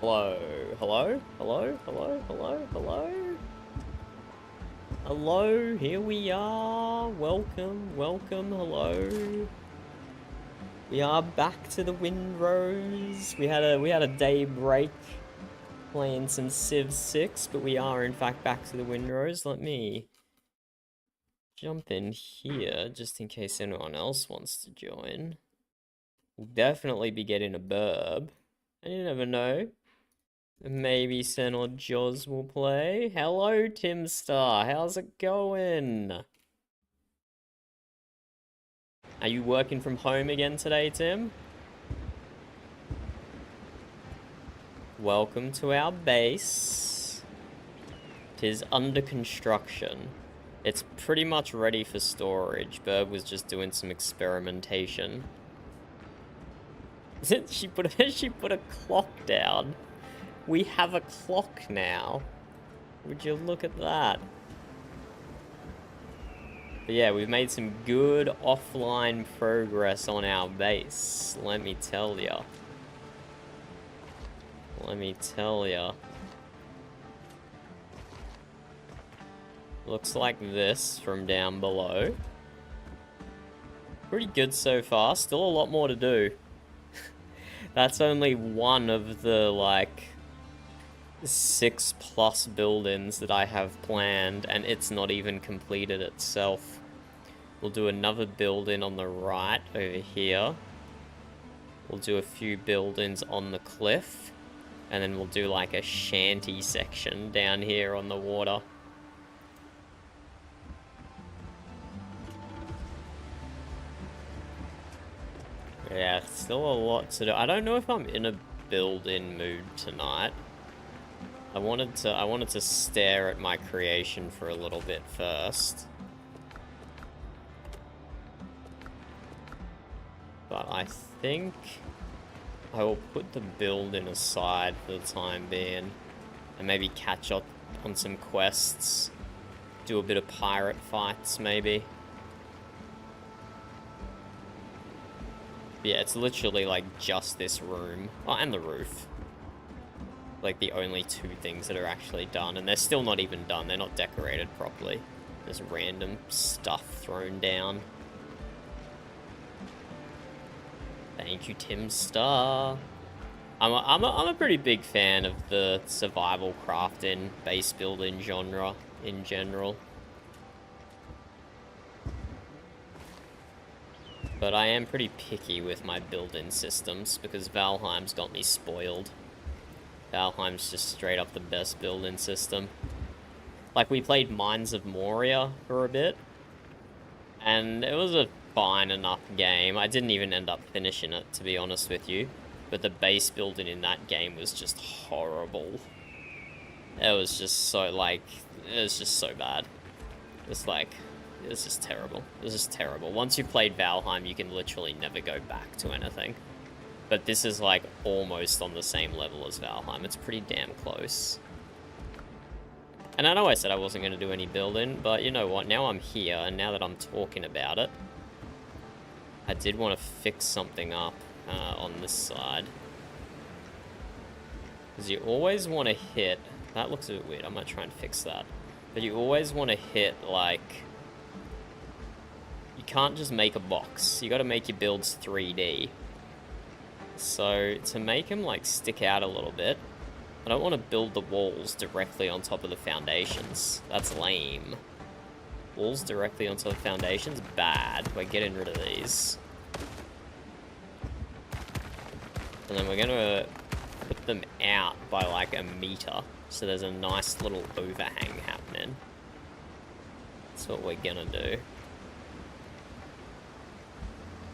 Hello, hello, hello, hello, hello, hello. Hello, here we are. Welcome, welcome, hello. We are back to the Windrose. We had a day break playing some Civ 6, but we are in fact back to the Windrose. Let me jump in here just in case anyone else wants to join. We'll definitely be getting a burb. And you never know. Maybe Sen or Joz will play. Hello, Tim Star. How's it going? Are you working from home again today, Tim? Welcome to our base. Tis under construction. It's pretty much ready for storage. Berg was just doing some experimentation. she put a clock down. We have a clock now. Would you look at that? But yeah, we've made some good offline progress on our base. Let me tell ya. Let me tell ya. Looks like this from down below. Pretty good so far. Still a lot more to do. That's only one of the, like, 6+ buildings that I have planned, and it's not even completed itself. We'll do another building on the right over here. We'll do a few buildings on the cliff, and then we'll do like a shanty section down here on the water. Yeah, still a lot to do. I don't know if I'm in a build-in mood tonight. I wanted to stare at my creation for a little bit first. But I think I will put the building aside for the time being and maybe catch up on some quests. Do a bit of pirate fights, maybe. Yeah, it's literally like just this room. Oh, and the roof. Like the only two things that are actually done, and they're still not even done. They're not decorated properly. There's random stuff thrown down. Thank you, Tim Star. I'm a pretty big fan of the survival crafting, base building genre in general. But I am pretty picky with my building systems because Valheim's got me spoiled. Valheim's just straight up the best building system. Like, we played Mines of Moria for a bit, and it was a fine enough game. I didn't even end up finishing it, to be honest with you. But the base building in that game was just horrible. It was just so, like, it was just so bad. It's like, it's just terrible. It's just terrible. Once you've played Valheim, you can literally never go back to anything. But this is, like, almost on the same level as Valheim. It's pretty damn close. And I know I said I wasn't going to do any building, but you know what? Now I'm here, and now that I'm talking about it, I did want to fix something up on this side. Because you always want to hit... That looks a bit weird. I might try and fix that. But you always want to hit, like... You can't just make a box. You got to make your builds 3D. So, to make them, like, stick out a little bit, I don't want to build the walls directly on top of the foundations. That's lame. Walls directly on top of foundations? Bad. We're getting rid of these. And then we're going to put them out by, like, 1 meter. So there's a nice little overhang happening. That's what we're going to do.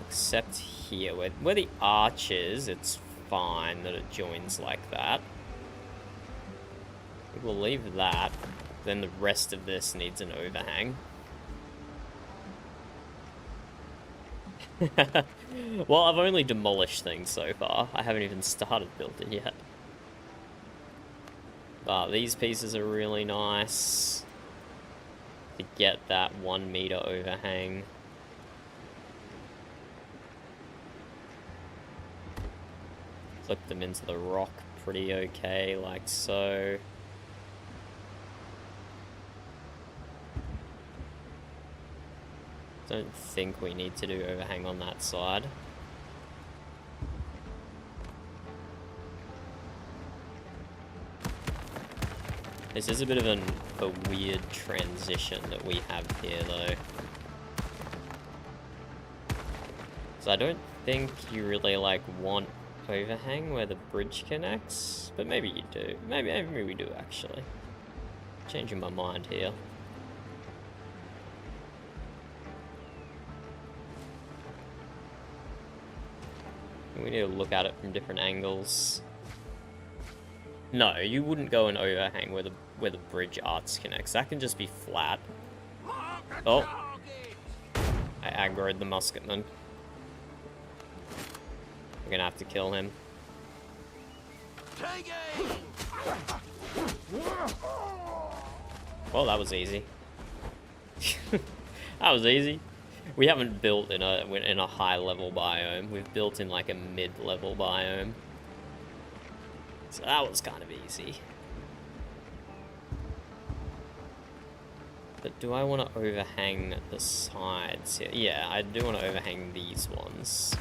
Except here, where the arch is, it's fine that it joins like that. We'll leave that. Then the rest of this needs an overhang. Well, I've only demolished things so far. I haven't even started building yet. But these pieces are really nice to get that 1 meter overhang. Flip them into the rock pretty okay, like so. Don't think we need to do overhang on that side. This is a bit of a weird transition that we have here, though. So I don't think you really, like, want overhang where the bridge connects, but maybe you do. Maybe we do, actually. Changing my mind here. We need to look at it from different angles. No, you wouldn't go and overhang where the bridge arts connects. That can just be flat. Oh, I aggroed the musketman. We're gonna have to kill him. Well, that was easy. That was easy. We haven't built in a high level biome. We've built in like a mid-level biome. So that was kind of easy. But do I want to overhang the sides here? Yeah, I do want to overhang these ones.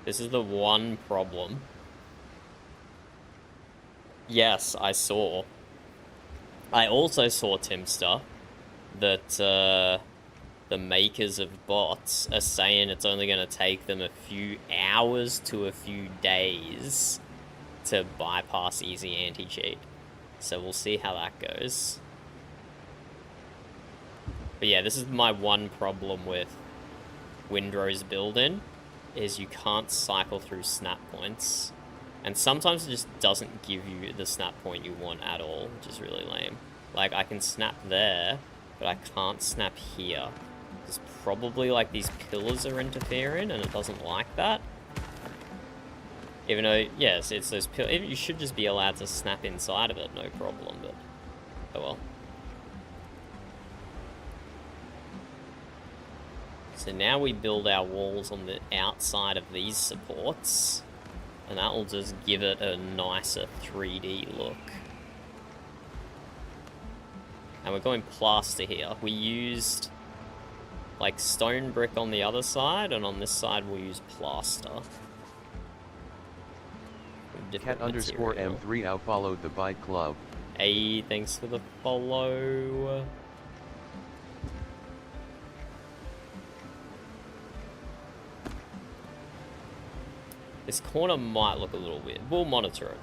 This is the one problem. Yes, I saw. I also saw, Timster, that the makers of bots are saying it's only going to take them a few hours to a few days to bypass easy anti-cheat. So we'll see how that goes. But yeah, this is my one problem with Windrose build-in, is you can't cycle through snap points. And sometimes it just doesn't give you the snap point you want at all, which is really lame. Like, I can snap there, but I can't snap here. It's probably like these pillars are interfering, and it doesn't like that. Even though, yes, it's those pillars. You should just be allowed to snap inside of it, no problem, but oh well. So now we build our walls on the outside of these supports, and that will just give it a nicer 3D look. And we're going plaster here. We used like stone brick on the other side, and on this side we'll use plaster. Cat_M3 out followed the bike club. Hey, thanks for the follow. This corner might look a little weird. We'll monitor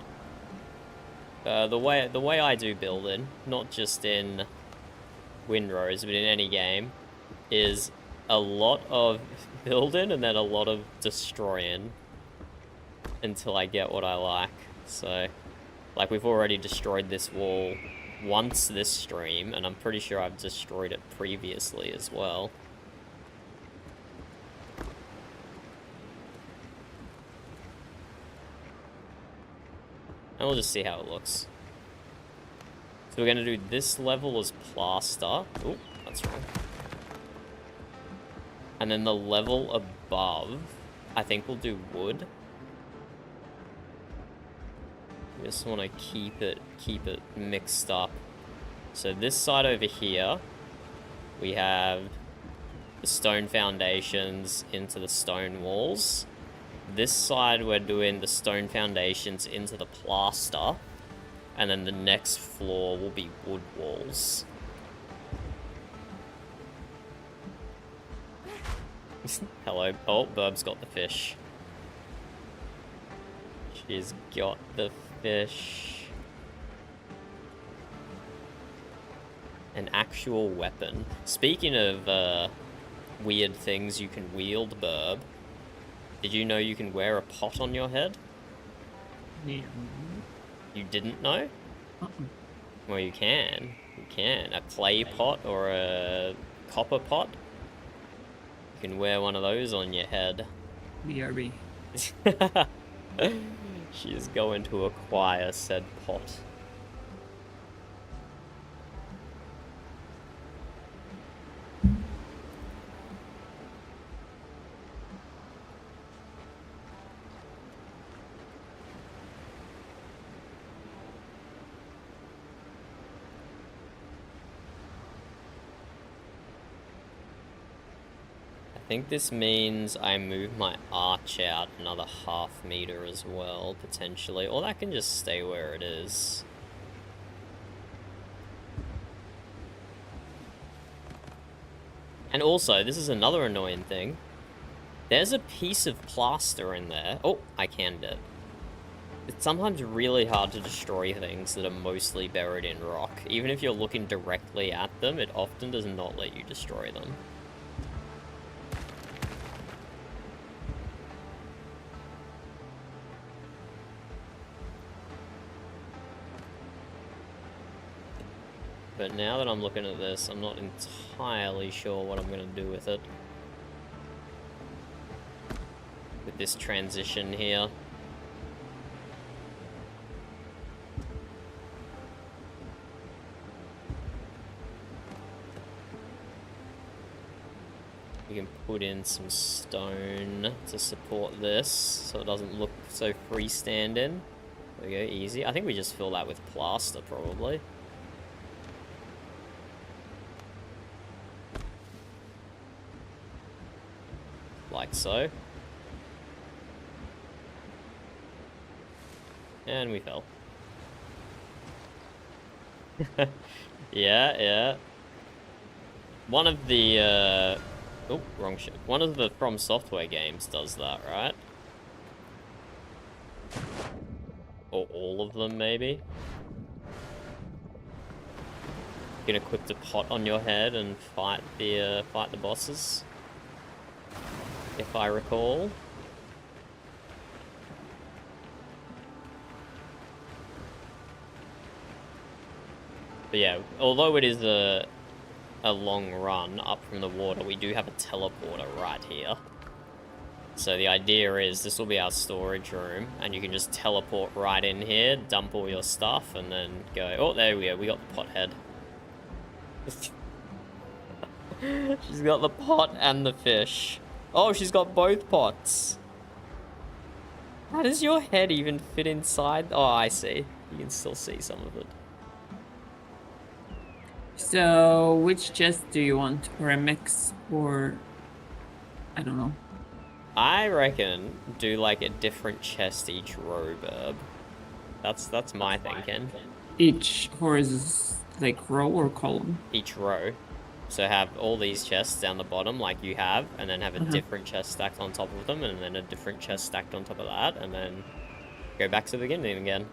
it. The way I do building, not just in Windrose, but in any game, is a lot of building and then a lot of destroying until I get what I like. So, like, we've already destroyed this wall once this stream, and I'm pretty sure I've destroyed it previously as well. And we'll just see how it looks. So we're going to do this level as plaster. Oh, that's wrong. And then the level above, I think we'll do wood. We just want to keep it mixed up. So this side over here, we have the stone foundations into the stone walls. This side, we're doing the stone foundations into the plaster. And then the next floor will be wood walls. Hello. Oh, Burb's got the fish. She's got the fish. An actual weapon. Speaking of weird things you can wield, Burb, did you know you can wear a pot on your head? Yeah. You didn't know? Well, you can. You can. A clay pot or a copper pot. You can wear one of those on your head. BRB. She is going to acquire said pot. think this means I move my arch out another ½ meter as well, potentially. Or that can just stay where it is. And also, this is another annoying thing. There's a piece of plaster in there. Oh, I canned it. It's sometimes really hard to destroy things that are mostly buried in rock. Even if you're looking directly at them, it often does not let you destroy them. But now that I'm looking at this, I'm not entirely sure what I'm going to do with it. With this transition here. We can put in some stone to support this, so it doesn't look so freestanding. There we go, easy. I think we just fill that with plaster, probably. Like so. And we fell. Yeah. One of the, oh, wrong shit. One of the From Software games does that, right? Or all of them, maybe? You can equip the pot on your head and fight the bosses. If I recall. But yeah, although it is a long run up from the water, we do have a teleporter right here. So the idea is this will be our storage room, and you can just teleport right in here, dump all your stuff, and then go, oh, there we go, we got the pot head. She's got the pot and the fish. Oh, she's got both pots. How does your head even fit inside? Oh, I see. You can still see some of it. So, which chest do you want? Or a mix? Or... I don't know. I reckon do like a different chest each row, Burb. That's my thinking. Each horse like row or column? Each row. So have all these chests down the bottom like you have, and then have a different chest stacked on top of them, and then a different chest stacked on top of that, and then go back to the beginning again.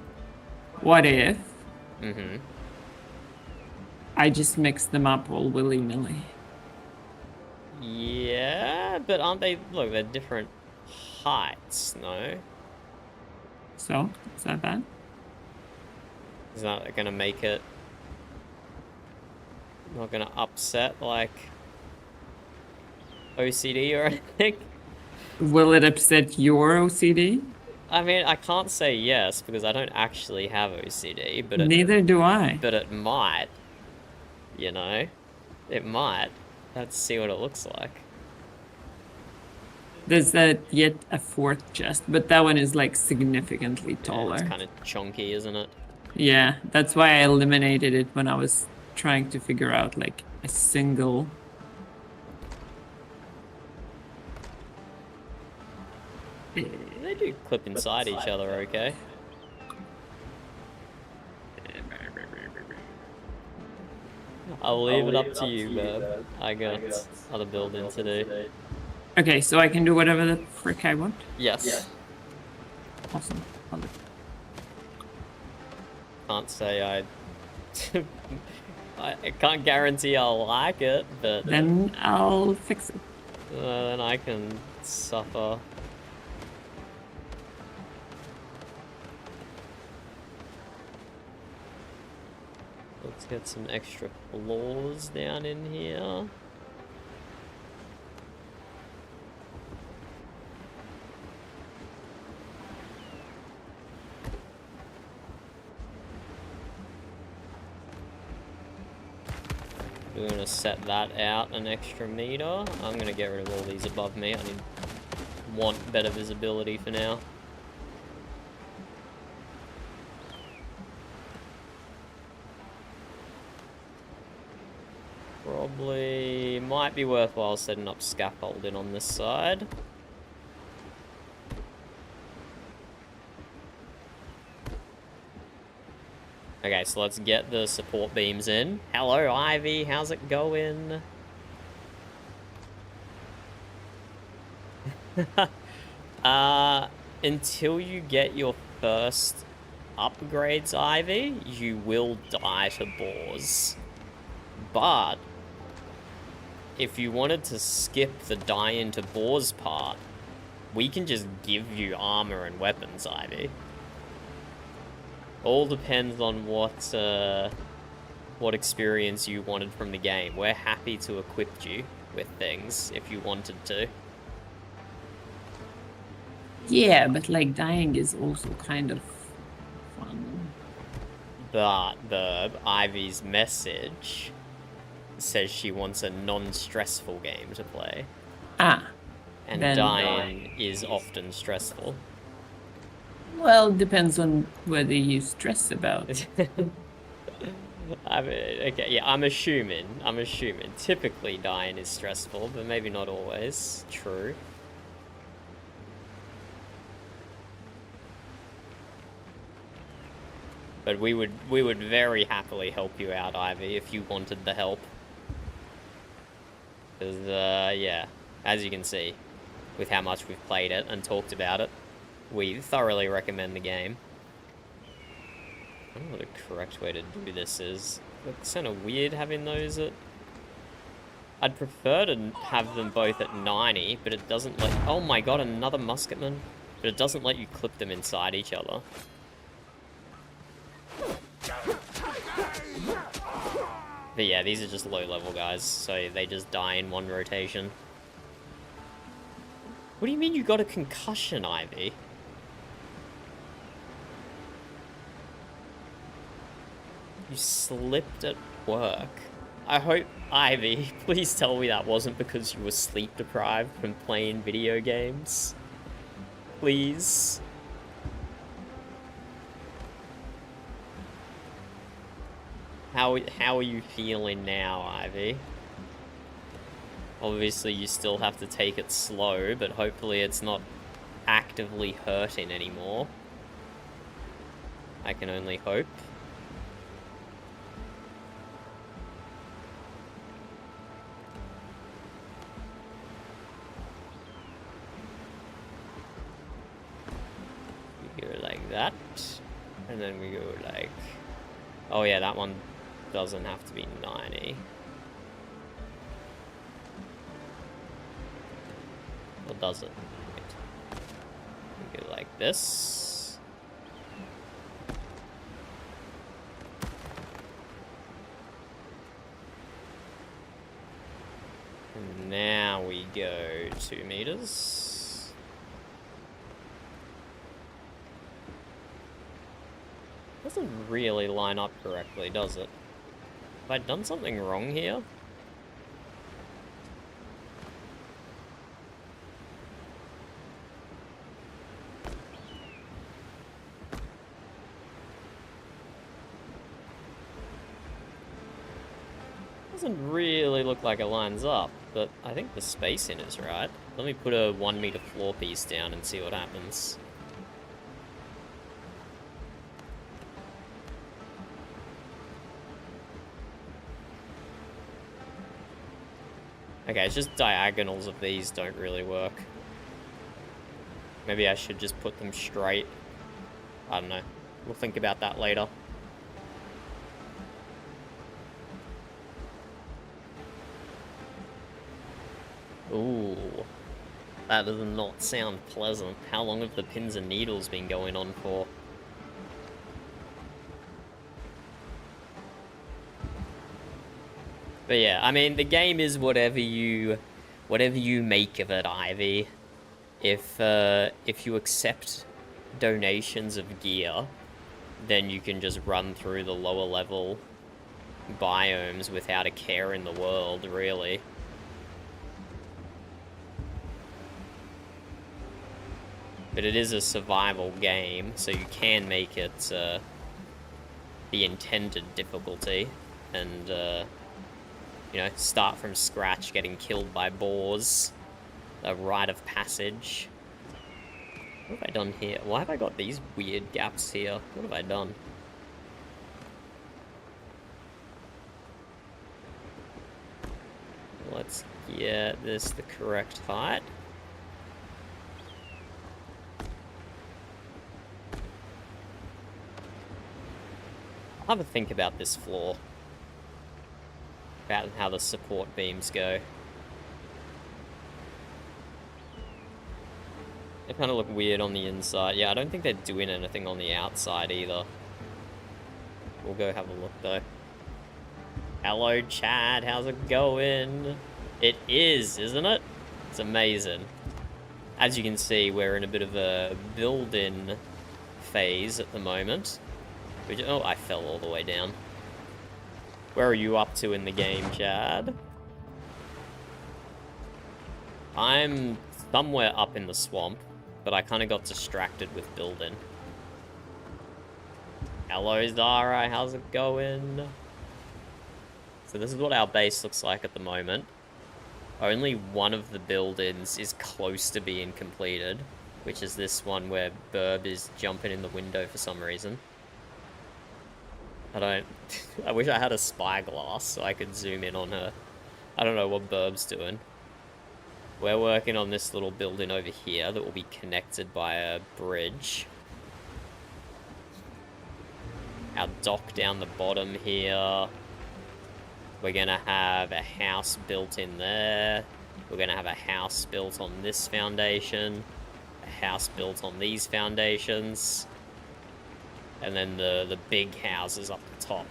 What if Mm-hmm. I just mix them up all willy-nilly? Yeah, but aren't they... Look, they're different heights, no? So, is that bad? Is that gonna make it... Not gonna upset, like... OCD or anything? Will it upset your OCD? I mean, I can't say yes, because I don't actually have OCD, but Neither do I. But it might. You know? It might. Let's see what it looks like. There's yet a fourth chest, but that one is like significantly taller. Yeah, it's kind of chunky, isn't it? Yeah, that's why I eliminated it when I was trying to figure out like a single. They do clip inside each other, okay? I'll leave it up to you, Beb. I got other building to do. Okay, so I can do whatever the frick I want? Yes. Awesome. I'll do. Can't say I can't guarantee I'll like it, but... Then I'll fix it. Then I can suffer. Let's get some extra floors down in here. We're gonna set that out an extra meter. I'm gonna get rid of all these above me. I want better visibility for now. Probably might be worthwhile setting up scaffolding on this side. Okay, so let's get the support beams in. Hello, Ivy. How's it going? Until you get your first upgrades, Ivy, you will die to boars. But if you wanted to skip the die into boars part, we can just give you armor and weapons, Ivy. All depends on what experience you wanted from the game. We're happy to equip you with things if you wanted to. Yeah, but like dying is also kind of fun. But the Ivy's message says she wants a non-stressful game to play. Ah. And then dying is often stressful. Well, depends on whether you stress about. I mean, okay, yeah, I'm assuming. Typically dying is stressful, but maybe not always. True. But we would very happily help you out, Ivy, if you wanted the help. Because, yeah, as you can see, with how much we've played it and talked about it, we thoroughly recommend the game. I don't know what the correct way to do this is. It's kind of weird having those at... I'd prefer to have them both at 90, but it doesn't let... Oh my god, another musketman. But it doesn't let you clip them inside each other. But yeah, these are just low-level guys, so they just die in one rotation. What do you mean you got a concussion, Ivy? You slipped at work. I hope, Ivy, please tell me that wasn't because you were sleep-deprived from playing video games. Please. How are you feeling now, Ivy? Obviously, you still have to take it slow, but hopefully it's not actively hurting anymore. I can only hope. We go like that, and then we go like... Oh yeah, that one doesn't have to be 90. Or does it? Wait. We go like this. And now we go 2 meters. Doesn't really line up correctly, does it? Have I done something wrong here? Doesn't really look like it lines up, but I think the spacing is right. Let me put a 1 meter floor piece down and see what happens. Okay, it's just diagonals of these don't really work. Maybe I should just put them straight. I don't know. We'll think about that later. Ooh. That does not sound pleasant. How long have the pins and needles been going on for? But yeah, I mean, the game is whatever you make of it, Ivy. If you accept donations of gear, then you can just run through the lower level biomes without a care in the world, really. But it is a survival game, so you can make it the intended difficulty, and You know, start from scratch, getting killed by boars. A rite of passage. What have I done here? Why have I got these weird gaps here? What have I done? Let's get this the correct height. I'll have a think about this floor. About how the support beams go. They kind of look weird on the inside. Yeah, I don't think they're doing anything on the outside either. We'll go have a look though. Hello, Chad. How's it going? It is, isn't it? It's amazing. As you can see, we're in a bit of a build-in phase at the moment. Oh, I fell all the way down. Where are you up to in the game, Chad? I'm somewhere up in the swamp, but I kind of got distracted with building. Hello, Zara. How's it going? So this is what our base looks like at the moment. Only one of the buildings is close to being completed, which is this one where Burb is jumping in the window for some reason. I wish I had a spyglass so I could zoom in on her. I don't know what Burb's doing. We're working on this little building over here that will be connected by a bridge. Our dock down the bottom here. We're gonna have a house built in there. We're gonna have a house built on this foundation. A house built on these foundations. And then the big houses up the top.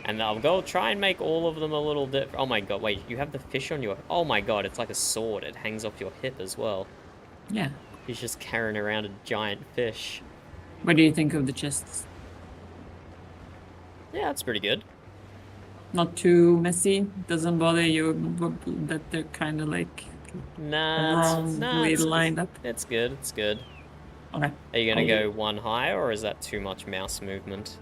And I'll go try and make all of them a little different. Oh my god, wait, you have the fish on your... Oh my god, it's like a sword. It hangs off your hip as well. Yeah. He's just carrying around a giant fish. What do you think of the chests? Yeah, that's pretty good. Not too messy? Doesn't bother you that they're kind of like wrongly lined up? It's good, it's good. Okay. Are you going to go one higher, or is that too much mouse movement?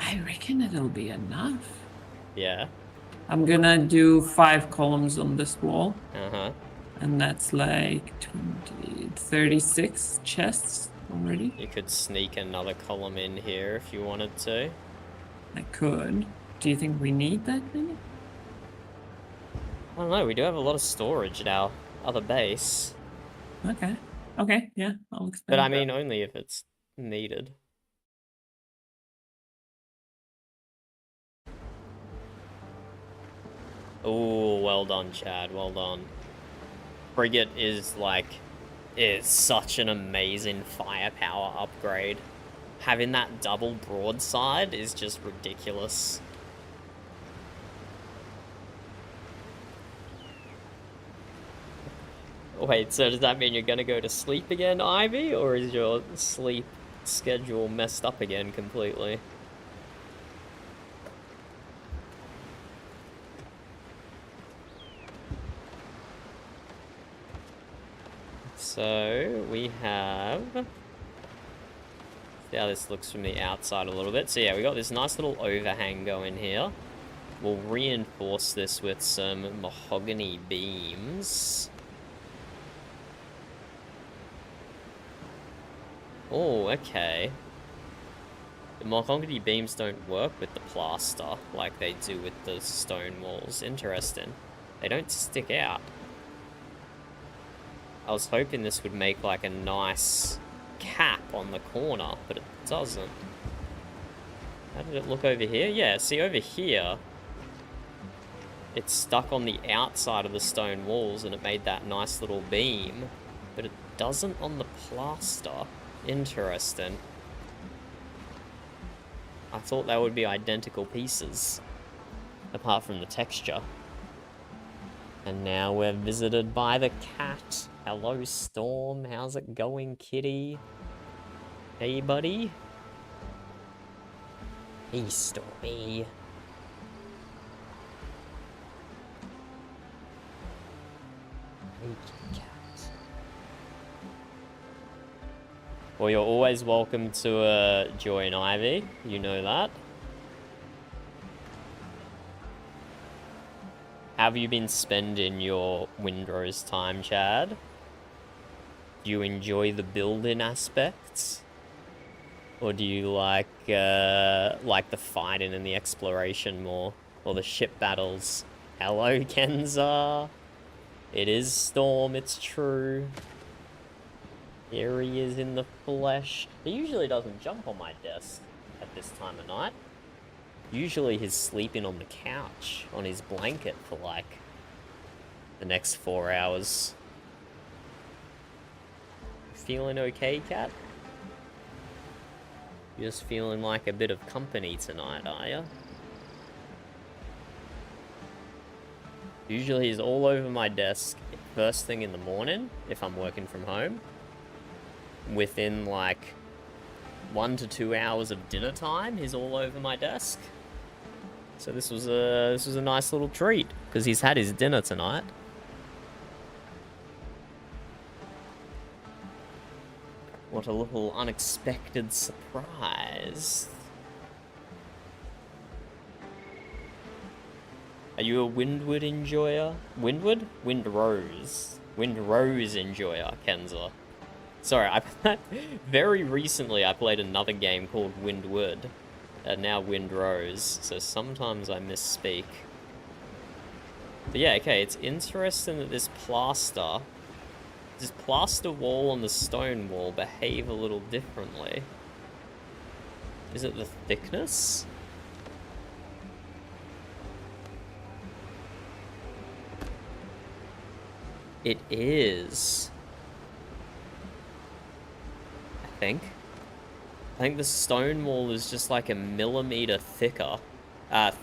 I reckon it'll be enough. Yeah. I'm gonna do 5 columns on this wall. Uh-huh. And that's like 36 chests already. You could sneak another column in here if you wanted to. I could. Do you think we need that many? I don't know, we do have a lot of storage at our other base. Okay. Okay, yeah, I'll expand. But I mean, only if it's needed. Oh, well done, Chad. Well done. Frigate is such an amazing firepower upgrade. Having that double broadside is just ridiculous. Wait, so does that mean you're gonna go to sleep again, Ivy? Or is your sleep schedule messed up again completely? So, we have... See how this looks from the outside a little bit. So yeah, we got this nice little overhang going here. We'll reinforce this with some mahogany beams. Oh, okay. The mahogany beams don't work with the plaster like they do with the stone walls. Interesting. They don't stick out. I was hoping this would make like a nice cap on the corner, but it doesn't. How did it look over here? Yeah, see over here, it's stuck on the outside of the stone walls and it made that nice little beam, but it doesn't on the plaster. Interesting. I thought they would be identical pieces, apart from the texture. And now we're visited by the cat. Hello, Storm. How's it going, kitty? Hey, buddy. Hey, Stormy. Hey, cat. Well, you're always welcome to join Ivy. You know that. Have you been spending your Windrose time, Chad? Do you enjoy the building aspects? Or do you like the fighting and the exploration more? Or the ship battles? Hello, Kenza. It is Storm, it's true. Here he is in the flesh. He usually doesn't jump on my desk at this time of night. Usually he's sleeping on the couch, on his blanket for like the next 4 hours. Feeling okay, cat? You're just feeling like a bit of company tonight, are ya? Usually he's all over my desk first thing in the morning, if I'm working from home. Within like 1 to 2 hours of dinner time, he's all over my desk. So this was a nice little treat, because he's had his dinner tonight. What a little unexpected surprise. Are you a Windward enjoyer? Windward? Windrose. Windrose enjoyer, Kenza. Sorry, very recently I played another game called Windward. Now Windrose, so sometimes I misspeak. But yeah, okay, it's interesting that this plaster wall and the stone wall behave a little differently. Is it the thickness? It is. I think the stone wall is just like a millimeter thicker,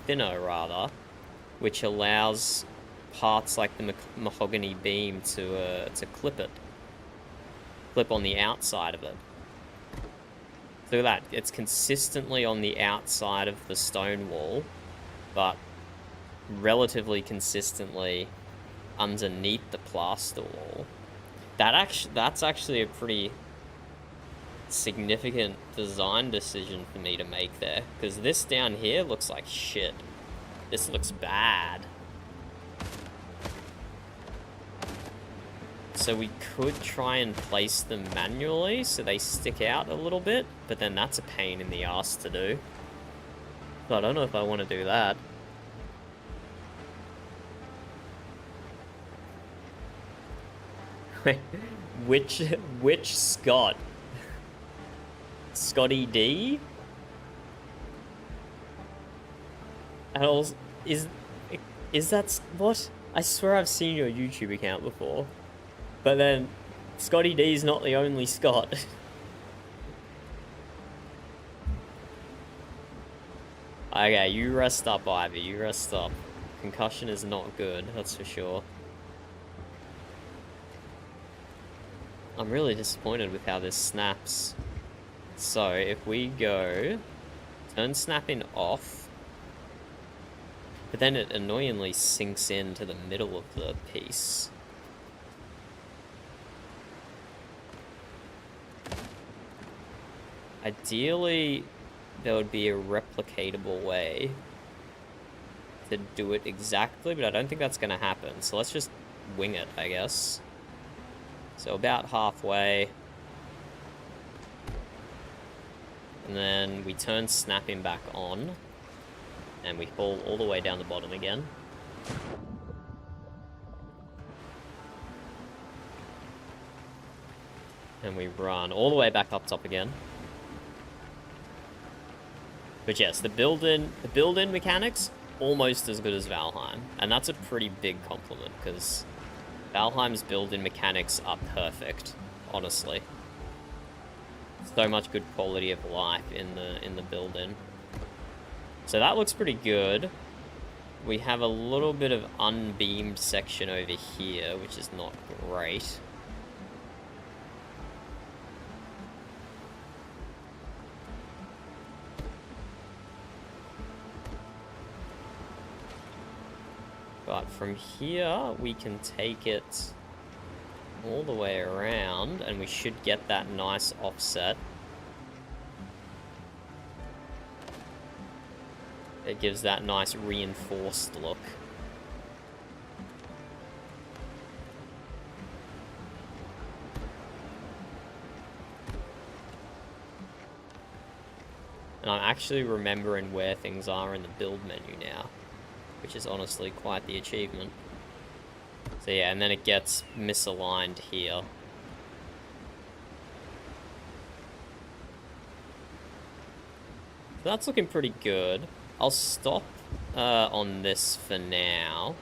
thinner rather, which allows parts like the mahogany beam to clip on the outside of it. Look at that, it's consistently on the outside of the stone wall, but relatively consistently underneath the plaster wall. That's actually a pretty significant design decision for me to make there, because this down here looks like shit. This looks bad. So we could try and place them manually so they stick out a little bit, but then that's a pain in the ass to do. So I don't know if I want to do that. Which Scott? Scotty D? And also, is that what? I swear I've seen your YouTube account before. But then Scotty D's not the only Scott. Okay, you rest up, Ivy. You rest up. Concussion is not good, that's for sure. I'm really disappointed with how this snaps. So, if we go... turn snapping off. But then it annoyingly sinks into the middle of the piece. Ideally, there would be a replicatable way to do it exactly, but I don't think that's going to happen. So let's just wing it, I guess. So about halfway. And then we turn snapping back on. And we fall all the way down the bottom again. And we run all the way back up top again. But yes, the build-in mechanics, almost as good as Valheim. And that's a pretty big compliment, because Valheim's build-in mechanics are perfect, honestly. So much good quality of life in the build-in. So that looks pretty good. We have a little bit of unbeamed section over here, which is not great. But from here, we can take it all the way around, and we should get that nice offset. It gives that nice reinforced look. I'm actually remembering where things are in the build menu now, which is honestly quite the achievement. So yeah, and then it gets misaligned here. So that's looking pretty good. I'll stop on this for now.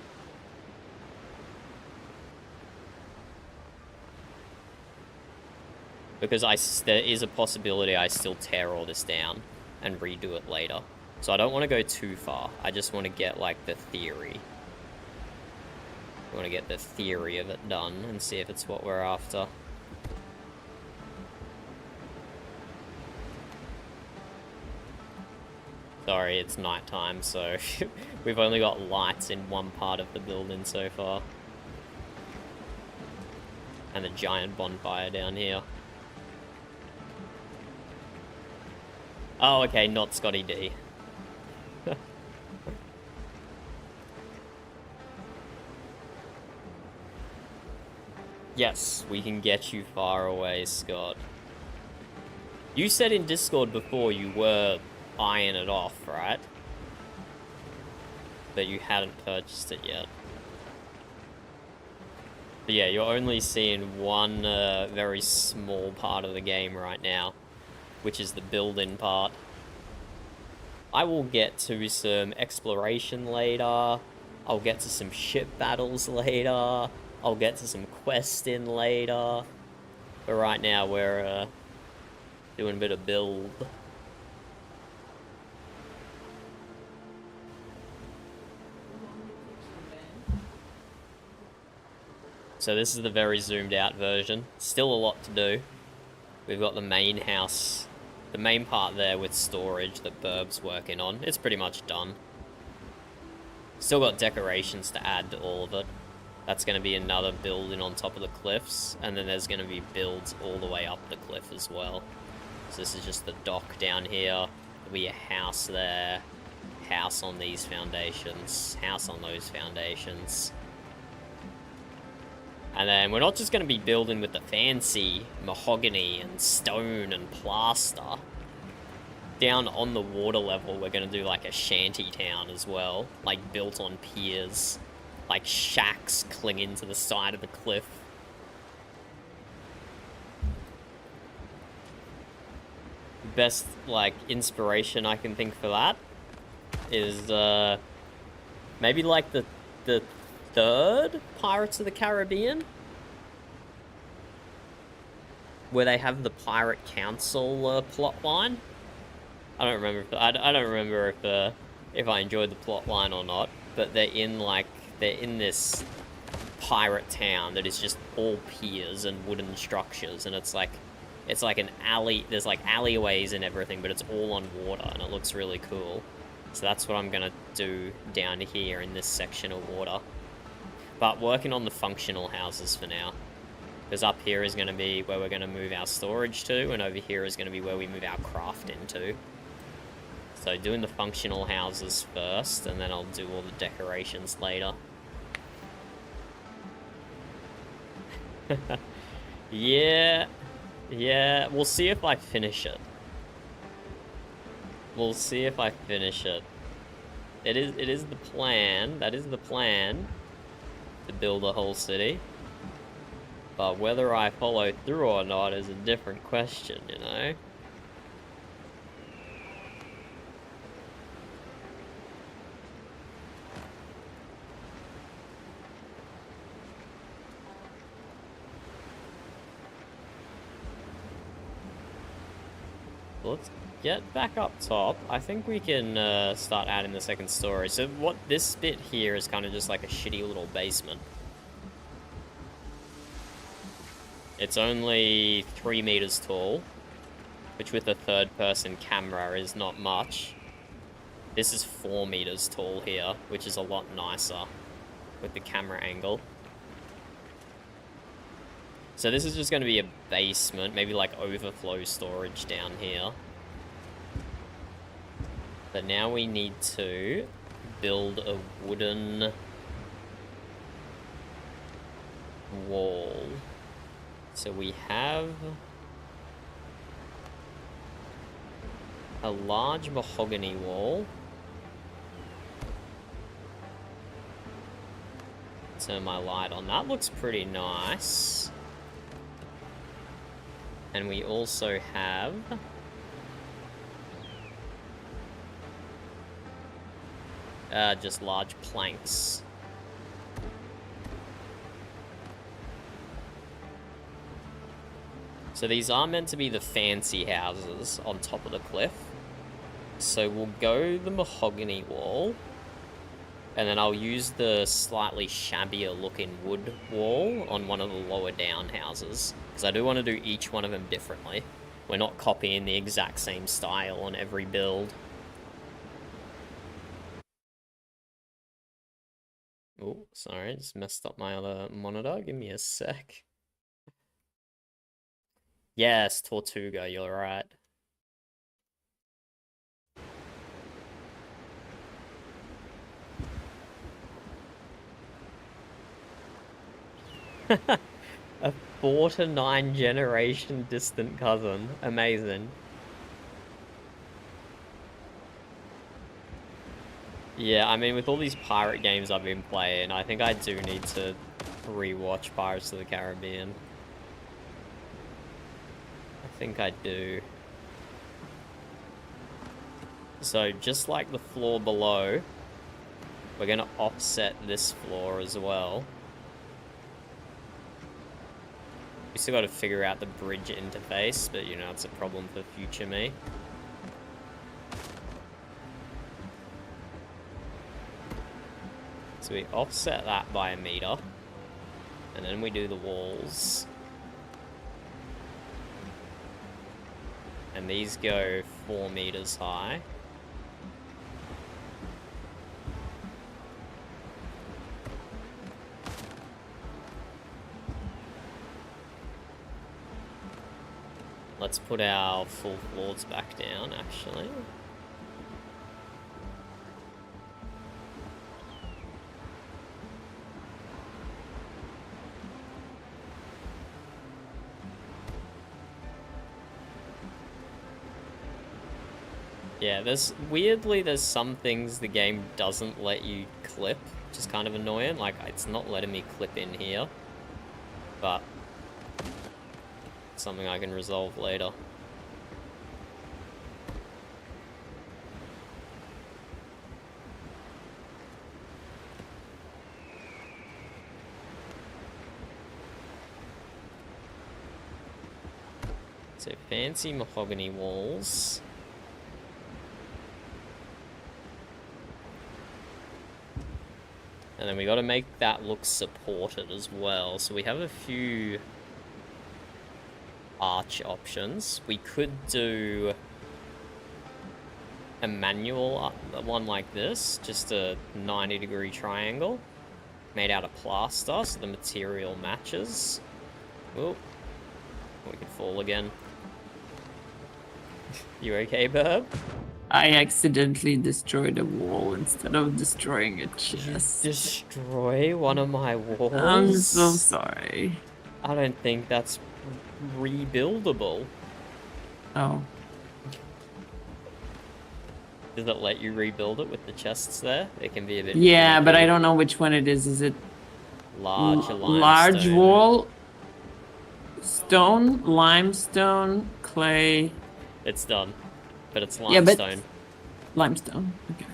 Because there is a possibility I still tear all this down and redo it later. So I don't want to go too far. I just want to get, like, the theory. I want to get the theory of it done and see if it's what we're after. Sorry, it's nighttime, so we've only got lights in one part of the building so far. And a giant bonfire down here. Oh, okay, not Scotty D. Yes, we can get you far away, Scott. You said in Discord before you were eyeing it off, right? But you hadn't purchased it yet. But yeah, you're only seeing one very small part of the game right now, which is the build-in part. I will get to some exploration later. I'll get to some ship battles later. I'll get to some questing later. But right now we're doing a bit of build. So this is the very zoomed out version. Still a lot to do. We've got the main house, the main part there with storage that Burb's working on. It's pretty much done. Still got decorations to add to all of it. That's going to be another building on top of the cliffs, and then there's going to be builds all the way up the cliff as well. So this is just the dock down here. There'll be a house there, house on these foundations, house on those foundations. And then we're not just going to be building with the fancy mahogany and stone and plaster. Down on the water level, we're going to do like a shanty town as well, like built on piers. Like shacks clinging to the side of the cliff. Best, like, inspiration I can think for that is, maybe, like, the third Pirates of the Caribbean? Where they have the Pirate Council, plot line? I don't remember if I enjoyed the plot line or not, but they're in this pirate town that is just all piers and wooden structures, and it's like an alley. There's like alleyways and everything, but it's all on water, and it looks really cool. So that's what I'm gonna do down here in this section of water. But working on the functional houses for now, because up here is gonna be where we're gonna move our storage to, and over here is gonna be where we move our craft into. So doing the functional houses first, and then I'll do all the decorations later. Yeah, we'll see if I finish it. We'll see if I finish it. It is the plan, that is the plan, to build a whole city. But whether I follow through or not is a different question, you know? Let's get back up top. I think we can start adding the second story. So what this bit here is kind of just like a shitty little basement. It's only 3 meters tall, which with a third-person camera is not much. This is 4 meters tall here, which is a lot nicer with the camera angle. So this is just going to be a basement, maybe like overflow storage down here. But now we need to build a wooden wall. So we have a large mahogany wall. Turn my light on. That looks pretty nice. And we also have just large planks. So these are meant to be the fancy houses on top of the cliff. So we'll go the mahogany wall. And then I'll use the slightly shabbier looking wood wall on one of the lower down houses. Because I do want to do each one of them differently. We're not copying the exact same style on every build. Oh, sorry, just messed up my other monitor. Give me a sec. Yes, Tortuga, you're right. A 4 to 9 generation distant cousin. Amazing. Yeah, I mean, with all these pirate games I've been playing, I think I do need to rewatch Pirates of the Caribbean. I think I do. So, just like the floor below, we're going to offset this floor as well. We still got to figure out the bridge interface, but you know, it's a problem for future me. So we offset that by 1 meter, and then we do the walls. And these go 4 meters high. Let's put our full floors back down, actually. Yeah, weirdly, there's some things the game doesn't let you clip, which is kind of annoying. Like, it's not letting me clip in here, but something I can resolve later. So fancy mahogany walls. And then we got to make that look supported as well. So we have a few arch options. We could do a manual one like this, just a 90-degree triangle made out of plaster, so the material matches. Oh, we could fall again. You okay, Burb? I accidentally destroyed a wall instead of destroying a chest. Destroy one of my walls? I'm so sorry. I don't think that's rebuildable. Oh. Does it let you rebuild it with the chests there? It can be a bit... Yeah, but I don't know which one it is. Is it... large wall? Stone? Limestone? Clay? It's done. But it's limestone. Yeah, but... limestone. Okay.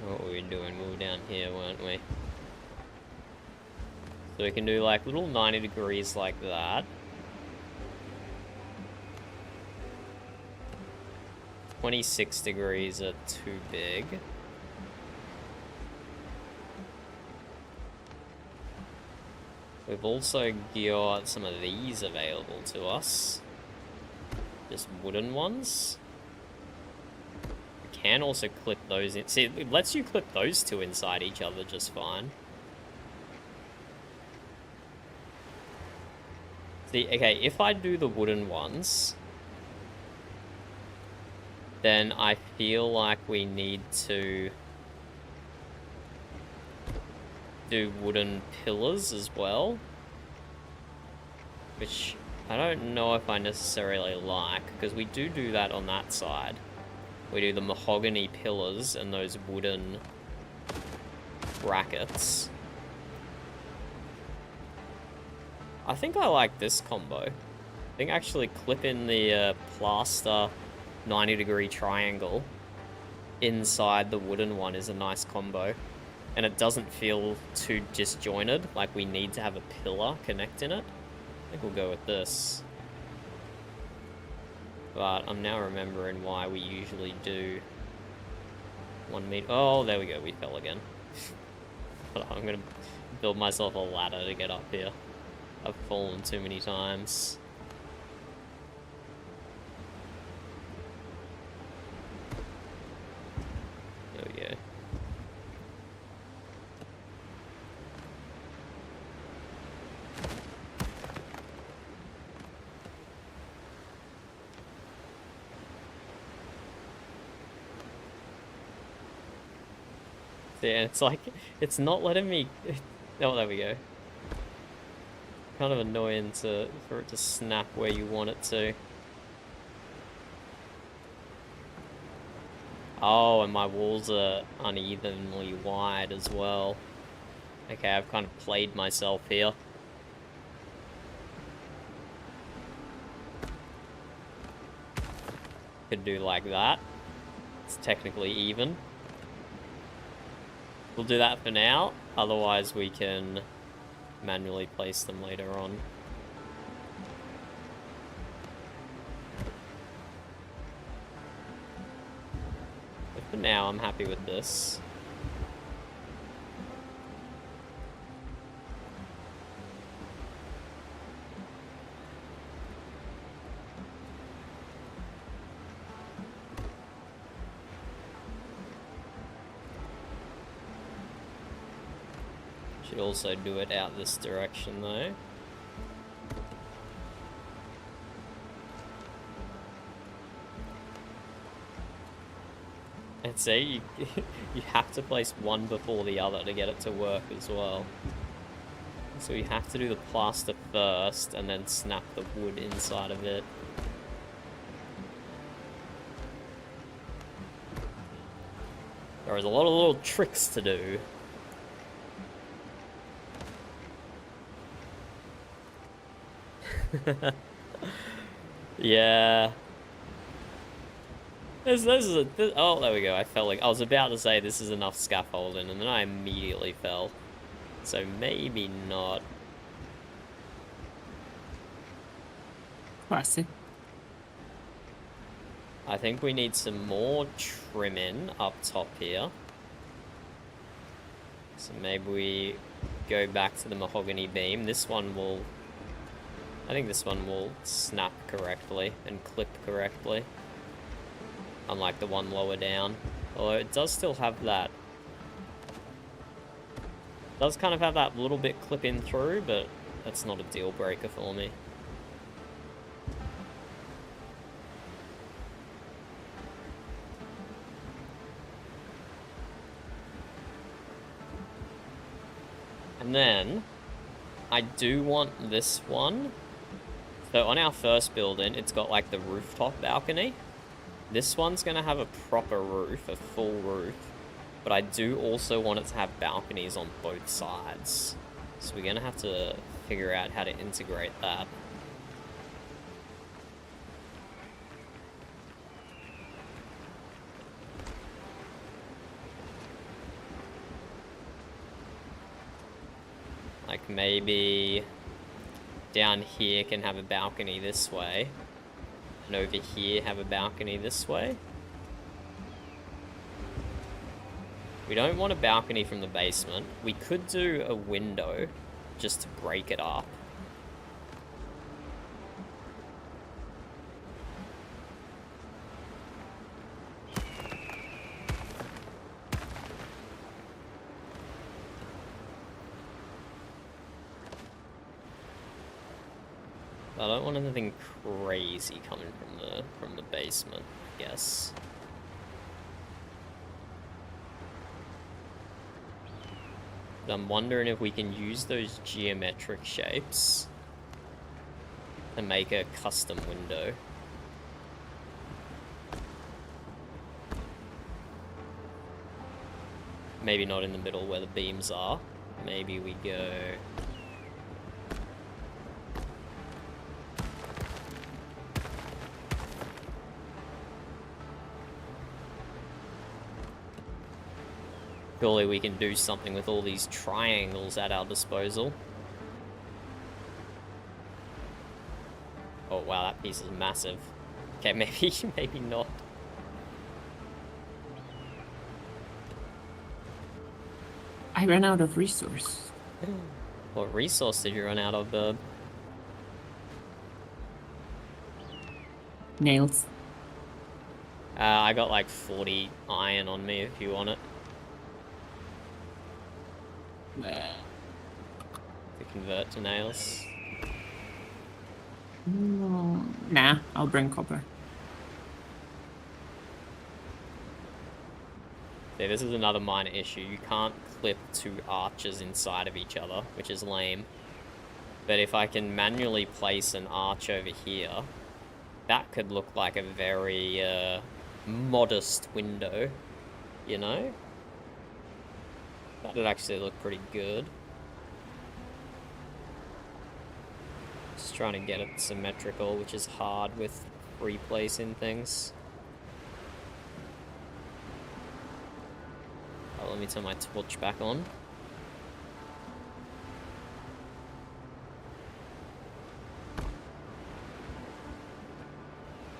What were we doing? We were down here, weren't we? So we can do like little 90 degrees like that. 26 degrees are too big. We've also got some of these available to us. Just wooden ones. We can also clip those in. See, it lets you clip those two inside each other just fine. See, okay, if I do the wooden ones, then I feel like we need to do wooden pillars as well, which I don't know if I necessarily like, because we do that on that side. We do the mahogany pillars and those wooden brackets. I think I like this combo. I think actually clipping the plaster 90-degree triangle inside the wooden one is a nice combo. And it doesn't feel too disjointed, like we need to have a pillar connecting it. I think we'll go with this. But I'm now remembering why we usually do 1 meter. Oh, there we go, we fell again. But I'm gonna build myself a ladder to get up here. I've fallen too many times. There we go. Yeah, it's like, it's not letting me... Oh, there we go. Kind of annoying for it to snap where you want it to. Oh, and my walls are unevenly wide as well. Okay, I've kind of played myself here. Could do like that. It's technically even. We'll do that for now, otherwise we can manually place them later on. But for now, I'm happy with this. Should also do it out this direction though. And see, you have to place one before the other to get it to work as well. So you have to do the plaster first and then snap the wood inside of it. There is a lot of little tricks to do. Yeah. Oh, there we go. I felt like I was about to say this is enough scaffolding, and then I immediately fell. So maybe not. Classic. I think we need some more trimming up top here. So maybe we go back to the mahogany beam. This one will... I think this one will snap correctly and clip correctly. Unlike the one lower down. Although it does still have that... does kind of have that little bit clipping through, but that's not a deal breaker for me. And then, I do want this one. So on our first building, it's got like the rooftop balcony. This one's gonna have a proper roof, a full roof. But I do also want it to have balconies on both sides. So we're gonna have to figure out how to integrate that. Like maybe down here can have a balcony this way, and over here have a balcony this way. We don't want a balcony from the basement. We could do a window just to break it up. I don't want anything crazy coming from the basement, I guess. But I'm wondering if we can use those geometric shapes to make a custom window. Maybe not in the middle where the beams are. Maybe we go... Surely we can do something with all these triangles at our disposal. Oh wow, that piece is massive. Okay, maybe not. I ran out of resource. What resource did you run out of, Burb? Nails. I got like 40 iron on me if you want it. To convert to nails. Nah, I'll bring copper. Yeah, this is another minor issue. You can't clip two arches inside of each other, which is lame. But if I can manually place an arch over here, that could look like a very modest window, you know? That'd actually look pretty good. Just trying to get it symmetrical, which is hard with replacing things. Oh, let me turn my torch back on.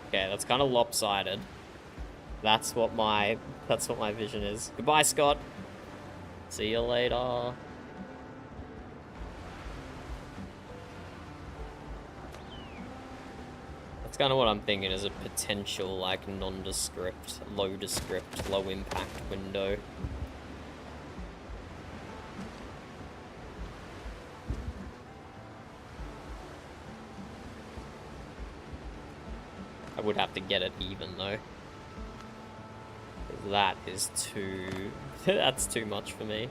Okay, that's kind of lopsided. That's what my vision is. Goodbye, Scott. See you later. That's kind of what I'm thinking is a potential, like, nondescript, low-descript, low-impact window. I would have to get it even, though. That is too... that's too much for me.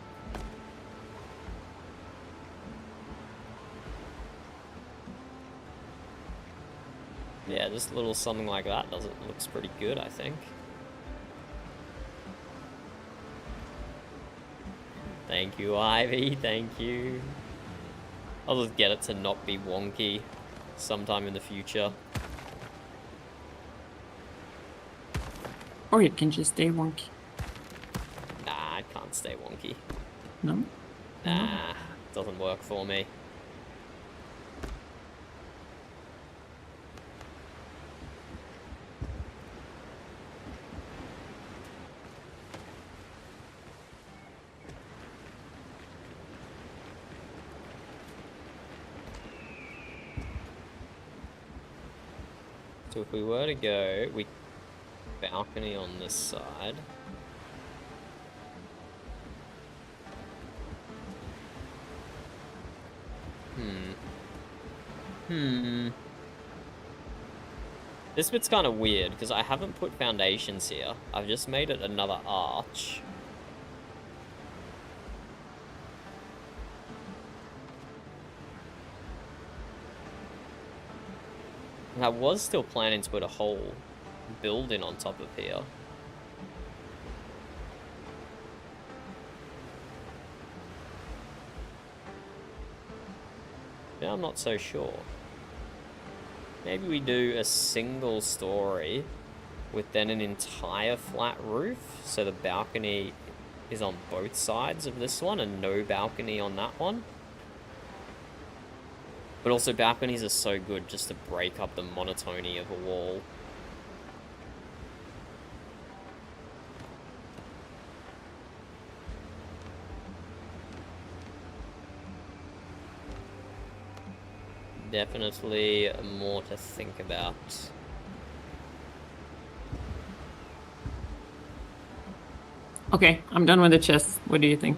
Yeah, just a little something like that looks pretty good, I think. Thank you, Ivy, thank you. I'll just get it to not be wonky sometime in the future. Or it can just stay wonky. Nah, it can't stay wonky. No? Nah, doesn't work for me. So if we were to go, balcony on this side. This bit's kind of weird, because I haven't put foundations here. I've just made it another arch. And I was still planning to put a whole building on top of here. Yeah, I'm not so sure. Maybe we do a single story with then an entire flat roof, so the balcony is on both sides of this one and no balcony on that one. But also balconies are so good just to break up the monotony of a wall. Definitely more to think about. Okay, I'm done with the chest. What do you think?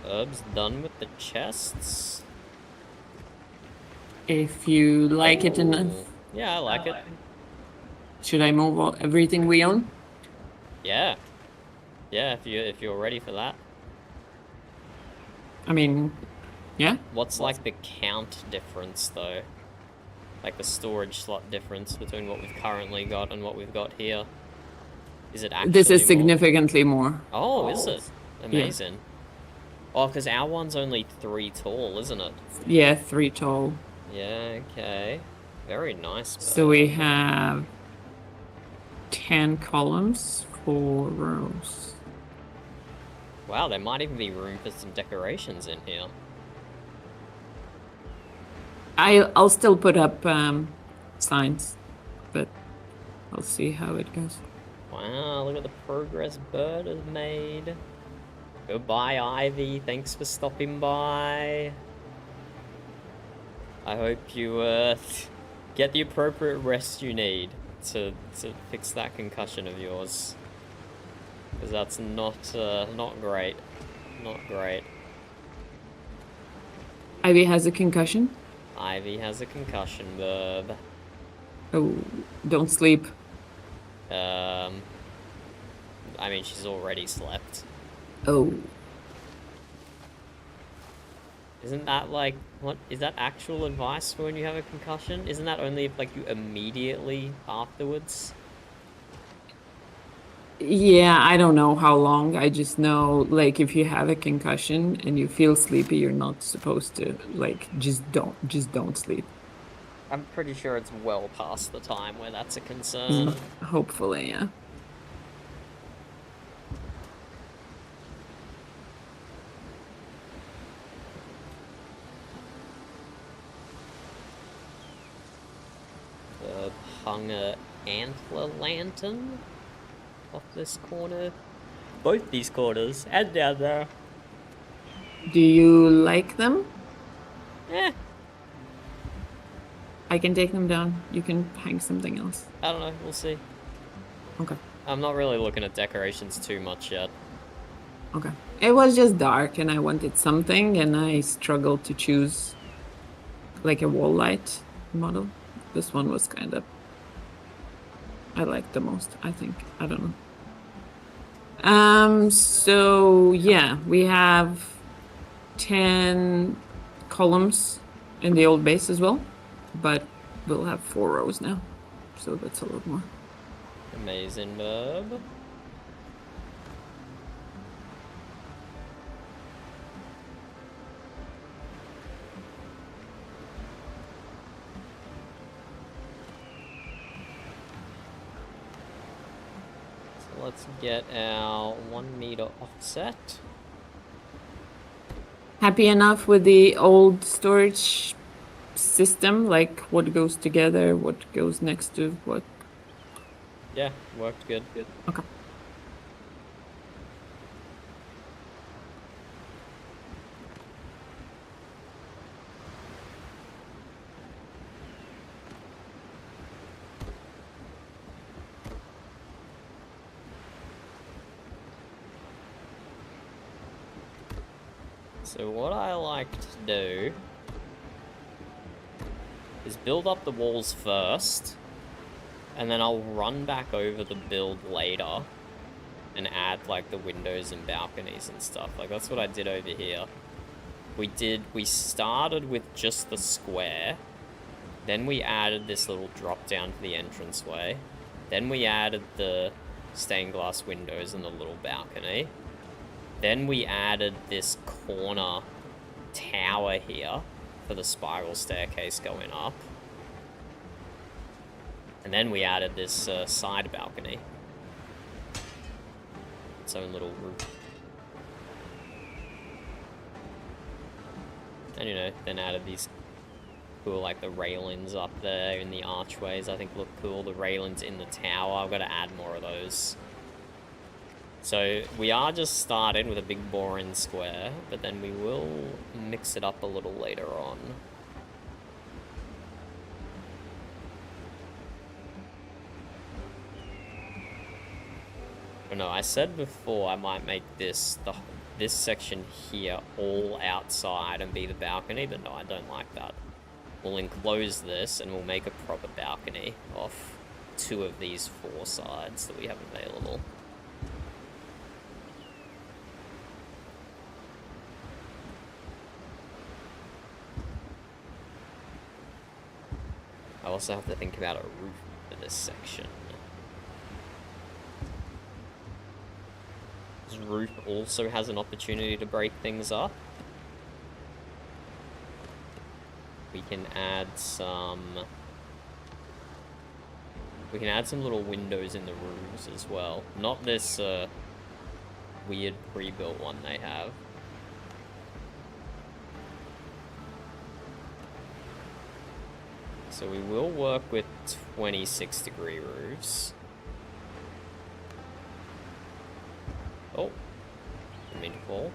Herb's done with the chests. If you like it enough. Yeah, I like it. Should I move everything we own? Yeah. Yeah, if you're ready for that. I mean, yeah. What's like the count difference though? Like the storage slot difference between what we've currently got and what we've got here? Is it actually This is more? significantly more. Oh, is it? Yeah. Amazing. Oh, because our one's only 3 tall, isn't it? Yeah, 3 tall. Yeah, okay. Very nice. So we have 10 columns, 4 rows. Wow, there might even be room for some decorations in here. I'll still put up signs, but I'll see how it goes. Wow, look at the progress Bird has made. Goodbye, Ivy. Thanks for stopping by. I hope you get the appropriate rest you need to fix that concussion of yours. Because that's not great. Not great. Ivy has a concussion. Ivy has a concussion, Verb. Oh, don't sleep. I mean, she's already slept. Oh. Isn't that like, what, is that actual advice for when you have a concussion? Isn't that only if like you immediately afterwards? Yeah, I don't know how long. I just know, like, if you have a concussion and you feel sleepy, you're not supposed to, like, just don't sleep. I'm pretty sure it's well past the time where that's a concern. Hopefully, yeah. Hung a antler lantern off this corner. Both these corners, and down there. Do you like them? Eh, I can take them down. You can hang something else. I don't know, we'll see. Okay. I'm not really looking at decorations too much yet. Okay. It was just dark and I wanted something and I struggled to choose like a wall light model. This one was kind of I liked the most, I think. I don't know. So yeah, we have 10 columns in the old base as well, but we'll have 4 rows now. So that's a lot more. Amazing, Verb. Let's get our 1 meter offset. Happy enough with the old storage system, like what goes together, what goes next to what? Yeah, worked good. Okay. So what I like to do is build up the walls first, and then I'll run back over the build later and add like the windows and balconies and stuff. Like that's what I did over here. We started with just the square, then we added this little drop down for the entranceway, then we added the stained glass windows and the little balcony. Then we added this corner tower here for the spiral staircase going up. And then we added this side balcony. Its own little roof. And you know, then added these cool, like the railings up there in the archways, I think look cool. The railings in the tower, I've got to add more of those. So we are just starting with a big boring square, but then we will mix it up a little later on. But no, I said before I might make this section here all outside and be the balcony, but no, I don't like that. We'll enclose this and we'll make a proper balcony off 2 of these 4 sides that we have available. I also have to think about a roof for this section. This roof also has an opportunity to break things up. We can add some... We can add some little windows in the roofs as well. Not this weird pre-built one they have. So we will work with 26-degree roofs. Oh, didn't mean to fall.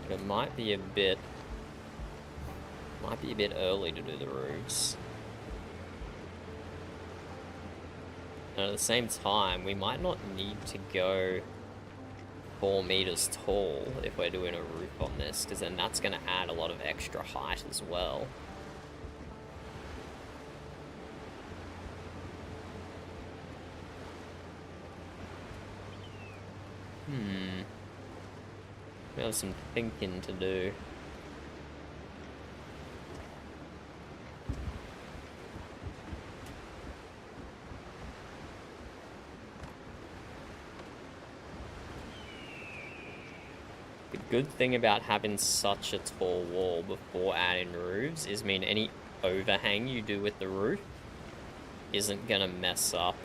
But it might be a bit early to do the roofs. And at the same time, we might not need to go 4 meters tall if we're doing a roof on this, because then that's going to add a lot of extra height as well. We have some thinking to do. The good thing about having such a tall wall before adding roofs is mean any overhang you do with the roof isn't gonna mess up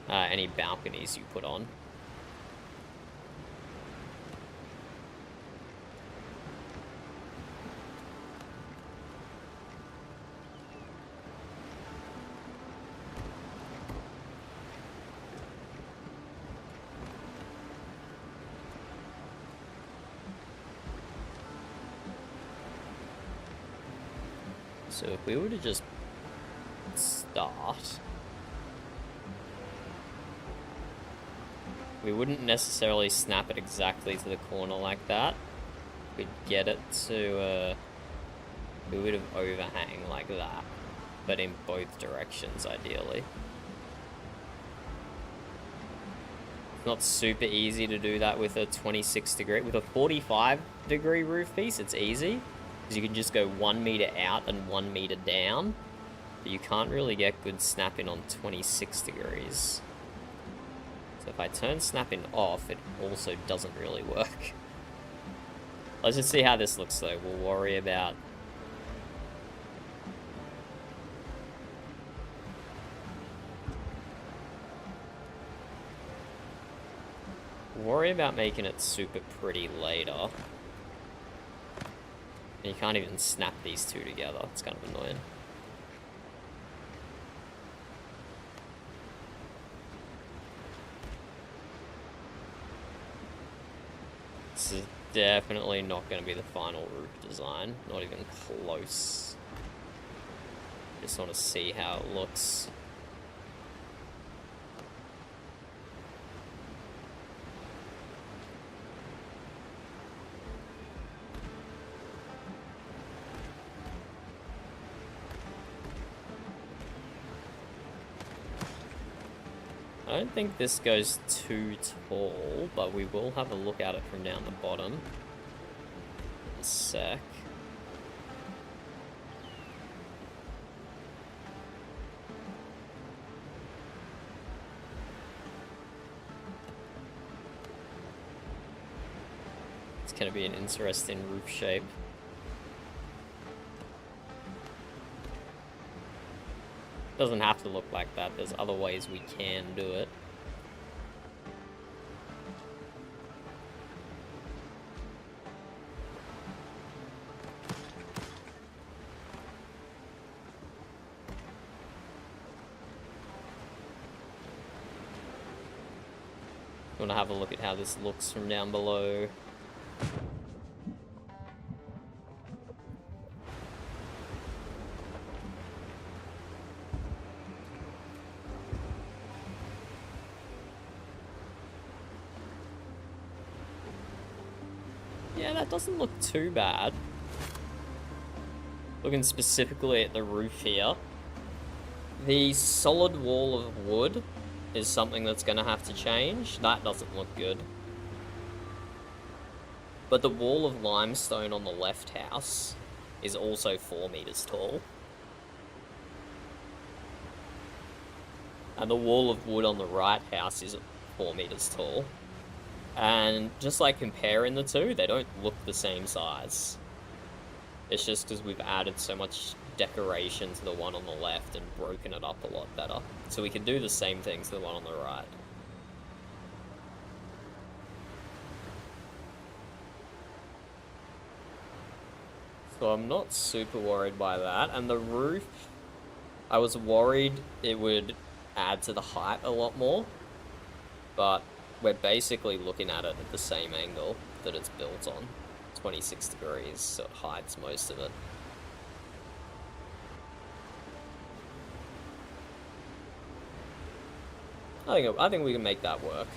any balconies you put on. So if we were to just start, we wouldn't necessarily snap it exactly to the corner like that. We'd get it to a bit of overhang like that, but in both directions ideally. It's not super easy to do that with a 26-degree. With a 45-degree roof piece, it's easy. Because you can just go 1 meter out and 1 meter down, but you can't really get good snapping on 26 degrees. So if I turn snapping off, it also doesn't really work. Let's just see how this looks though. We'll worry about... making it super pretty later. You can't even snap these two together. It's kind of annoying. This is definitely not going to be the final roof design. Not even close. Just want to see how it looks. I don't think this goes too tall, but we will have a look at it from down the bottom. In a sec. It's going to be an interesting roof shape. Doesn't have to look like that. There's other ways we can do it. Want to have a look at how this looks from down below. Yeah, that doesn't look too bad. Looking specifically at the roof here. The solid wall of wood is something that's going to have to change. That doesn't look good. But the wall of limestone on the left house is also 4 meters tall. And the wall of wood on the right house is 4 meters tall. And just like comparing the two, they don't look the same size. It's just because we've added so much decoration to the one on the left and broken it up a lot better. So we can do the same thing to the one on the right. So I'm not super worried by that. And the roof, I was worried it would add to the height a lot more. But we're basically looking at it at the same angle that it's built on. 26 degrees, so it hides most of it. I think we can make that work.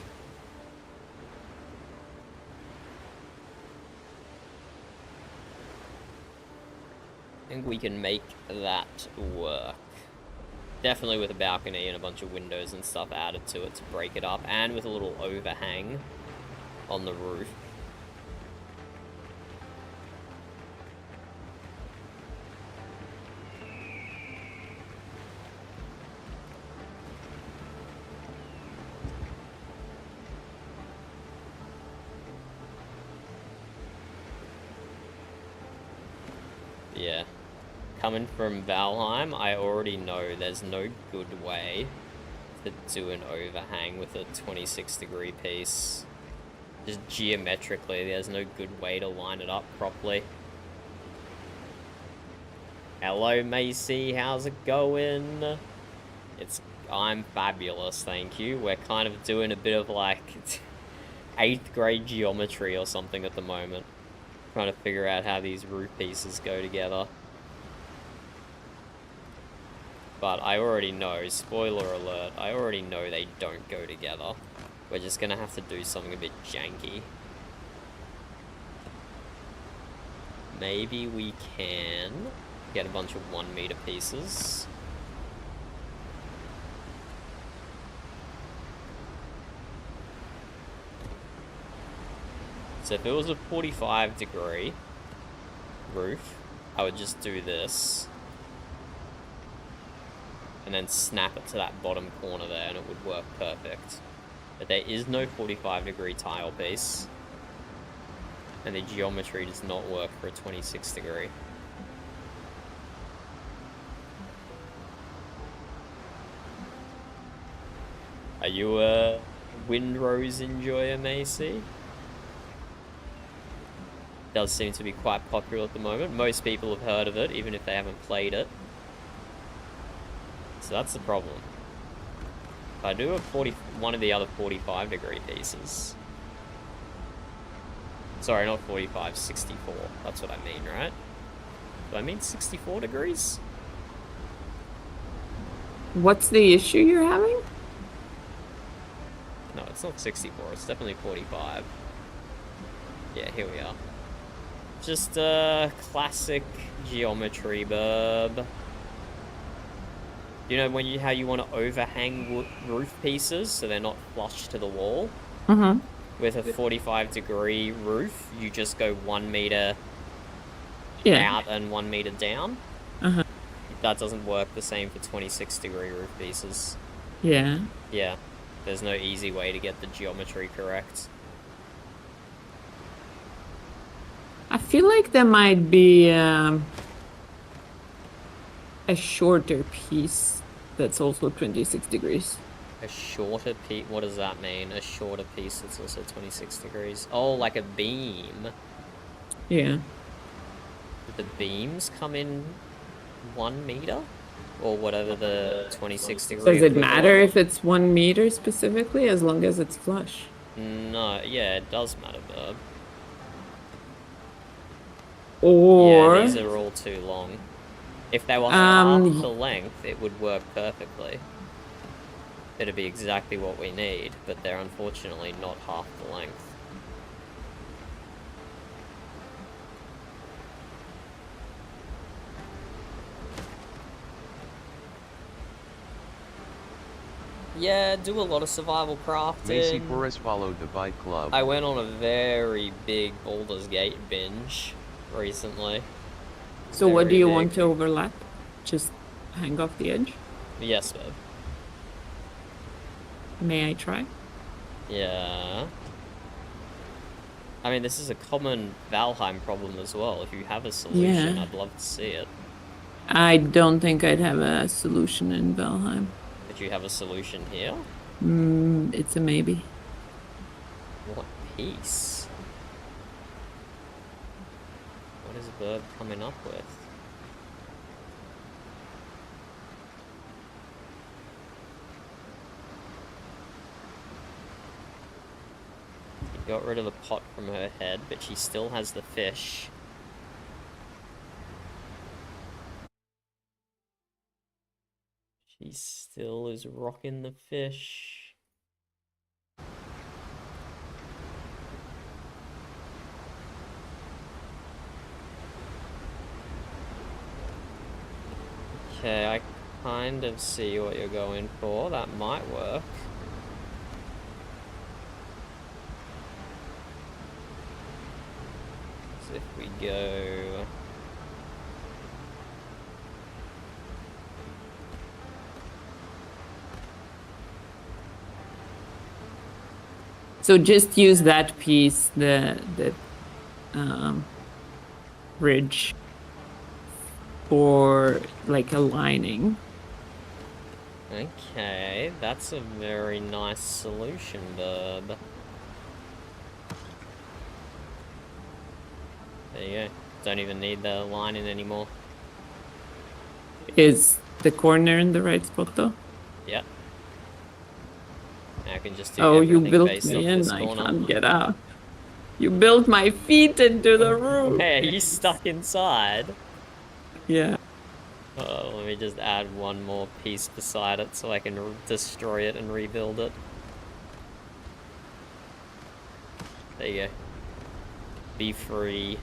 I think we can make that work. Definitely with a balcony and a bunch of windows and stuff added to it to break it up, and with a little overhang on the roof. Yeah. Coming from Valheim, I already know there's no good way to do an overhang with a 26-degree piece. Just geometrically, there's no good way to line it up properly. Hello, Macy, how's it going? I'm fabulous, thank you. We're kind of doing a bit of like 8th grade geometry or something at the moment. Trying to figure out how these roof pieces go together. But I already know, spoiler alert, I already know they don't go together. We're just gonna have to do something a bit janky. Maybe we can get a bunch of 1 meter pieces. So if it was a 45-degree roof, I would just do this. And then snap it to that bottom corner there and it would work perfect. But there is no 45-degree tile piece. And the geometry does not work for a 26-degree. Are you a Windrose enjoyer, Macy? Does seem to be quite popular at the moment. Most people have heard of it, even if they haven't played it. So that's the problem. If I do one of the other 45-degree pieces. Sorry, not 45, 64. That's what I mean, right? Do I mean 64 degrees? What's the issue you're having? No, it's not 64. It's definitely 45. Yeah, here we are. Just classic geometry, burb. You know how you want to overhang roof pieces so they're not flush to the wall? Mm-hmm. With a 45-degree roof, you just go 1 meter out and 1 meter down. Uh-huh. That doesn't work the same for 26-degree roof pieces. Yeah. Yeah. There's no easy way to get the geometry correct. I feel like there might be a shorter piece that's also 26 degrees. A shorter piece? What does that mean? A shorter piece that's also 26 degrees? Oh, like a beam. Yeah. Did the beams come in 1 meter? Or whatever the 26 degree... Does it matter if it's 1 meter specifically, as long as it's flush? No, yeah, it does matter, Burb. Or... Yeah, these are all too long. If they were half the length, it would work perfectly. It'd be exactly what we need, but they're unfortunately not half the length. Yeah, do a lot of survival Macy crafting. Forrest followed the bike club. I went on a very big Baldur's Gate binge recently. So what do Very you big. want to overlap? Just hang off the edge? Yes, babe. May I try? Yeah. I mean, this is a common Valheim problem as well. If you have a solution, Yeah. I'd love to see it. I don't think I'd have a solution in Valheim. But you have a solution here? It's a maybe. What piece? What is Bird coming up with? He got rid of the pot from her head, but she still has the fish. She still is rocking the fish. Okay, I kind of see what you're going for. That might work. So if we go... So just use that piece, the bridge, for like a lining. Okay, that's a very nice solution, bub. There you go. Don't even need the lining anymore. Is the corner in the right spot though? Yep. I can just do Oh, you everything built based me off in. this I corner. can't get out. You built my feet into the roof. Hey, are you stuck inside? Yeah. Oh, let me just add one more piece beside it so I can destroy it and rebuild it. There you go. Be free.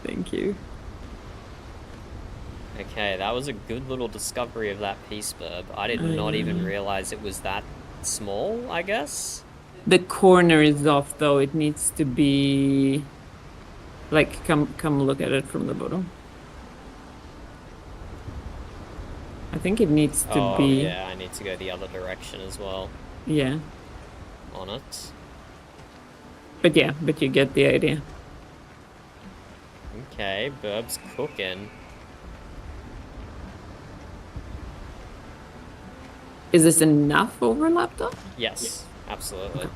Thank you. Okay, that was a good little discovery of that piece, Burb. I did not even realize it was that small, I guess. The corner is off though. It needs to be like come look at it from the bottom. I think it needs to be. Yeah, I need to go the other direction as well. Yeah. On it. But yeah, but you get the idea. Okay, Burb's cooking. Is this enough overlap though? Yes, absolutely. Okay.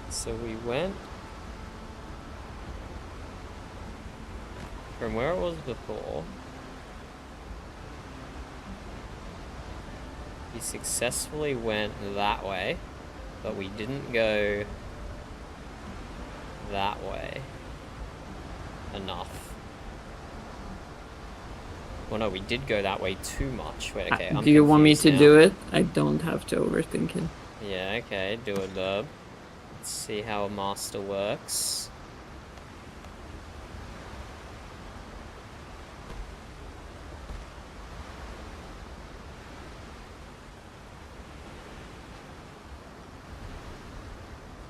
So we went from where it was before. We successfully went that way, but we didn't go that way enough. Well, no, we did go that way too much. Wait, okay, I'm do you want me to now. do it? I don't have to overthink it. Yeah, okay, do it, Burb. Let's see how a master works.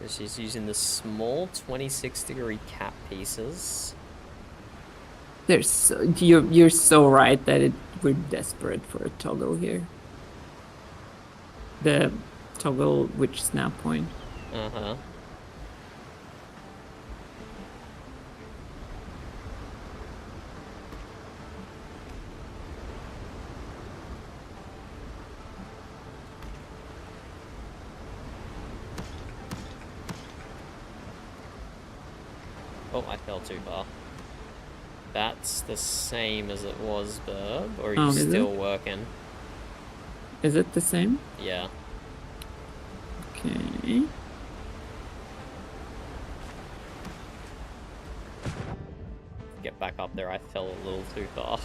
She's using the small 26-degree cap pieces. There's you're so right that we're desperate for a toggle here. The toggle which snap point. Uh-huh. Oh, I fell too far. That's the same as it was, Burb, or are you still working? Is it the same? Yeah. Okay. get back up there. I fell a little too far.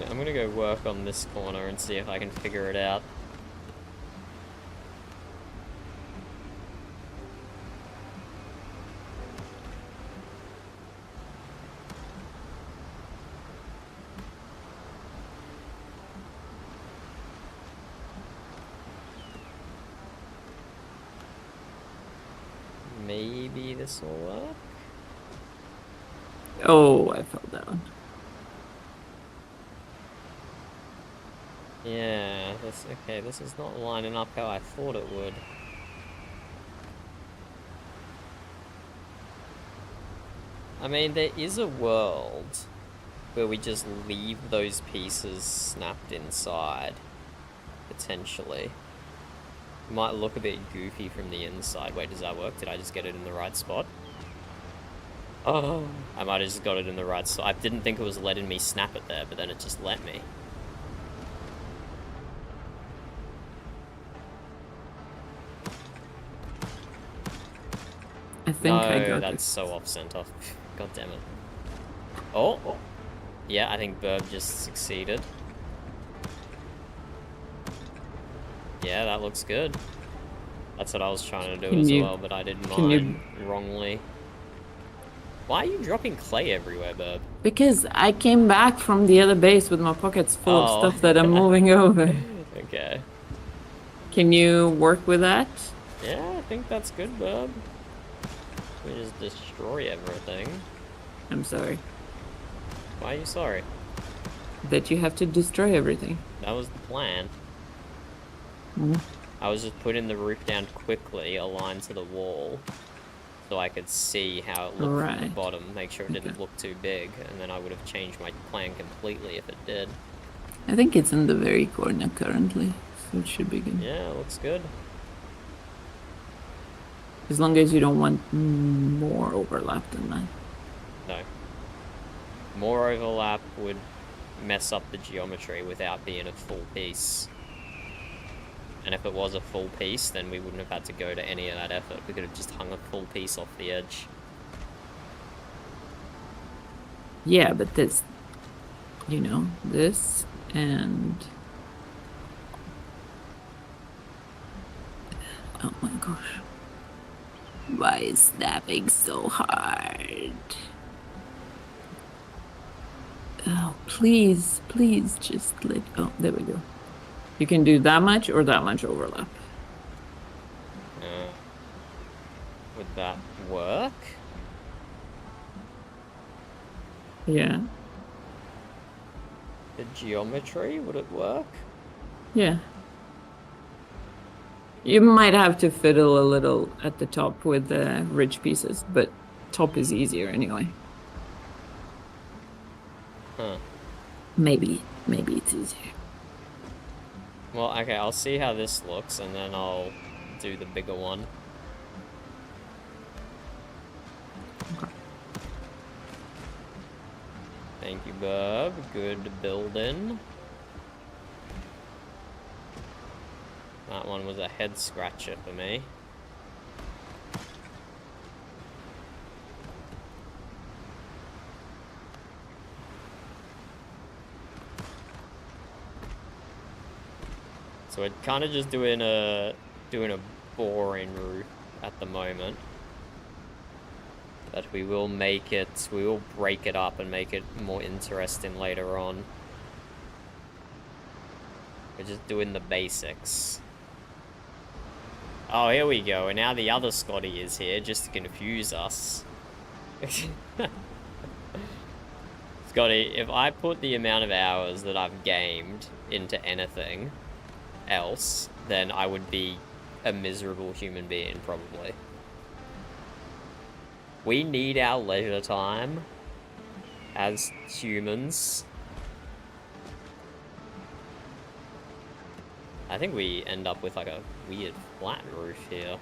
I'm gonna go work on this corner and see if I can figure it out. Maybe this will work? Oh, I fell down. Yeah, okay, this is not lining up how I thought it would. I mean, there is a world where we just leave those pieces snapped inside, potentially. It might look a bit goofy from the inside. Wait, does that work? Did I just get it in the right spot? Oh, I might have just got it in the right spot. I didn't think it was letting me snap it there, but then it just let me. I think I No, got that's it. so off center. God damn it. Oh, yeah, I think Burb just succeeded. Yeah, that looks good. That's what I was trying to do as well, but I did mine wrongly. Why are you dropping clay everywhere, Burb? Because I came back from the other base with my pockets full of stuff that I'm moving over. Okay. Can you work with that? Yeah, I think that's good, Burb. We just destroy everything. I'm sorry. Why are you sorry? That you have to destroy everything. That was the plan. Mm. I was just putting the roof down quickly, aligned to the wall, so I could see how it looked from the bottom, make sure it didn't look too big, and then I would have changed my plan completely if it did. I think it's in the very corner currently, so it should be good. Yeah, it looks good. As long as you don't want more overlap than that. No. More overlap would mess up the geometry without being a full piece. And if it was a full piece, then we wouldn't have had to go to any of that effort. We could have just hung a full piece off the edge. Yeah, but this, you know, this and... Oh my gosh. Why is snapping so hard? Oh, please, please just let... Oh, there we go. You can do that much or that much overlap. Would that work? Yeah. The geometry, would it work? Yeah. You might have to fiddle a little at the top with the ridge pieces, but top is easier anyway. Huh. Maybe it's easier. Well, okay, I'll see how this looks, and then I'll do the bigger one. Okay. Thank you, Burb. Good building. That one was a head scratcher for me. So we're kind of just doing a boring roof at the moment. But we will break it up and make it more interesting later on. We're just doing the basics. Oh, here we go, and now the other Scotty is here just to confuse us. Scotty, if I put the amount of hours that I've gamed into anything else, then I would be a miserable human being, probably. We need our leisure time as humans. I think we end up with like a weird flat roof here.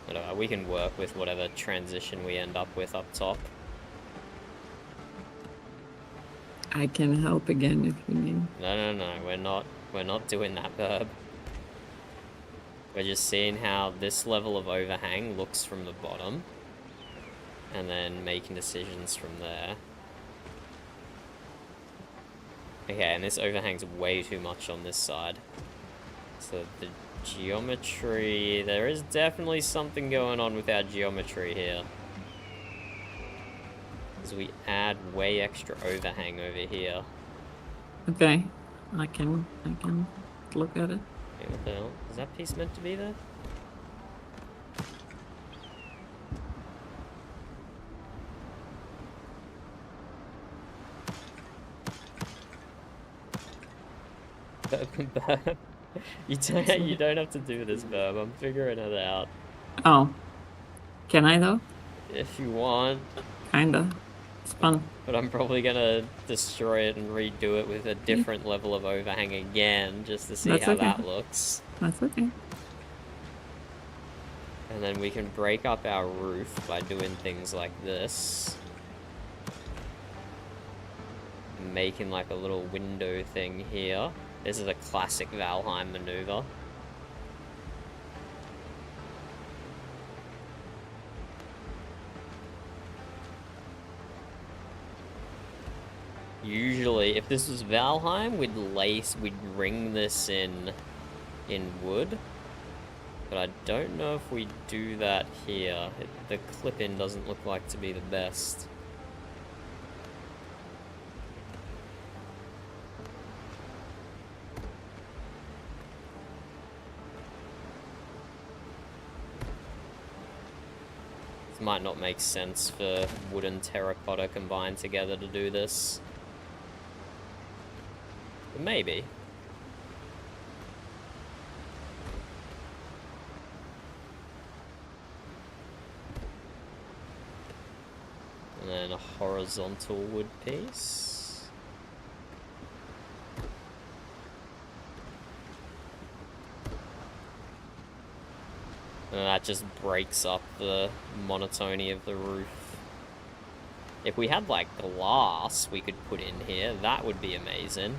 I don't know, we can work with whatever transition we end up with up top. I can help again if you need. No, we're not doing that, Burb. We're just seeing how this level of overhang looks from the bottom, and then making decisions from there. Okay, and this overhangs way too much on this side. So the geometry, there is definitely something going on with our geometry here. As we add way extra overhang over here. Okay, I can look at it. Hey, what the hell? Is that piece meant to be there? You don't have to do this, Verb. I'm figuring it out. Oh, can I though? If you want. Kinda. It's fun. But I'm probably gonna destroy it and redo it with a different level of overhang again, just to see That's how okay. that looks. That's okay. And then we can break up our roof by doing things like this. Making like a little window thing here. This is a classic Valheim maneuver. Usually, if this was Valheim, we'd ring this in wood. But I don't know if we do that here. The clip-in doesn't look like to be the best. This might not make sense for wood and terracotta combined together to do this. But maybe. And then a horizontal wood piece. And that just breaks up the monotony of the roof. If we had like glass we could put in here, that would be amazing.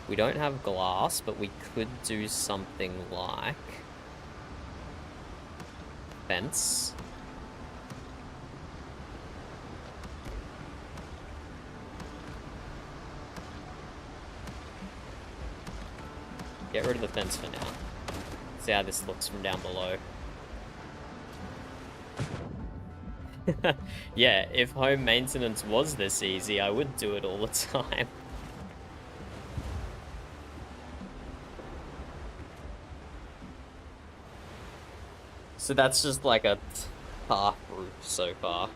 We don't have glass, but we could do something like fence. Get rid of the fence for now. See how this looks from down below. Yeah, if home maintenance was this easy, I would do it all the time. So that's just like a half roof so far.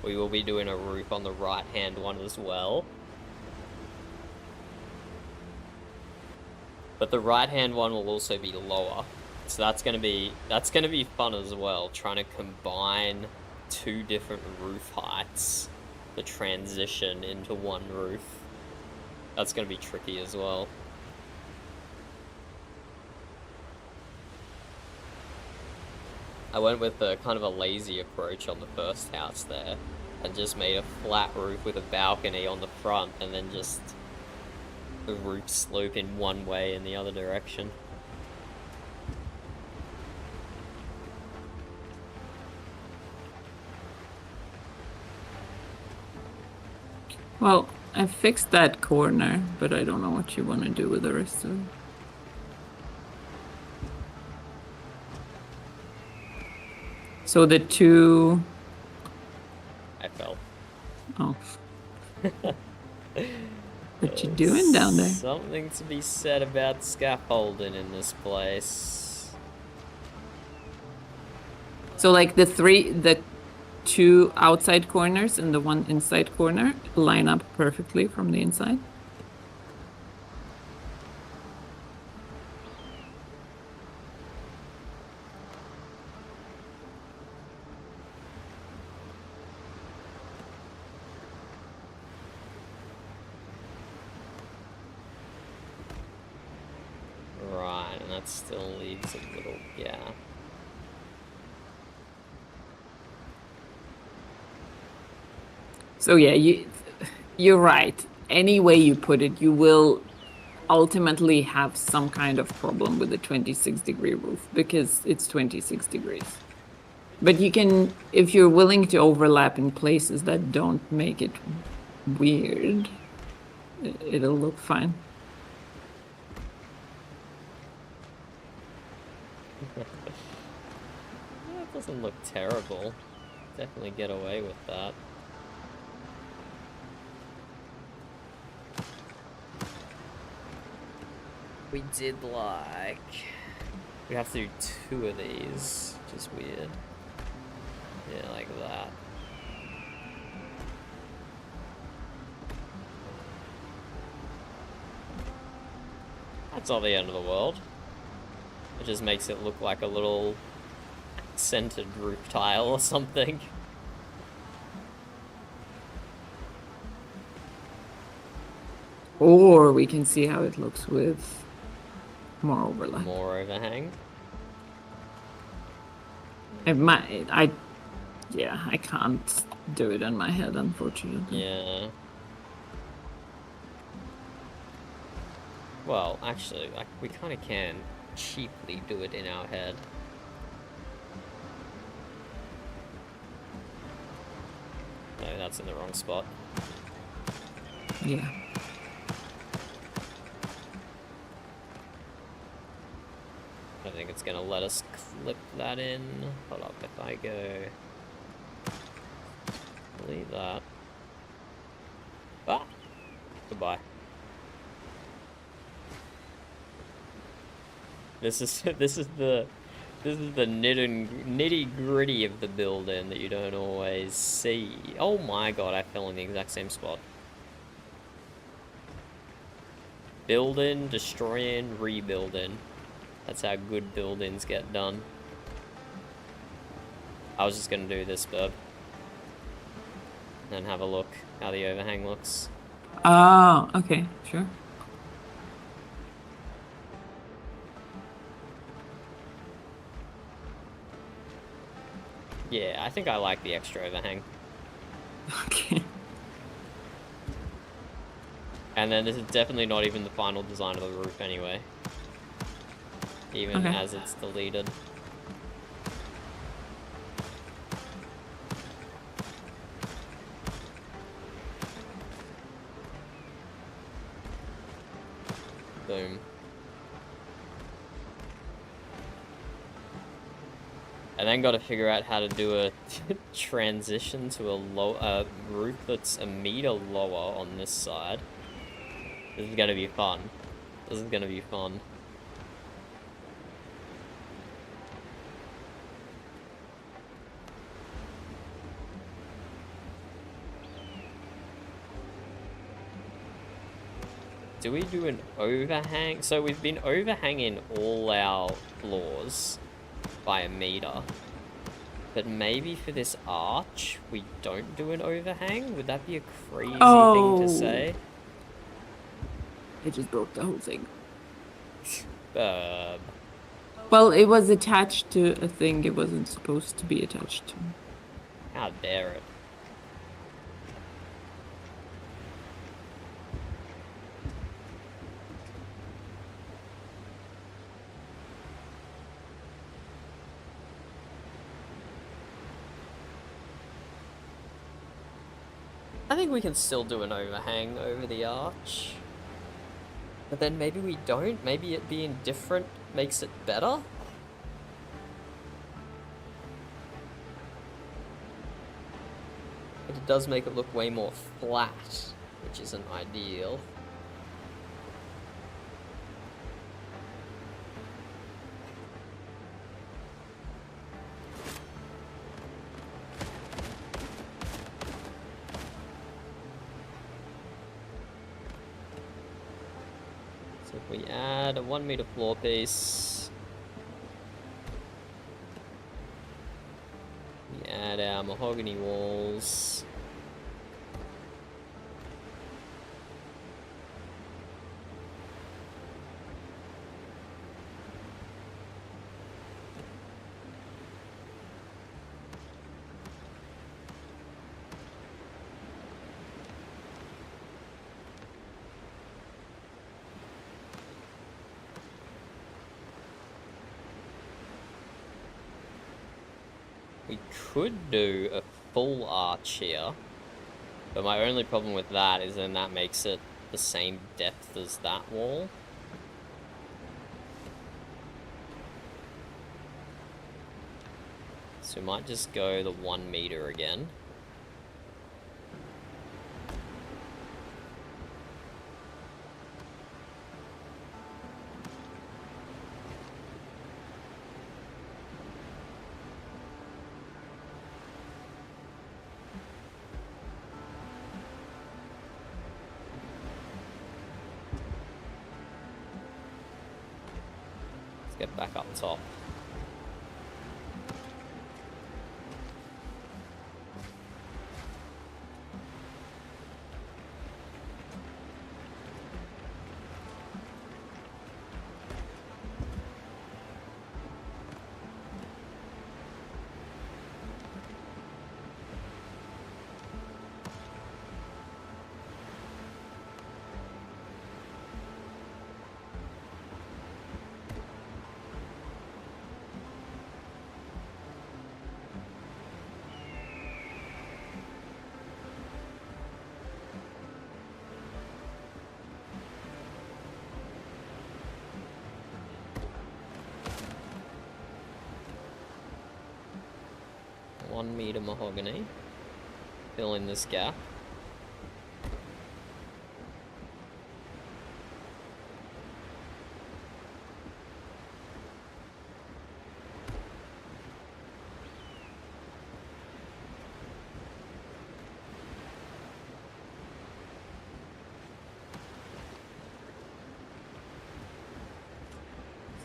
We will be doing a roof on the right-hand one as well. But the right-hand one will also be lower. So that's gonna be fun as well, trying to combine two different roof heights, the transition into one roof. That's gonna be tricky as well. I went with a kind of a lazy approach on the first house there, and just made a flat roof with a balcony on the front, and then just the roof slope in one way in the other direction. Well, I fixed that corner, but I don't know what you want to do with the rest of it. So the two... I fell. Oh. What you doing down there? Something to be said about scaffolding in this place. So like the two outside corners and the one inside corner line up perfectly from the inside? that still leaves a little gap. So yeah, you're right. Any way you put it, you will ultimately have some kind of problem with the 26-degree roof because it's 26 degrees. But you can, if you're willing to overlap in places that don't make it weird, it'll look fine. That doesn't look terrible. Definitely get away with that. We did like... We have to do 2 of these, which is weird. Yeah, like that. That's not the end of the world. It just makes it look like a little centered roof tile or something. Or we can see how it looks with more overlap. More overhang. Yeah, I can't do it in my head, unfortunately. Yeah. Well, actually, like, we kind of can cheaply do it in our head. No, that's in the wrong spot. Yeah. I think it's gonna let us clip that in. Hold up, if I go... Delete that. Ah! Goodbye. This is the nitty gritty of the build-in that you don't always see. Oh my god, I fell in the exact same spot. Build-in, destroy-in, rebuild-in. That's how good build-ins get done. I was just gonna do this, Burb. And have a look how the overhang looks. Oh, okay, sure. Yeah, I think I like the extra overhang. Okay. And then this is definitely not even the final design of the roof anyway. Even as it's deleted. Boom. And then got to figure out how to do a transition to a roof that's a meter lower on this side. This is gonna be fun. This is gonna be fun. Do we do an overhang? So we've been overhanging all our floors by a meter. But maybe for this arch, we don't do an overhang? Would that be a crazy thing to say? It just broke the whole thing. Well, it was attached to a thing it wasn't supposed to be attached to. How dare it? I think we can still do an overhang over the arch. But then maybe we don't. Maybe it being different makes it better? But it does make it look way more flat, which isn't ideal. If we add a 1 meter floor piece, we add our mahogany walls. We could do a full arch here, but my only problem with that is then that makes it the same depth as that wall. So we might just go the 1 meter again. Let's get back up top. One meter mahogany. Fill in this gap.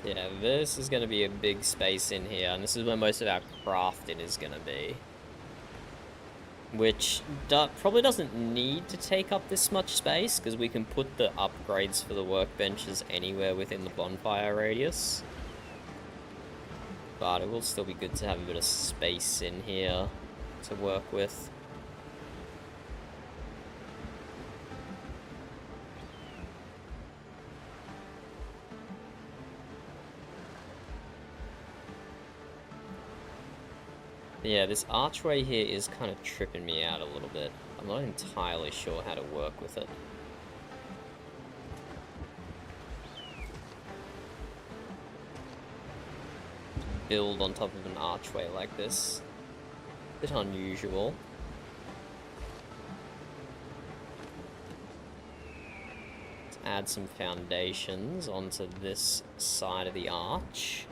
Yeah, this is going to be a big space in here, and this is where most of our crafting is going to be. Which probably doesn't need to take up this much space, because we can put the upgrades for the workbenches anywhere within the bonfire radius. But it will still be good to have a bit of space in here to work with. Yeah, this archway here is kind of tripping me out a little bit. I'm not entirely sure how to work with it. Build on top of an archway like this. Bit unusual. Let's add some foundations onto this side of the arch.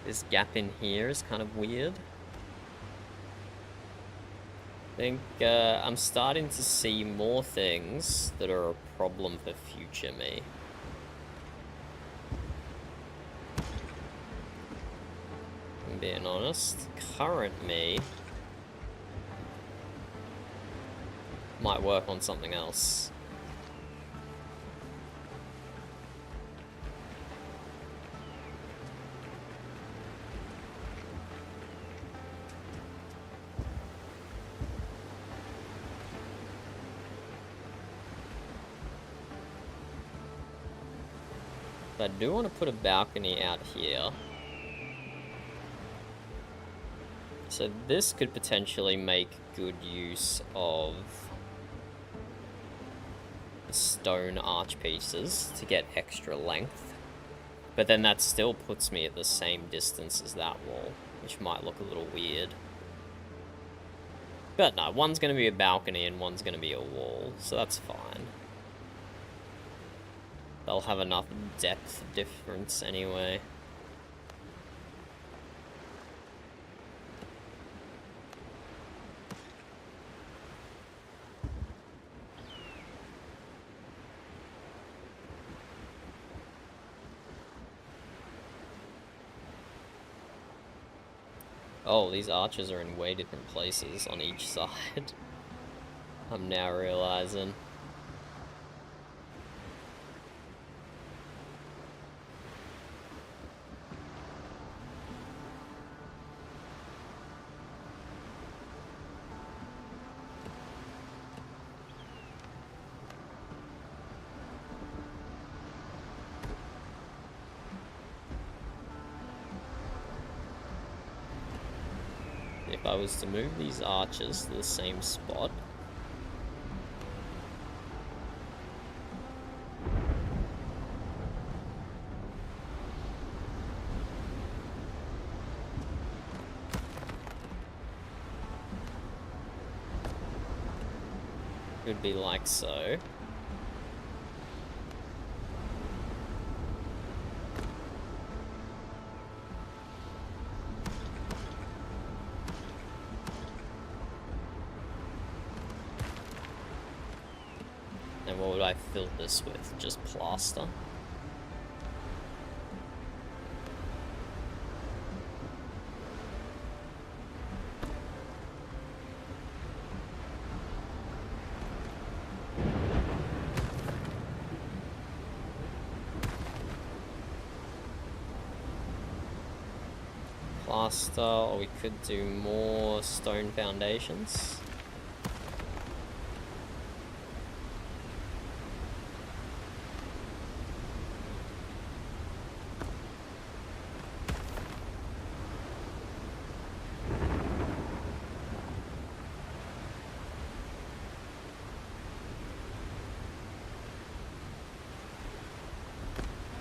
This gap in here is kind of weird. I think I'm starting to see more things that are a problem for future me. I'm being honest. Current me might work on something else. I do want to put a balcony out here. So this could potentially make good use of the stone arch pieces to get extra length. But then that still puts me at the same distance as that wall, which might look a little weird. But no, one's going to be a balcony and one's going to be a wall, so that's fine. They'll have enough depth difference anyway. Oh, these archers are in way different places on each side. I'm now realizing. If I was to move these archers to the same spot, it would be like so. And what would I fill this with? Just plaster? Plaster, or we could do more stone foundations.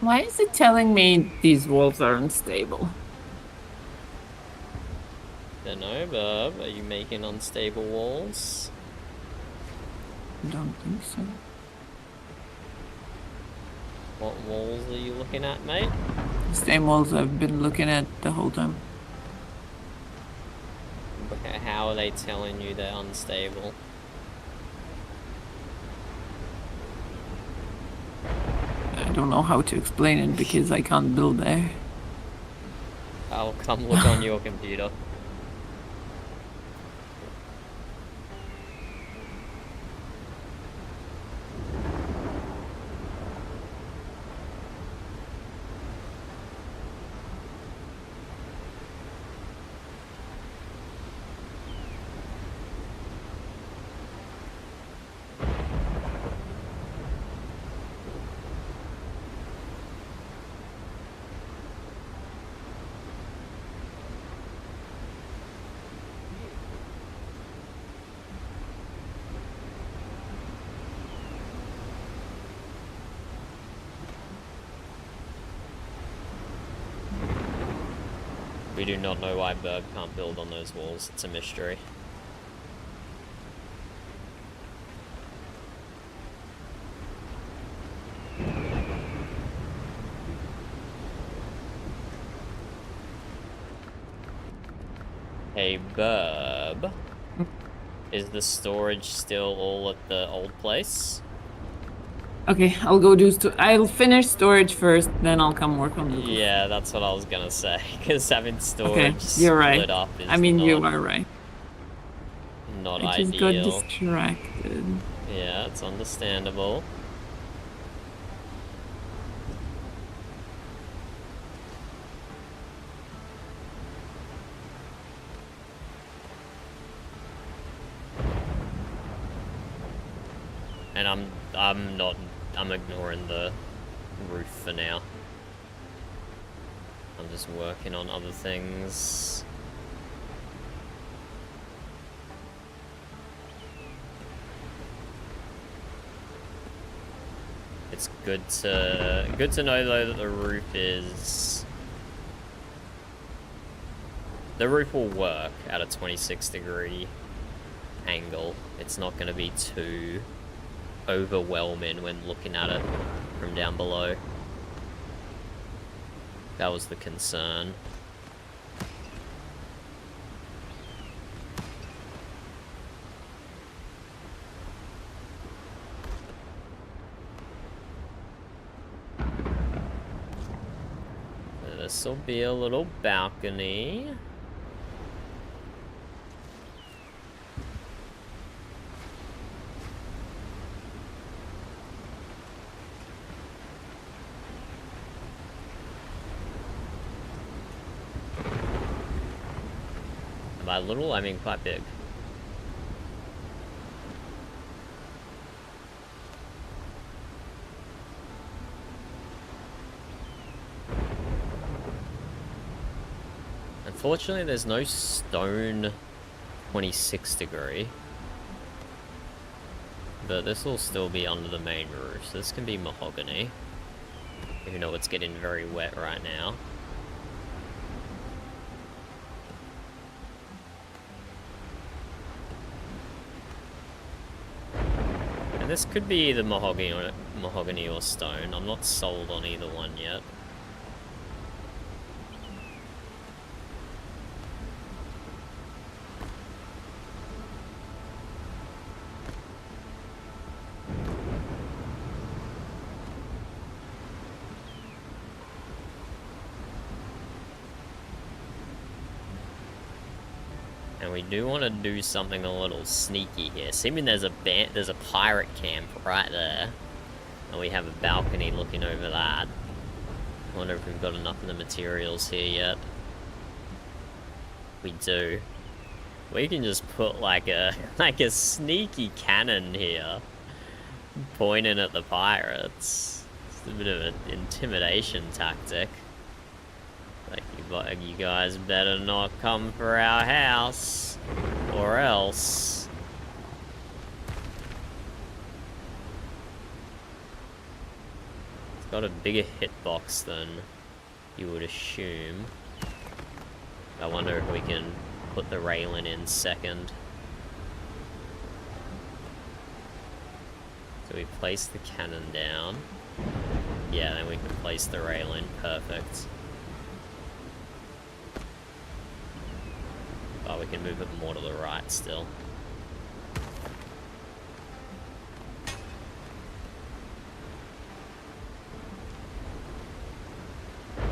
Why is it telling me these walls are unstable? Don't know, Bob. Are you making unstable walls? Don't think so. What walls are you looking at, mate? Same walls I've been looking at the whole time. How are they telling you they're unstable? I don't know how to explain it because I can't build there. I'll come look on your computer. We do not know why Berg can't build on those walls. It's a mystery. Hey, Burb. Is the storage still all at the old place? Okay, I'll go I'll finish storage first, then I'll come work on the roof. Yeah, that's what I was gonna say. Because having storage Okay, you're right. split up is I mean, not, you are right. not I just ideal. got distracted. Yeah, it's understandable. And I'm ignoring the roof for now. I'm just working on other things. It's good to know though that the roof will work at a 26-degree angle. It's not going to be too overwhelming when looking at it from down below. That was the concern. This will be a little balcony. by little, I mean quite big. Unfortunately, there's no stone 26 degree. But this will still be under the main roof, so this can be mahogany. Even though it's getting very wet right now. And this could be either mahogany or stone. I'm not sold on either one yet. And we do want to do something a little sneaky here. Seeming there's a pirate camp right there. And we have a balcony looking over that. I wonder if we've got enough of the materials here yet. We do. We can just put like a sneaky cannon here. Pointing at the pirates. It's a bit of an intimidation tactic. Like, you guys better not come for our house, or else. It's got a bigger hitbox than you would assume. I wonder if we can put the railing in second. So we place the cannon down. Yeah, then we can place the railing. Perfect. Oh, we can move it more to the right still.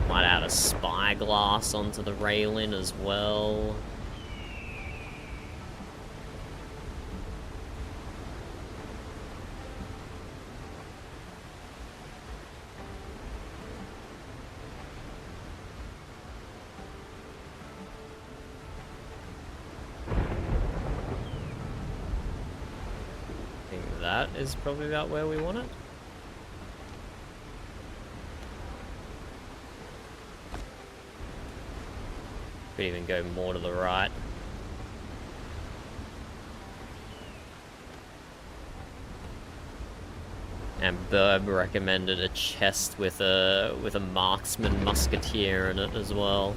Might add a spyglass onto the railing as well. That is probably about where we want it. Could even go more to the right. And Burb recommended a chest with a marksman musketeer in it as well.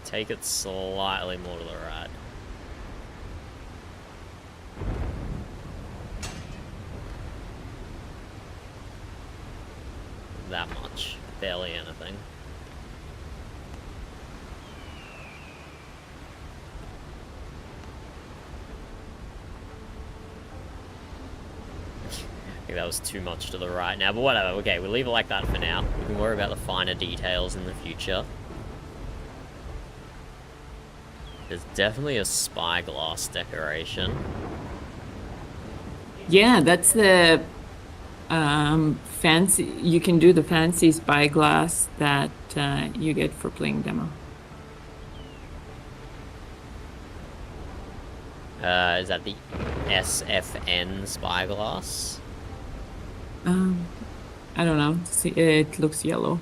Take it slightly more to the right. That much. Barely anything. I think that was too much to the right now, but whatever. Okay, we'll leave it like that for now. We can worry about the finer details in the future. There's definitely a spyglass decoration. Yeah, that's the fancy. You can do the fancy spyglass that you get for playing demo. Is that the SFN spyglass? I don't know. See, it looks yellow.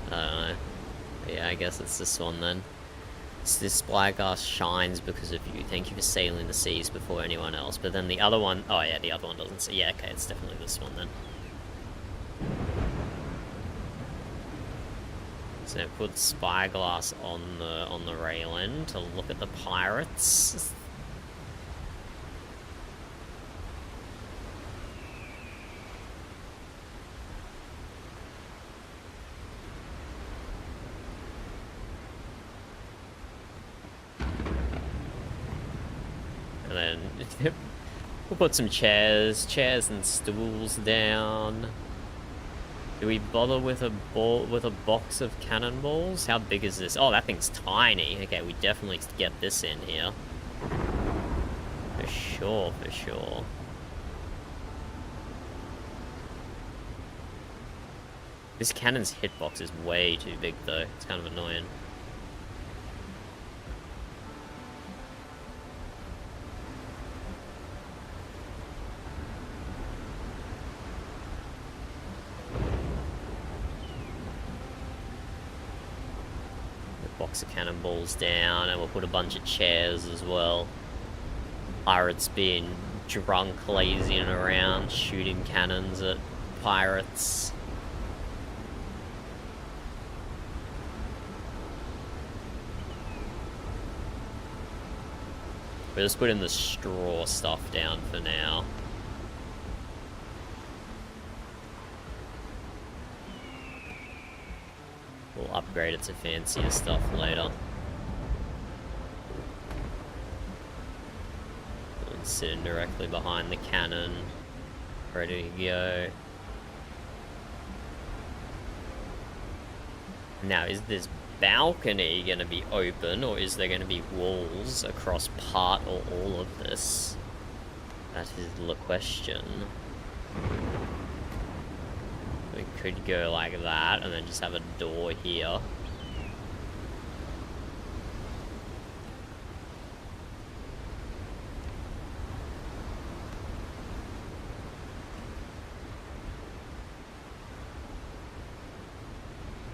I don't know. Yeah, I guess it's this one then. So this spyglass shines because of you. Thank you for sailing the seas before anyone else. But then the other one... Oh yeah, the other one doesn't say... Yeah, okay, it's definitely this one then. So now put spyglass on the railing to look at the pirates. And then We'll put some chairs and stools down. Do we bother with a box of cannonballs? How big is this? Oh, that thing's tiny. Okay, we definitely get this in here. For sure, for sure. This cannon's hitbox is way too big, though. It's kind of annoying. Box of cannonballs down, and we'll put a bunch of chairs as well. Pirates being drunk, lazying around, shooting cannons at pirates. We're just putting the straw stuff down for now. We'll upgrade it to fancier stuff later. And sitting directly behind the cannon, ready to go. Now, is this balcony going to be open, or is there going to be walls across part or all of this? That is the question. We could go like that, and then just have a door here.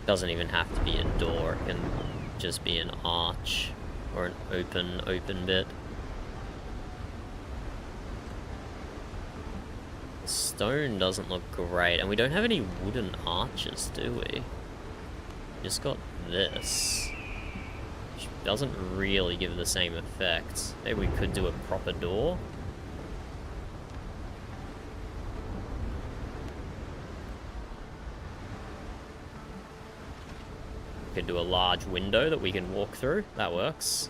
Doesn't even have to be a door, it can just be an arch, or an open bit. The stone doesn't look great, and we don't have any wooden arches, do we? Just got this, which doesn't really give the same effect. Maybe we could do a proper door. We could do a large window that we can walk through. That works.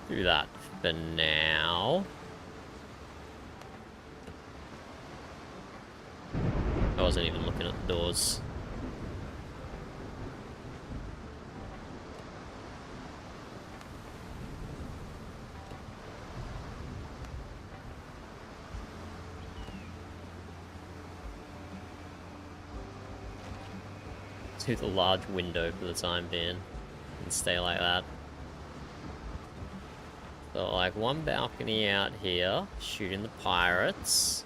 Do that for now. I wasn't even looking at the doors. Do the large window for the time being and stay like that. So like one balcony out here, shooting the pirates.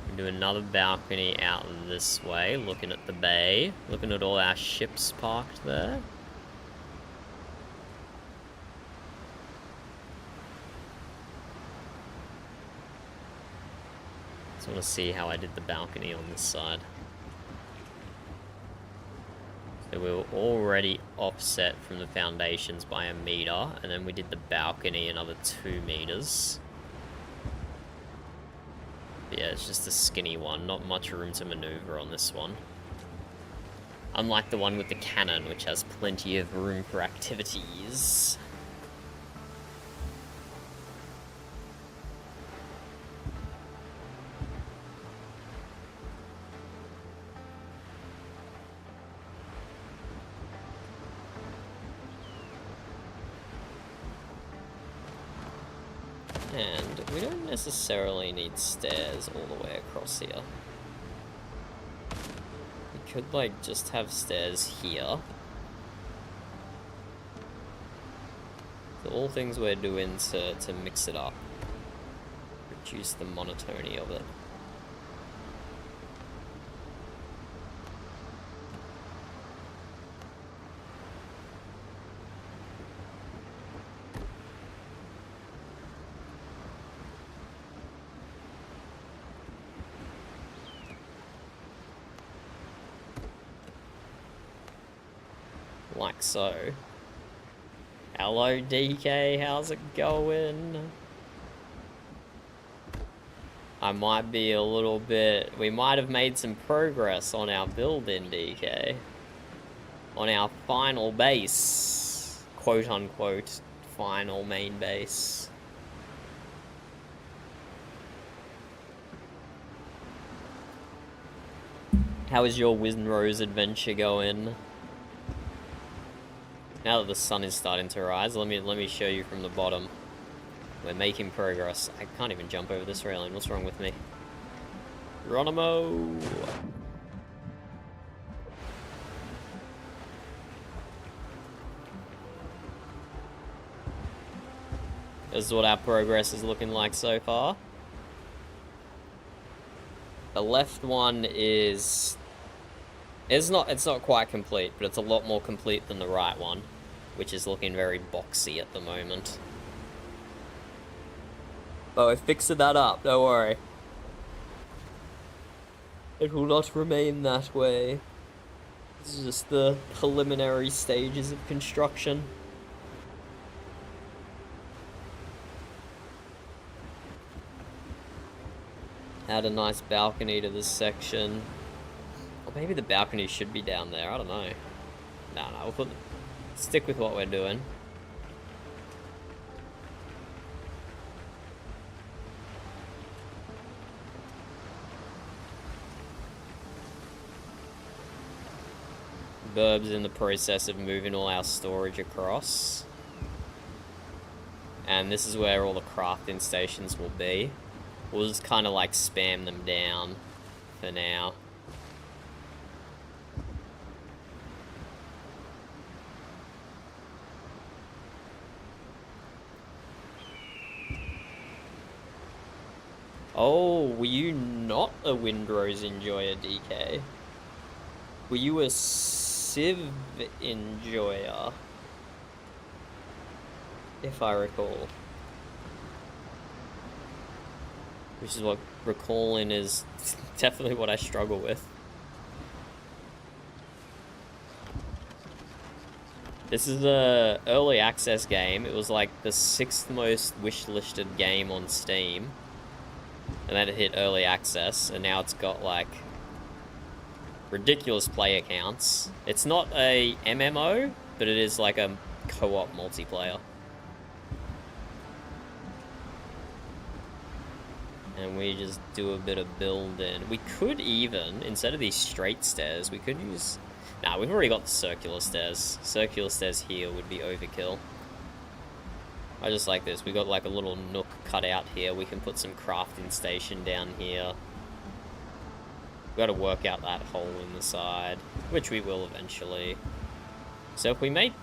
We do another balcony out this way, looking at the bay, looking at all our ships parked there. Just want to see how I did the balcony on this side. So we were already offset from the foundations by 1 meter, and then we did the balcony another 2 meters. But yeah, it's just a skinny one, not much room to maneuver on this one. Unlike the one with the cannon, which has plenty of room for activities. And we don't necessarily need stairs all the way across here. We could, like, just have stairs here. So all things we're doing to mix it up. Reduce the monotony of it. Like so. Hello DK, how's it going? I might be a little bit... We might have made some progress on our build in DK. On our final base. Quote unquote, final main base. How is your Windrose adventure going? Now that the sun is starting to rise, let me show you from the bottom. We're making progress. I can't even jump over this railing. What's wrong with me? Geronimo! This is what our progress is looking like so far. The left one is... It's not quite complete, but it's a lot more complete than the right one, which is looking very boxy at the moment. Oh, I fixed that up, don't worry. It will not remain that way. This is just the preliminary stages of construction. Add a nice balcony to this section. Or maybe the balcony should be down there, I don't know. No, we'll stick with what we're doing. Burb's in the process of moving all our storage across. And this is where all the crafting stations will be. We'll just kind of like spam them down for now. Oh, were you not a Windrose enjoyer, DK? Were you a Civ enjoyer? If I recall. Which is what recalling is definitely what I struggle with. This is a early access game. It was like the 6th most wish-listed game on Steam. And then it hit early access, and now it's got like ridiculous player counts. It's not a MMO, but it is like a co-op multiplayer. And we just do a bit of building. We could even, instead of these straight stairs, we could use... Nah, we've already got the circular stairs. Circular stairs here would be overkill. I just like this. We got like a little nook cut out here. We can put some crafting station down here. We've got to work out that hole in the side, which we will eventually. So if we make...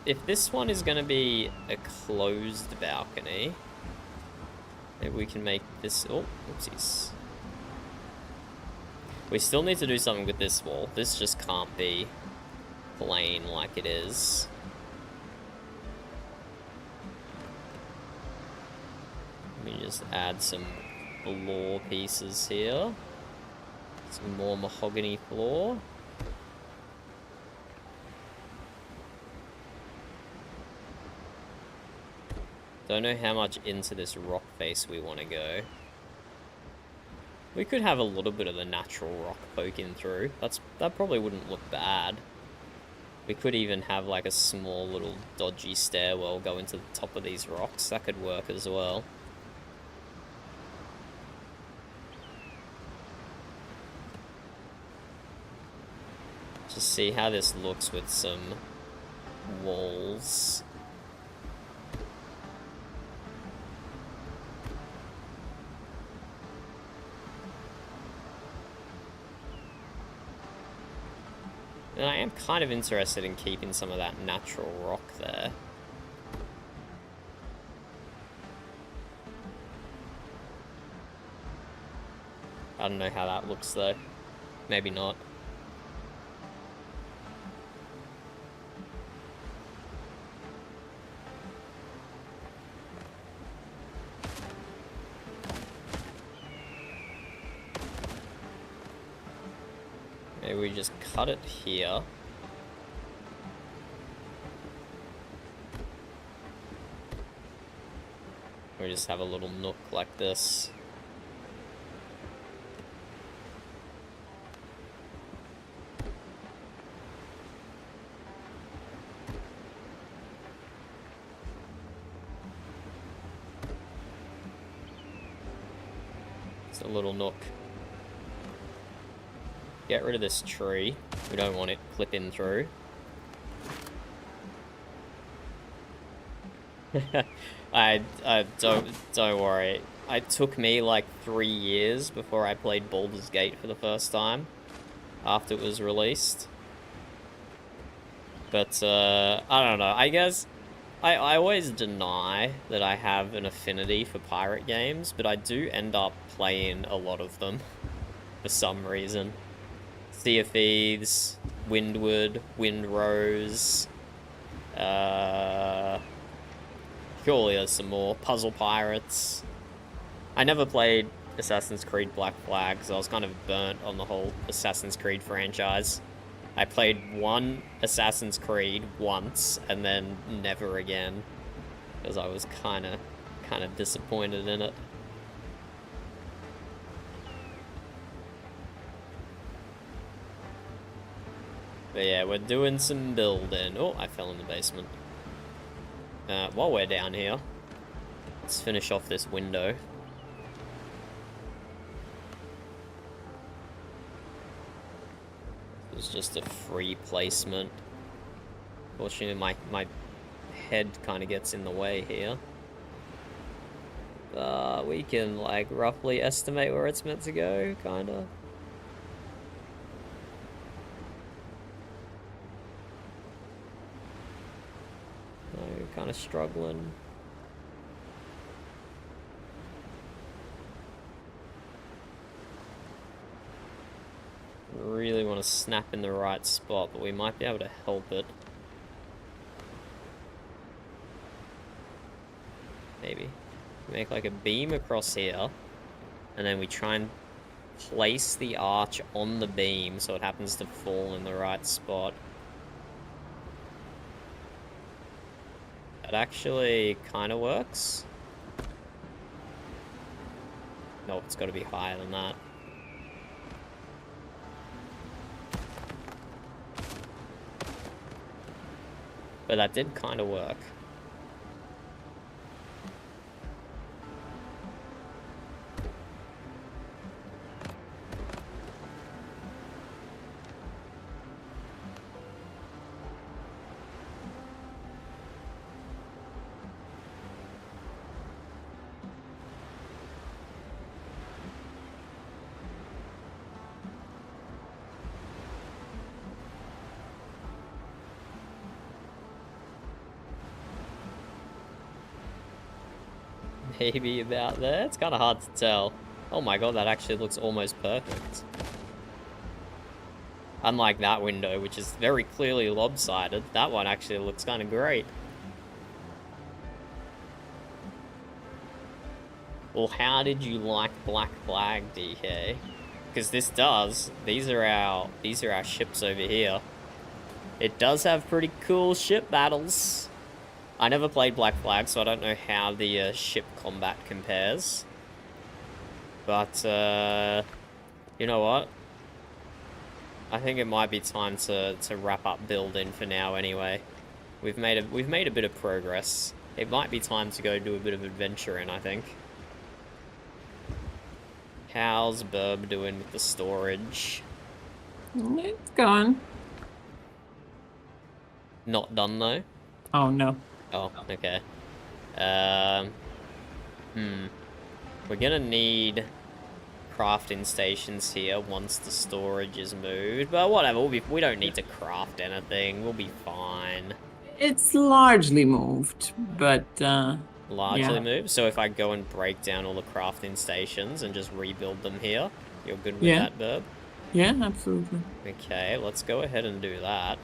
If this one is going to be a closed balcony... Maybe we can make this... Oh, oopsies. We still need to do something with this wall. This just can't be plain like it is. Let me just add some floor pieces here. Some more mahogany floor. Don't know how much into this rock face we want to go. We could have a little bit of the natural rock poking through. That probably wouldn't look bad. We could even have like a small little dodgy stairwell go into the top of these rocks. That could work as well. Just see how this looks with some walls. And I am kind of interested in keeping some of that natural rock there. I don't know how that looks though. Maybe not. Maybe we just cut it here. We just have a little nook like this. Just a little nook. Get rid of this tree. We don't want it clipping through. I don't worry. It took me like 3 years before I played Baldur's Gate for the first time after it was released. But I don't know. I guess I always deny that I have an affinity for pirate games, but I do end up playing a lot of them for some reason. Sea of Thieves, Windward, Windrose, surely there's some more. Puzzle Pirates. I never played Assassin's Creed Black Flag, because I was kind of burnt on the whole Assassin's Creed franchise. I played one Assassin's Creed once, and then never again, because I was kind of disappointed in it. But yeah, we're doing some building. Oh, I fell in the basement. While we're down here, let's finish off this window. It's just a free placement. Fortunately, my head kind of gets in the way here. We can, like, roughly estimate where it's meant to go, kind of. Kind of struggling. Really want to snap in the right spot, but we might be able to help it. Maybe. Make like a beam across here, and then we try and place the arch on the beam so it happens to fall in the right spot. That actually kind of works. No, it's got to be higher than that. But that did kind of work. Maybe about there. It's kind of hard to tell. Oh my god, that actually looks almost perfect. Unlike that window, which is very clearly lopsided, that one actually looks kind of great. Well, how did you like Black Flag, DK? Because this does. These are our ships over here. It does have pretty cool ship battles. I never played Black Flag, so I don't know how the ship combat compares. But, you know what? I think it might be time to wrap up building for now anyway. We've made a bit of progress. It might be time to go do a bit of adventuring, I think. How's Burb doing with the storage? It's gone. Not done, though? Oh, no. Oh, okay. We're gonna need crafting stations here once the storage is moved, but whatever, we don't need to craft anything, we'll be fine. It's largely moved, but, Largely yeah. moved? So if I go and break down all the crafting stations and just rebuild them here, you're good with Yeah. that, Burb? Yeah, absolutely. Okay, let's go ahead and do that.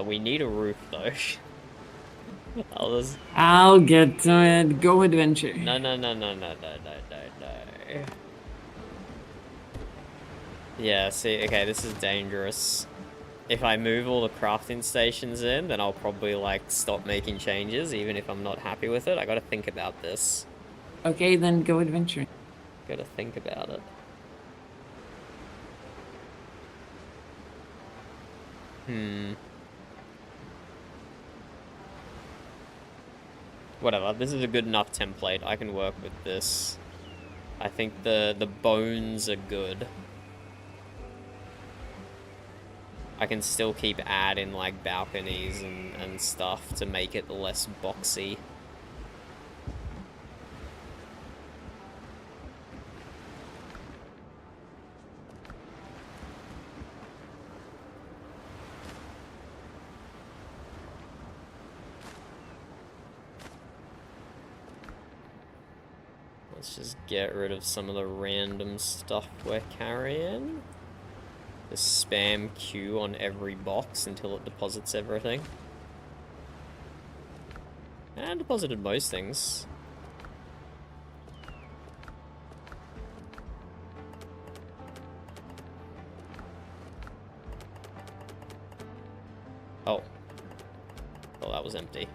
We need a roof, though. I'll get to it. Go adventure. No. Yeah, see, okay, this is dangerous. If I move all the crafting stations in, then I'll probably, like, stop making changes, even if I'm not happy with it. I gotta think about this. Okay, then go adventure. Gotta think about it. Whatever, this is a good enough template. I can work with this. I think the bones are good. I can still keep adding like balconies and stuff to make it less boxy. Let's just get rid of some of the random stuff we're carrying. Just spam Q on every box until it deposits everything. And deposited most things. Oh. Well, that was empty.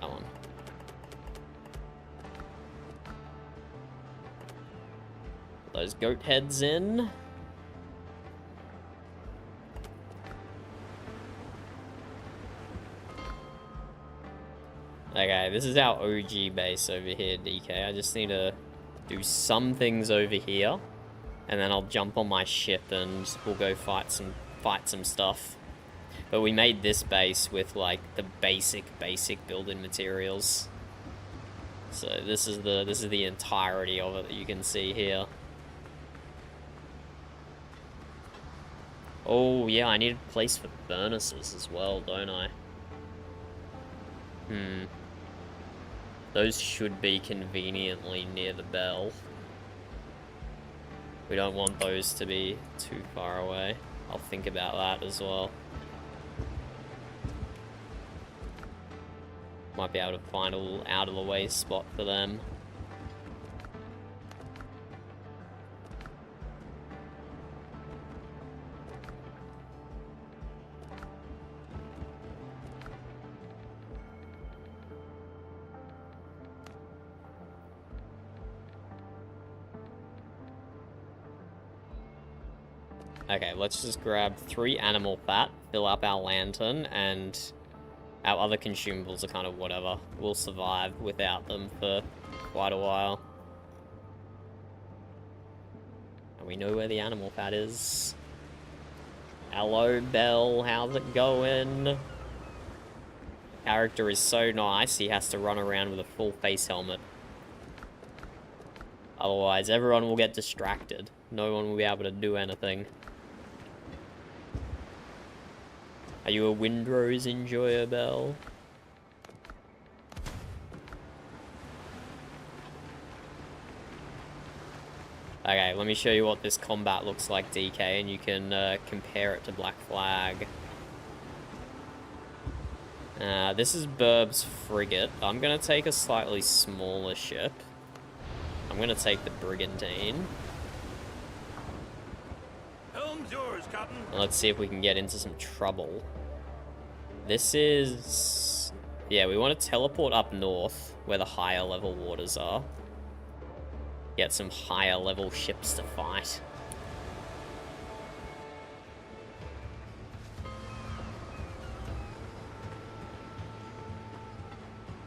That one. Those goat heads in. Okay, this is our OG base over here, DK. I just need to do some things over here, and then I'll jump on my ship and we'll go fight some stuff. But we made this base with like the basic building materials. So this is the entirety of it that you can see here. Oh yeah, I need a place for furnaces as well, don't I? Those should be conveniently near the bell. We don't want those to be too far away. I'll think about that as well. Might be able to find a little out of the way spot for them. Okay, let's just grab 3 animal fat, fill up our lantern, and our other consumables are kind of whatever. We'll survive without them for quite a while. And we know where the animal fat is. Hello, Belle, how's it going? Character is so nice, he has to run around with a full face helmet. Otherwise, everyone will get distracted. No one will be able to do anything. Are you a Windrose enjoyer, Belle? Okay, let me show you what this combat looks like, DK, and you can compare it to Black Flag. This is Burb's frigate. I'm going to take a slightly smaller ship. I'm going to take the Brigantine. Yours, Captain. And let's see if we can get into some trouble. This is... yeah, we want to teleport up north, where the higher level waters are. Get some higher level ships to fight.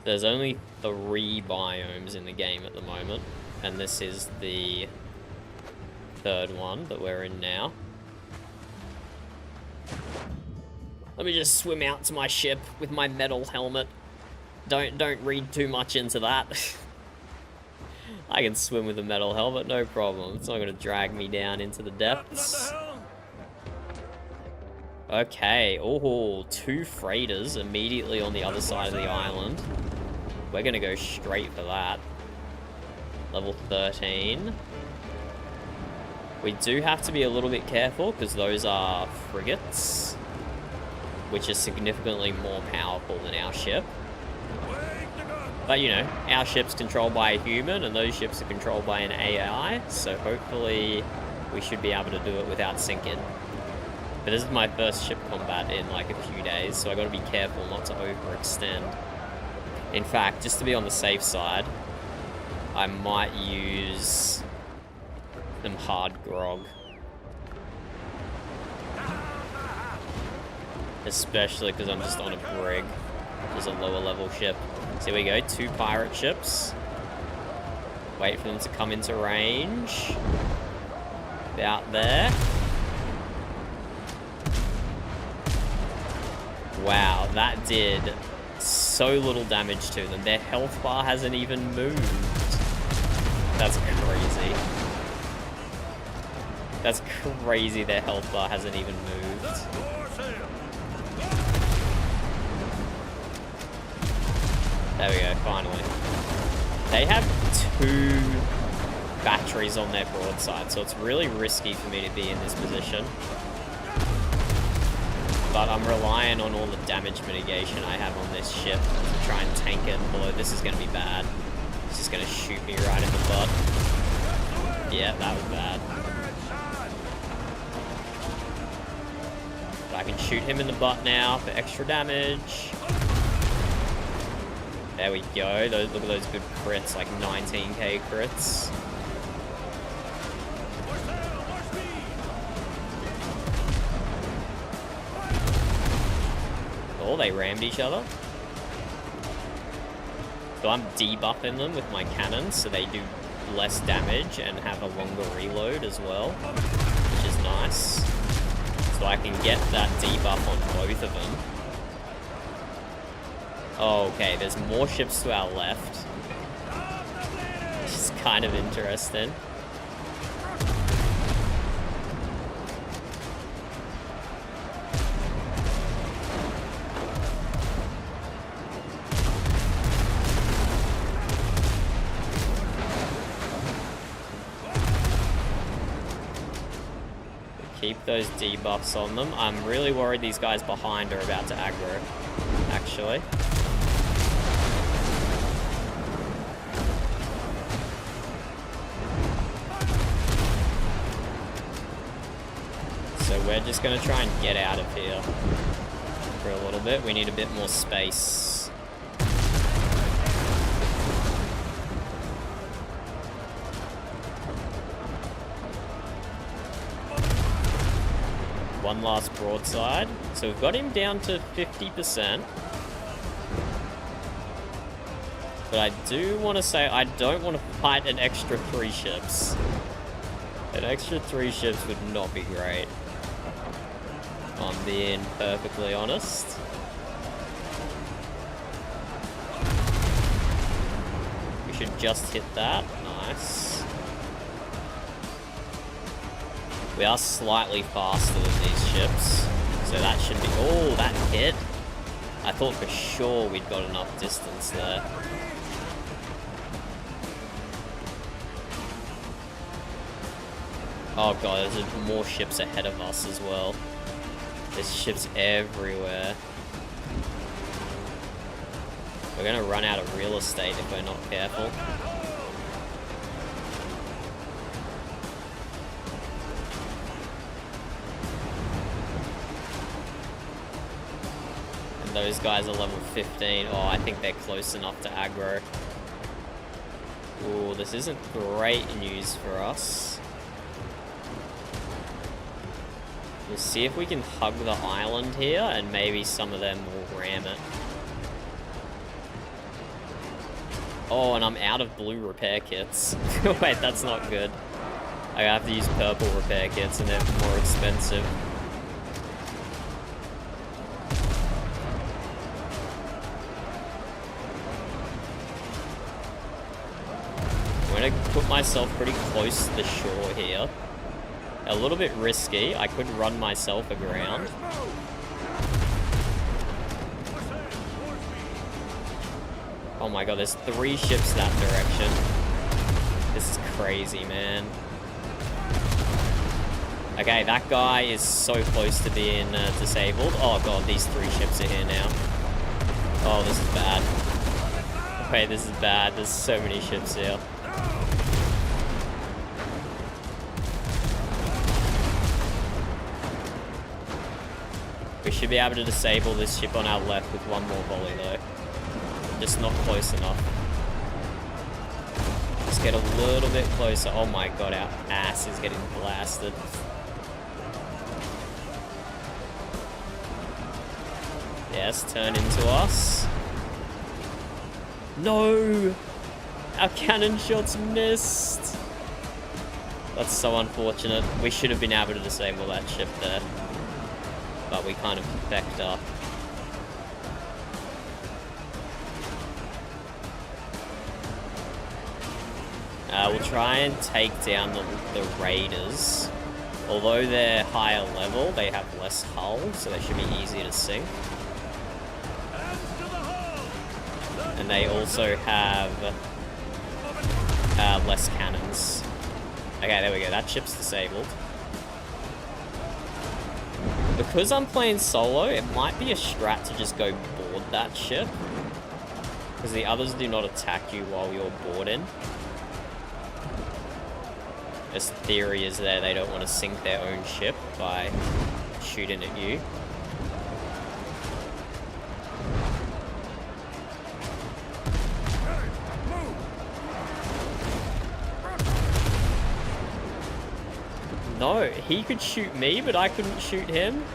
There's only 3 biomes in the game at the moment, and this is the 3rd one that we're in now. Let me just swim out to my ship with my metal helmet. Don't read too much into that. I can swim with a metal helmet, no problem. It's not going to drag me down into the depths. Okay, oh, 2 freighters immediately on the other side of the island. We're going to go straight for that. Level 13. We do have to be a little bit careful because those are frigates, which is significantly more powerful than our ship. But, you know, our ship's controlled by a human, and those ships are controlled by an AI, so hopefully we should be able to do it without sinking. But this is my first ship combat in, like, a few days, so I gotta be careful not to overextend. In fact, just to be on the safe side, I might use some hard grog. Especially because I'm just on a brig. There's a lower level ship. So here we go, 2 pirate ships. Wait for them to come into range. About there. Wow, that did so little damage to them. Their health bar hasn't even moved. That's crazy. That's crazy their health bar hasn't even moved. There we go, finally. They have 2 batteries on their broadside, so it's really risky for me to be in this position. But I'm relying on all the damage mitigation I have on this ship to try and tank it. Although this is going to be bad. It's just going to shoot me right in the butt. Yeah, that was bad. But I can shoot him in the butt now for extra damage. There we go. Look at those good crits, like 19k crits. Oh, they rammed each other. So I'm debuffing them with my cannons so they do less damage and have a longer reload as well, which is nice. So I can get that debuff on both of them. Oh, okay, there's more ships to our left, which is kind of interesting. Keep those debuffs on them. I'm really worried these guys behind are about to aggro, actually. So we're just going to try and get out of here for a little bit. We need a bit more space. One last broadside. So we've got him down to 50%. But I do want to say I don't want to fight an extra 3 ships. An extra 3 ships would not be great. I'm being perfectly honest. We should just hit that. Nice. We are slightly faster than these ships, so that should be... Oh, that hit. I thought for sure we'd got enough distance there. Oh god, there's more ships ahead of us as well. There's ships everywhere. We're gonna run out of real estate if we're not careful. Those guys are level 15. Oh, I think they're close enough to aggro. Ooh, this isn't great news for us. We'll see if we can hug the island here, and maybe some of them will ram it. Oh, and I'm out of blue repair kits. Wait, that's not good. I have to use purple repair kits, and they're more expensive. I'm gonna put myself pretty close to the shore here. A little bit risky. I could run myself aground. Oh my god, there's 3 ships that direction. This is crazy, man. Okay, that guy is so close to being disabled. Oh god, these 3 ships are here now. Oh, this is bad. Wait, this is bad. There's so many ships here. We should be able to disable this ship on our left with one more volley though. Just not close enough. Let's get a little bit closer. Oh my god, our ass is getting blasted. Yes, turn into us. No! Our cannon shots missed! That's so unfortunate. We should have been able to disable that ship there. But we kind of fecked up. We'll try and take down the raiders. Although they're higher level, they have less hull, so they should be easier to sink. And they also have less cannons. Okay, there we go. That ship's disabled. Because I'm playing solo, it might be a strat to just go board that ship. Because the others do not attack you while you're boarding. This theory is there, they don't want to sink their own ship by shooting at you. No, he could shoot me, but I couldn't shoot him.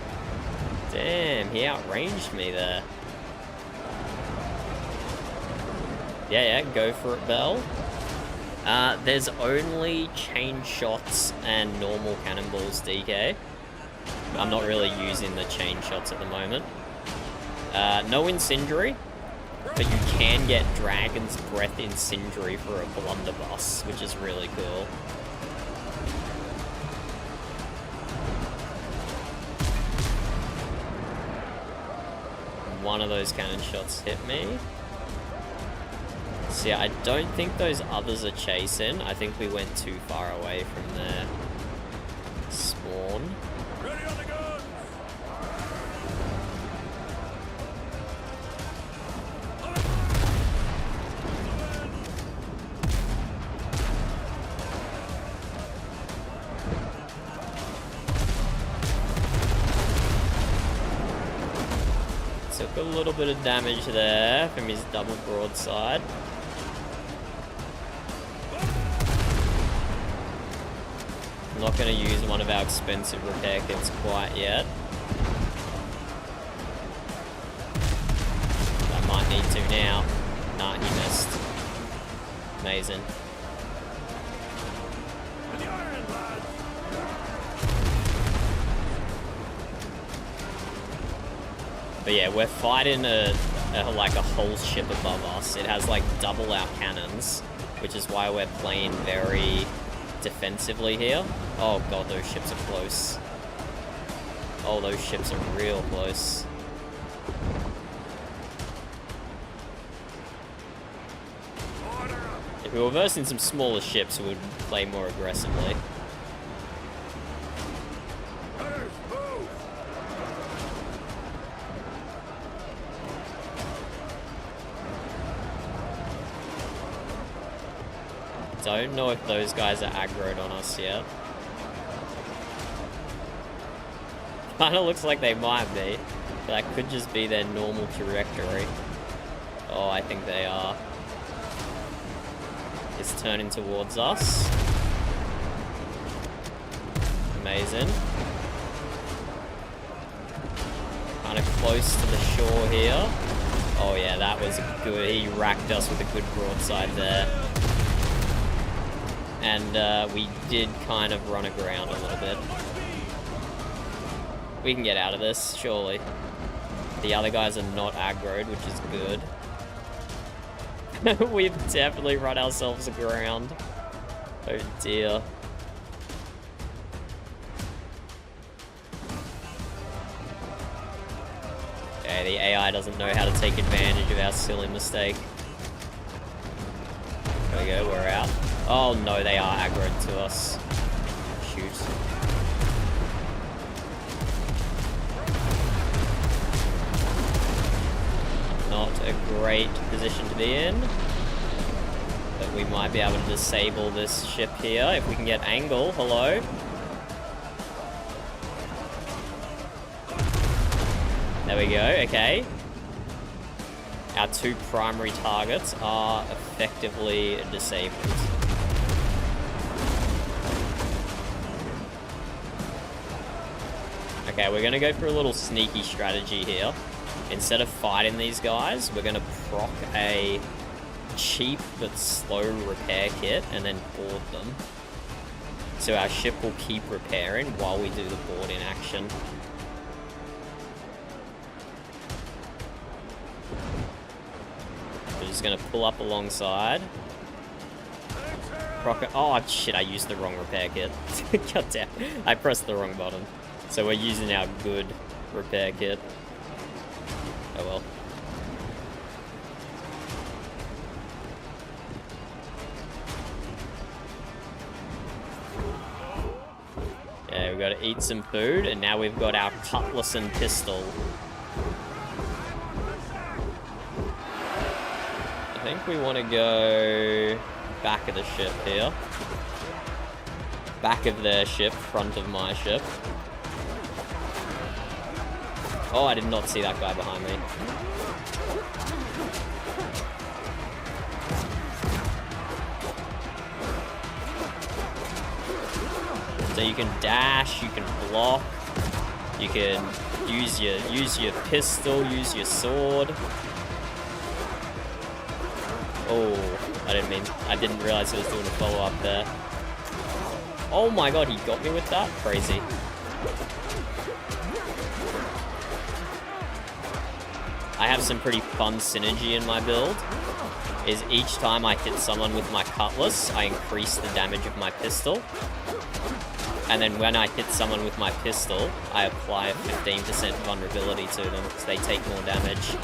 Damn, he outranged me there. Yeah, go for it, Bell. There's only chain shots and normal cannonballs, DK. I'm not really using the chain shots at the moment. No incendiary, but you can get Dragon's Breath incendiary for a blunderbuss, which is really cool. One of those cannon shots hit me. So yeah, I don't think those others are chasing. I think we went too far away from their spawn. Ready on the guns! Took a little bit of damage there from his double broadside. I'm not going to use one of our expensive repair kits quite yet. I might need to now. Nah, he missed. Amazing. And the iron, lads! But yeah, we're fighting like a whole ship above us. It has like double our cannons, which is why we're playing very defensively here. Oh god, those ships are close. Oh, those ships are real close. If we were versing some smaller ships, we would play more aggressively. Don't know if those guys are aggroed on us yet. Kinda looks like they might be. But that could just be their normal trajectory. Oh, I think they are. It's turning towards us. Amazing. Kinda close to the shore here. Oh yeah, that was good. He racked us with a good broadside there. And we did kind of run aground a little bit. We can get out of this, surely. The other guys are not aggroed, which is good. We've definitely run ourselves aground. Oh dear. Okay, the AI doesn't know how to take advantage of our silly mistake. There we go, we're out. Oh no, they are aggroed to us. Shoot. Not a great position to be in. But we might be able to disable this ship here if we can get angle. Hello? There we go, okay. Our two primary targets are effectively disabled. Okay, we're gonna go for a little sneaky strategy here. Instead of fighting these guys, we're gonna proc a cheap but slow repair kit and then board them. So our ship will keep repairing while we do the board in action. We're just gonna pull up alongside. Rocket. Oh shit! I used the wrong repair kit. God damn! I pressed the wrong button. So we're using our good repair kit. Oh well. Yeah, we've got to eat some food, and now we've got our cutlass and pistol. I think we want to go back of the ship here. Back of their ship, front of my ship. Oh, I did not see that guy behind me. So you can dash, you can block, you can use your pistol, use your sword. Oh, I didn't realize he was doing a follow-up there. Oh my god, he got me with that? Crazy. I have some pretty fun synergy in my build. Is each time I hit someone with my cutlass, I increase the damage of my pistol. And then when I hit someone with my pistol, I apply a 15% vulnerability to them, so they take more damage.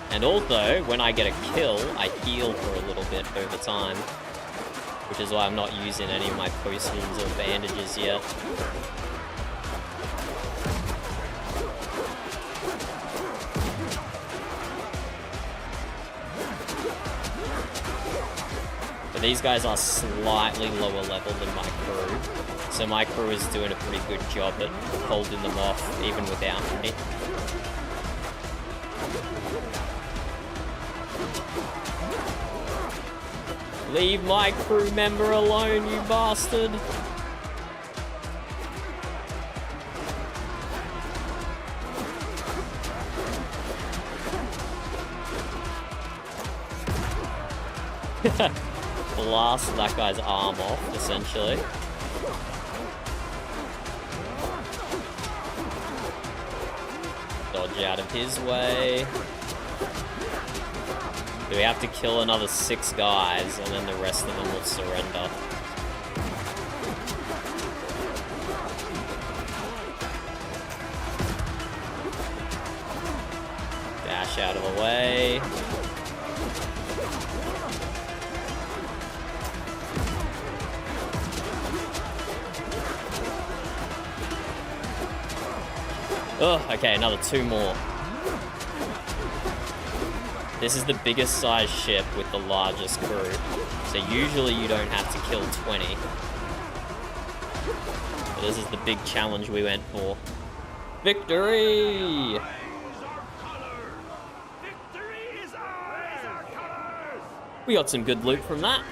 And also, when I get a kill, I heal for a little bit over time. Which is why I'm not using any of my potions or bandages yet. But these guys are slightly lower level than my crew. So my crew is doing a pretty good job at holding them off, even without me. Leave my crew member alone, you bastard! Blast that guy's arm off, essentially. Dodge out of his way. We have to kill another 6 guys, and then the rest of them will surrender. Dash out of the way. Oh, okay, another 2 more. This is the biggest size ship with the largest crew, so usually you don't have to kill 20. But this is the big challenge we went for. Victory! We got some good loot from that.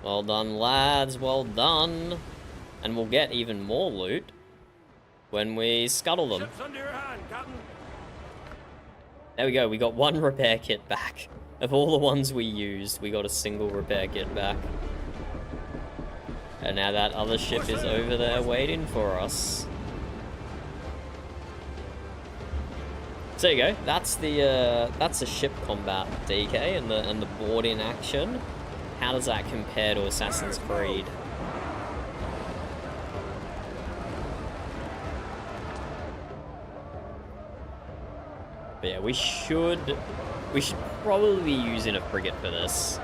Well done, lads, well done. And we'll get even more loot when we scuttle them. Ship's under your hand, Captain. There we go, we got 1 repair kit back. Of all the ones we used, we got a single repair kit back. And now that other ship is over there waiting for us. So there you go, that's the ship combat, DK, and the board in action. How does that compare to Assassin's Creed? But yeah, we should probably be using a frigate for this.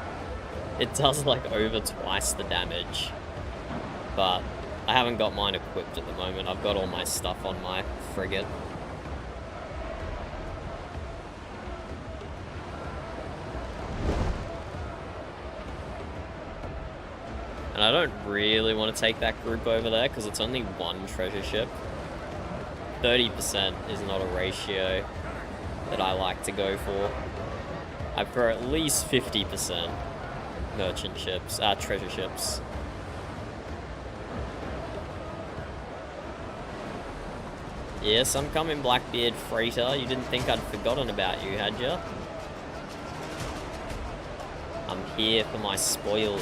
It does like over twice the damage. But I haven't got mine equipped at the moment. I've got all my stuff on my frigate. And I don't really want to take that group over there because it's only 1 treasure ship. 30% is not a ratio that I like to go for. I prefer at least 50%. merchant ships, treasure ships. Yes, I'm coming, Blackbeard Freighter. You didn't think I'd forgotten about you, had ya? I'm here for my spoils.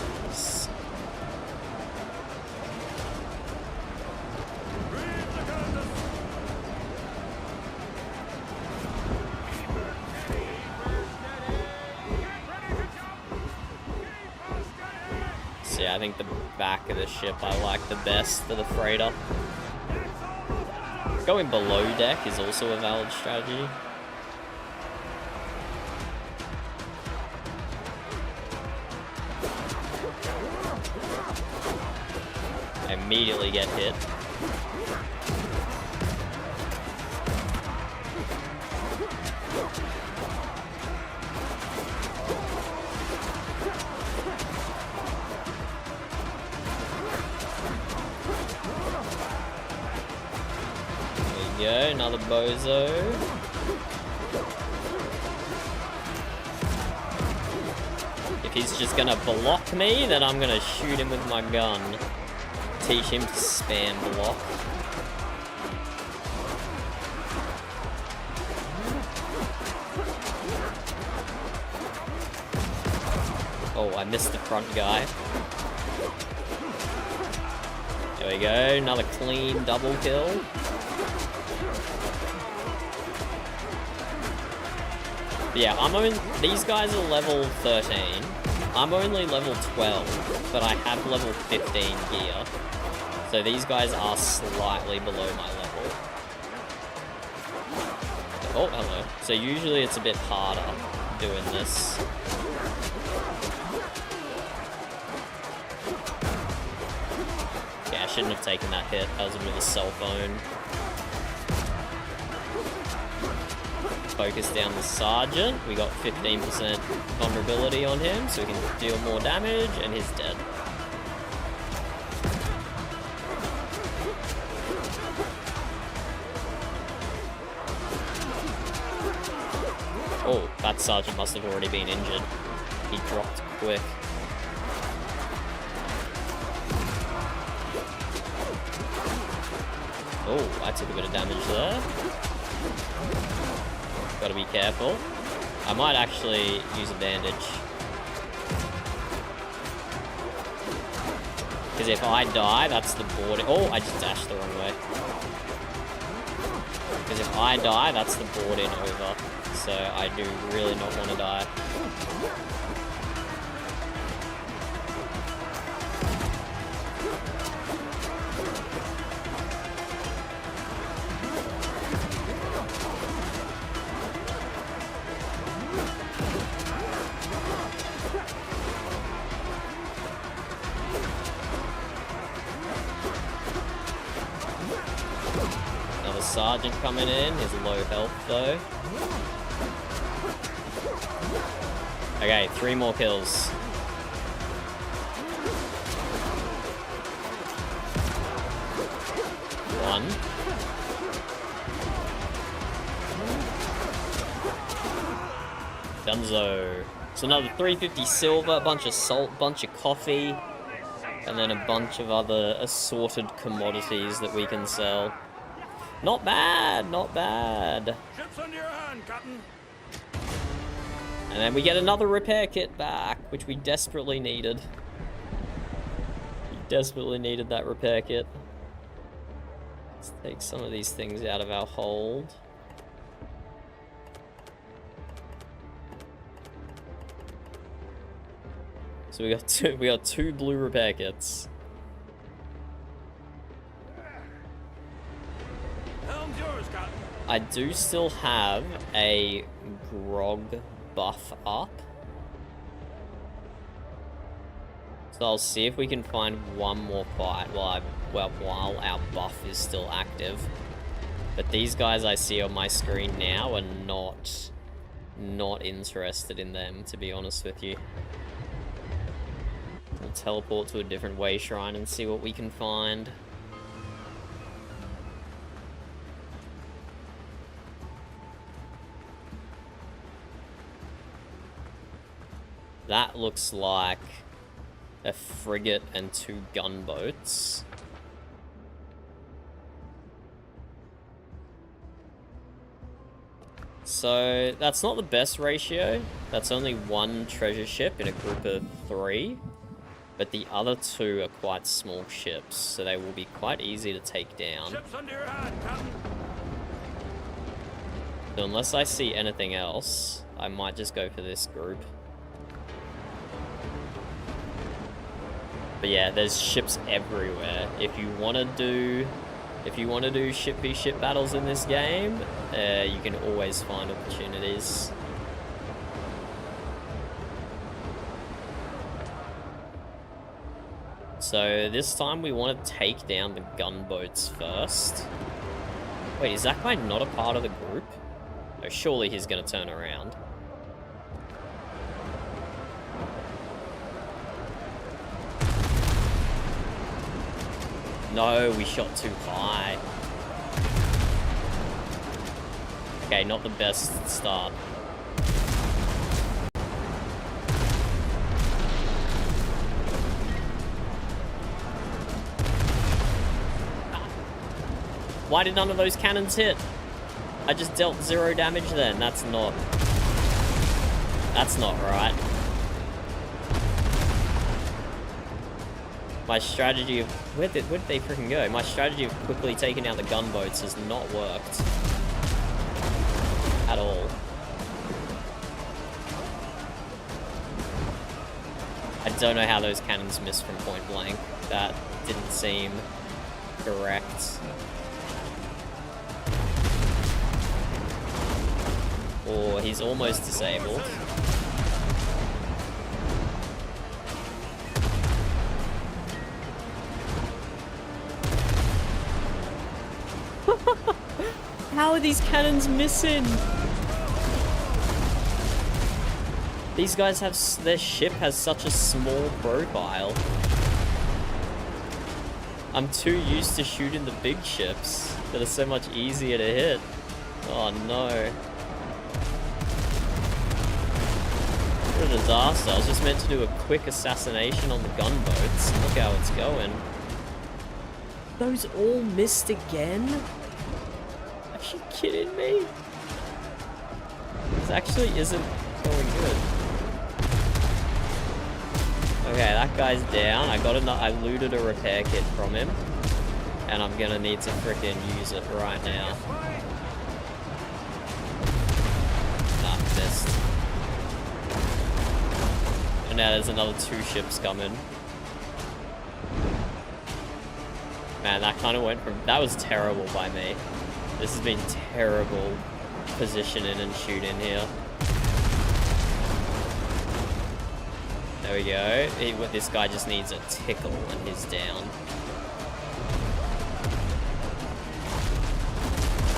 So yeah, I think the back of the ship I like the best for the freighter. Going below deck is also a valid strategy. I immediately get hit. There we go, another bozo. If he's just gonna block me, then I'm gonna shoot him with my gun. Teach him to spam block. Oh, I missed the front guy. There we go, another clean double kill. But yeah, these guys are level 13. I'm only level 12, but I have level 15 gear. So these guys are slightly below my level. Oh, hello. So usually it's a bit harder doing this. Yeah, I shouldn't have taken that hit. That was a bit of a cell phone. Focus down the sergeant. We got 15% vulnerability on him, so we can deal more damage, and he's dead. Oh, that sergeant must have already been injured. He dropped quick. Oh, I took a bit of damage there. Gotta be careful. I might actually use a bandage. Because if I die, that's the boarding... Oh, I just dashed the wrong way. Because if I die, that's the boarding over. So I do really not want to die. Another sergeant coming in. He's low health though. Okay, 3 more kills. One. Dunzo. So another 350 silver, a bunch of salt, bunch of coffee, and then a bunch of other assorted commodities that we can sell. Not bad, not bad. Ships under your hand, Captain. And then we get another repair kit back, which we desperately needed. We desperately needed that repair kit. Let's take some of these things out of our hold. So we got two blue repair kits. Helm's yours, Captain. I do still have a grog buff up. So I'll see if we can find one more fight while our buff is still active. But these guys I see on my screen now are not interested in them, to be honest with you. We'll teleport to a different way shrine and see what we can find. That looks like a frigate and 2 gunboats. So that's not the best ratio. That's only 1 treasure ship in a group of 3. But the other 2 are quite small ships, so they will be quite easy to take down. Ships under your hand, Captain. So unless I see anything else, I might just go for this group. But yeah, there's ships everywhere. If you want to do ship v ship battles in this game, you can always find opportunities. So this time we want to take down the gunboats first. Wait, is that guy not a part of the group? Oh, surely he's going to turn around. No, we shot too high. Okay, not the best start. Why did none of those cannons hit? I just dealt 0 damage then. That's not right. My strategy of... Where did they freaking go? My strategy of quickly taking out the gunboats has not worked. At all. I don't know how those cannons missed from point blank. That didn't seem correct. Oh, he's almost disabled. How are these cannons missing? These guys have... Their ship has such a small profile. I'm too used to shooting the big ships that are so much easier to hit. Oh no. What a disaster. I was just meant to do a quick assassination on the gunboats. Look how it's going. Those all missed again? Are you kidding me? This actually isn't going good. Okay, that guy's down. I looted a repair kit from him. And I'm gonna need to frickin' use it right now. Nah, missed. And now there's another 2 ships coming. Man, that kind of went from... That was terrible by me. This has been terrible positioning and shooting here. There we go. This guy just needs a tickle and he's down.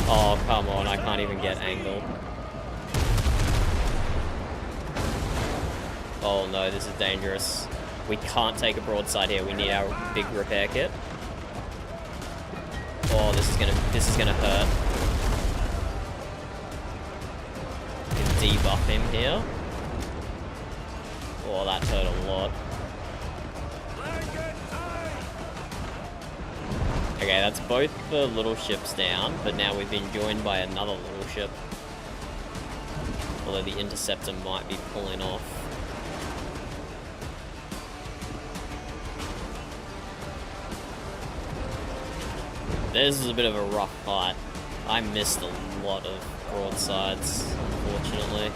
Oh, come on. I can't even get angle. Oh no, this is dangerous. We can't take a broadside here. We need our big repair kit. Oh, this is gonna hurt. We can debuff him here. Oh, that hurt a lot. Okay, that's both the little ships down, but now we've been joined by another little ship. Although the interceptor might be pulling off. This is a bit of a rough fight. I missed a lot of broadsides, unfortunately.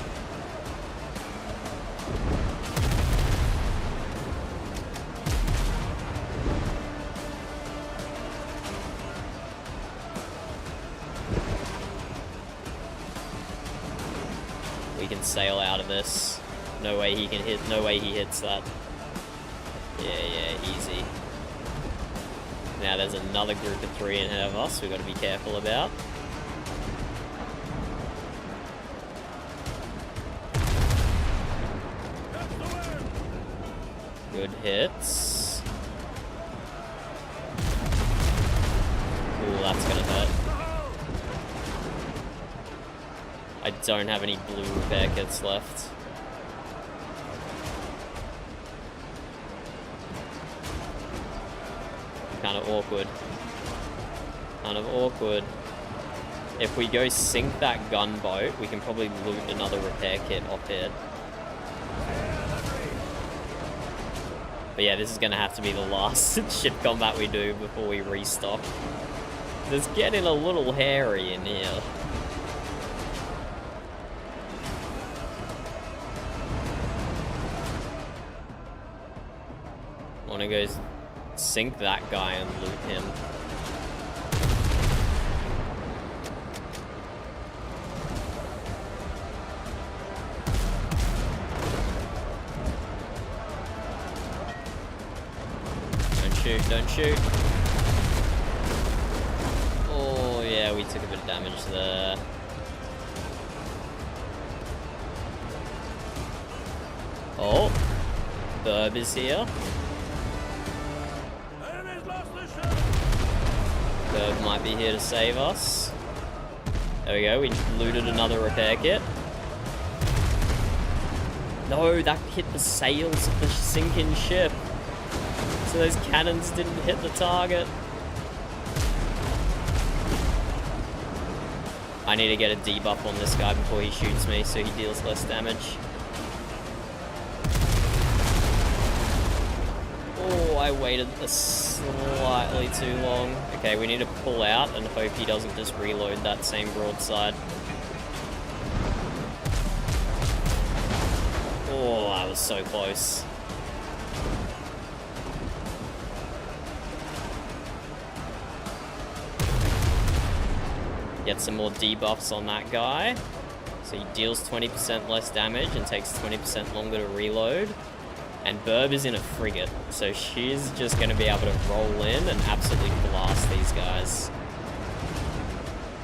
We can sail out of this. No way he can hit, no way he hits that. Yeah, easy. Now there's another group of 3 ahead of us we've got to be careful about. Good hits. Ooh, that's gonna hurt. I don't have any blue repair kits left. kind of awkward. Kind of awkward. If we go sink that gunboat, we can probably loot another repair kit off it. But yeah, this is gonna have to be the last ship combat we do before we restock. It's getting a little hairy in here. Wanna go sink that guy and loot him. Don't shoot. Oh, yeah, we took a bit of damage there. Oh, Burb is here. Enemy's lost the ship. Burb might be here to save us. There we go, we looted another repair kit. No, that hit the sails of the sinking ship. So those cannons didn't hit the target. I need to get a debuff on this guy before he shoots me so he deals less damage. Oh, I waited slightly too long. Okay, we need to pull out and hope he doesn't just reload that same broadside. Oh, that was so close. Get some more debuffs on that guy. So he deals 20% less damage and takes 20% longer to reload. And Burb is in a frigate, so she's just going to be able to roll in and absolutely blast these guys.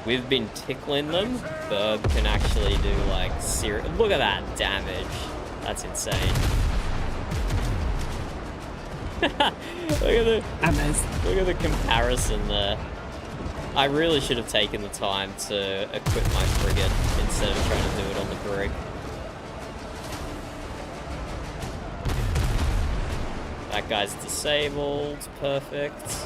We've been tickling them. Burb can actually do like serious... Look at that damage. That's insane. Look at the comparison there. I really should have taken the time to equip my frigate instead of trying to do it on the brig. That guy's disabled. Perfect.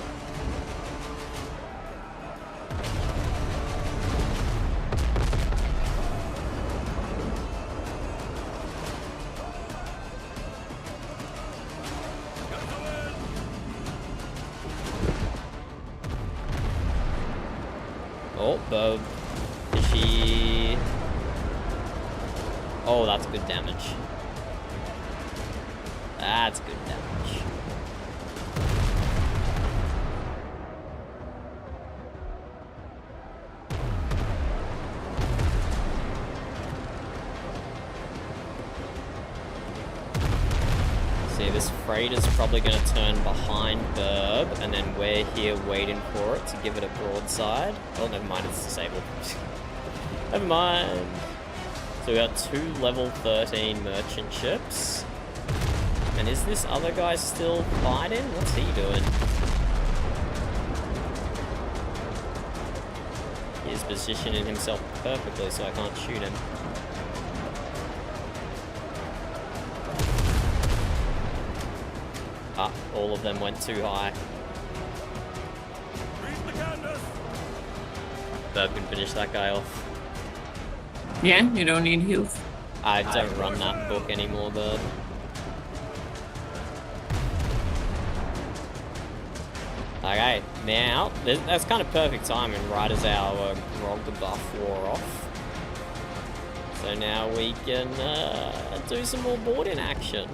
Oh, Bob. Is she... Oh, that's good damage. That's good damage. See, this freighter's probably going to turn behind Burb, and then we're here waiting for it to give it a broadside. Oh, never mind, it's disabled. Never mind. So we got 2 level 13 merchant ships. And is this other guy still fighting? What's he doing? He is positioning himself perfectly so I can't shoot him. Ah, all of them went too high. Burb can finish that guy off. Yeah, you don't need heals. I don't run that book anymore, Burb. Okay, now, that's kind of perfect timing, right as our grog buff wore off. So now we can do some more boarding action.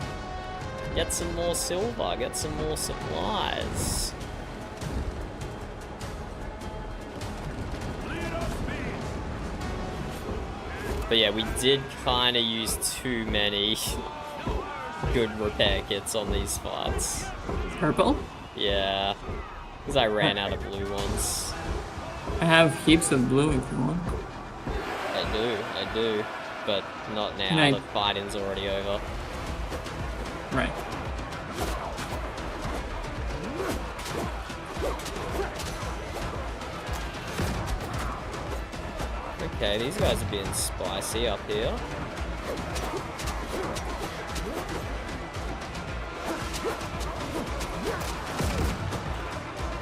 Get some more silver, get some more supplies. But yeah, we did kind of use too many good repair kits on these fights. Purple? Yeah, because I ran out of blue ones. I have heaps of blue if you want. I do, but not now. The fighting's already over. Right. Okay, these guys are being spicy up here.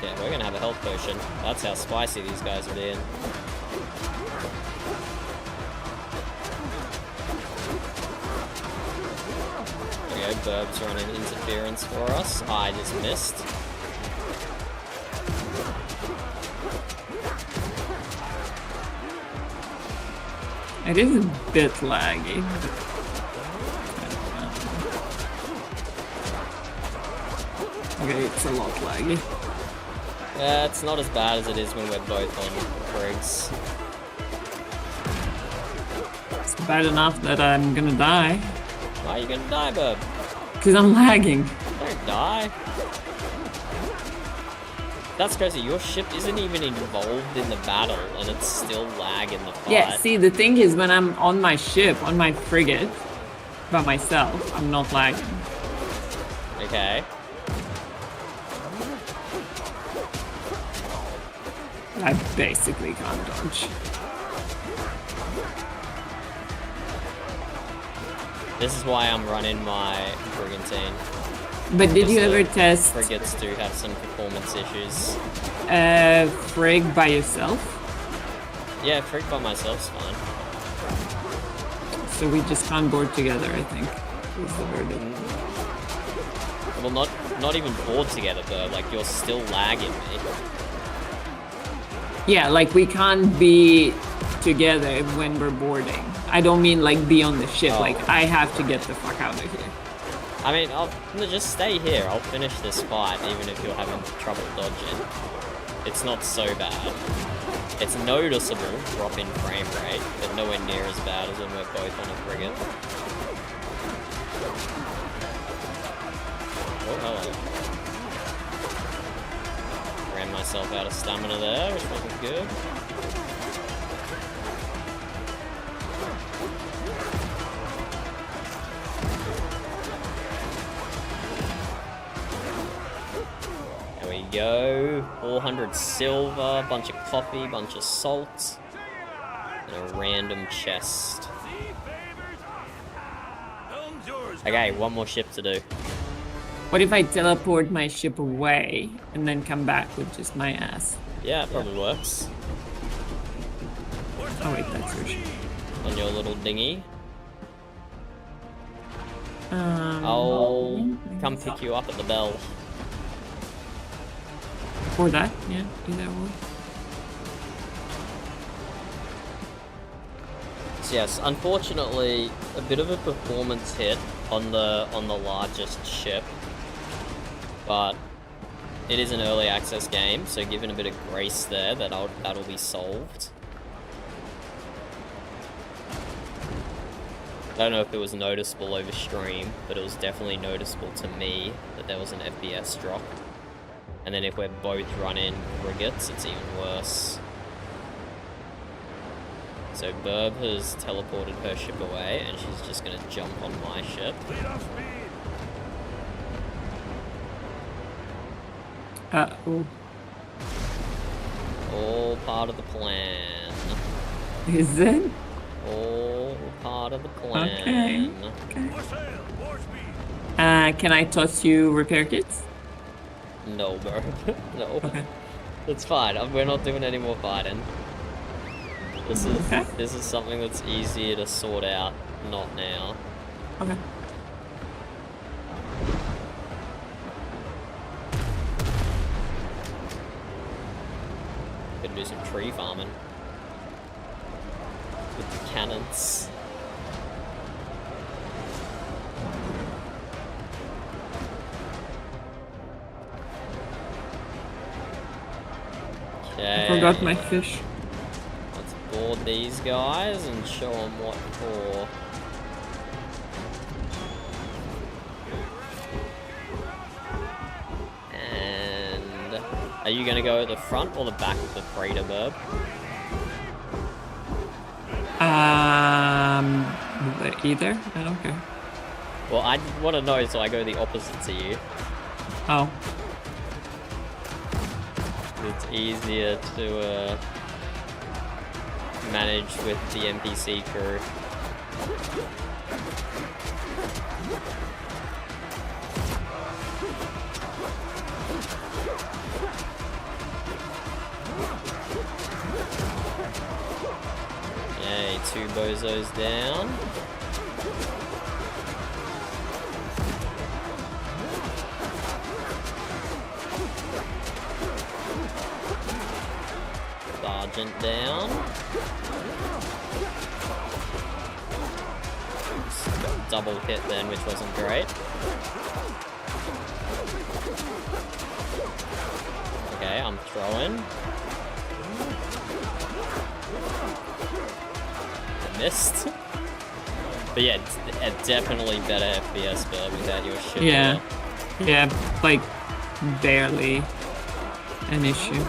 Yeah, we're gonna have a health potion. That's how spicy these guys are being. There we go, Burb's running interference for us. I just missed. It is a bit laggy. Okay, it's a lot laggy. Yeah, it's not as bad as it is when we're both on Frigs. It's bad enough that I'm gonna die. Why are you gonna die, Burb? Because I'm lagging. Don't die. That's crazy, your ship isn't even involved in the battle and it's still lag in the fight. Yeah, see, the thing is when I'm on my ship, on my frigate, by myself, I'm not lagging. Okay. I basically can't dodge. This is why I'm running my brigantine. But did Because you ever the test frigates do have some performance issues. frig by yourself? Yeah, frig by myself's fine. So we just can't board together, I think. Is the verdict. Well, not even board together, though. Like, you're still lagging me. Yeah, like we can't be together when we're boarding. I don't mean like be on the ship. Oh. Like I have to get the fuck out of here. I mean, I'll just stay here. I'll finish this fight, even if you're having trouble dodging. It's not so bad. It's noticeable drop in frame rate, but nowhere near as bad as when we're both on a frigate. Oh, hello. Ran myself out of stamina there, which wasn't good. There we go. 400 silver, bunch of coffee, bunch of salt, and a random chest. Helm's yours, Okay, one more ship to do. What if I teleport my ship away and then come back with just my ass? Yeah, it probably works. Oh wait, that's your ship. On your little dinghy. Um, I'll come pick you up at the bell. Or that, yeah, either one. So yes, unfortunately, a bit of a performance hit on the largest ship, but it is an early access game, so given a bit of grace there, that'll be solved. I don't know if it was noticeable over stream, but it was definitely noticeable to me that there was an FPS drop. And then if we're both running frigates, it's even worse. So Burb has teleported her ship away, and she's just gonna jump on my ship. lead off speed. Uh-oh. All part of the plan. Is it? All part of the plan. Okay. More sail, more speed. Can I toss you repair kits? No, Burb. No. Okay. It's fine. We're not doing any more fighting. This is something that's easier to sort out, not now. Okay. Could do some tree farming with the cannons. Okay. I forgot my fish. Let's board these guys and show them what for. And are you gonna go at the front or the back of the freighter, Burb? Either? I don't care. Well, I want to know, so I go the opposite to you. Oh. It's easier to manage with the NPC crew. 2 bozos down. Sergeant down. Got double hit then, which wasn't great. Okay, I'm throwing. I missed. But yeah, it's definitely better FPS build without your shit. Yeah. Yeah, like barely an issue.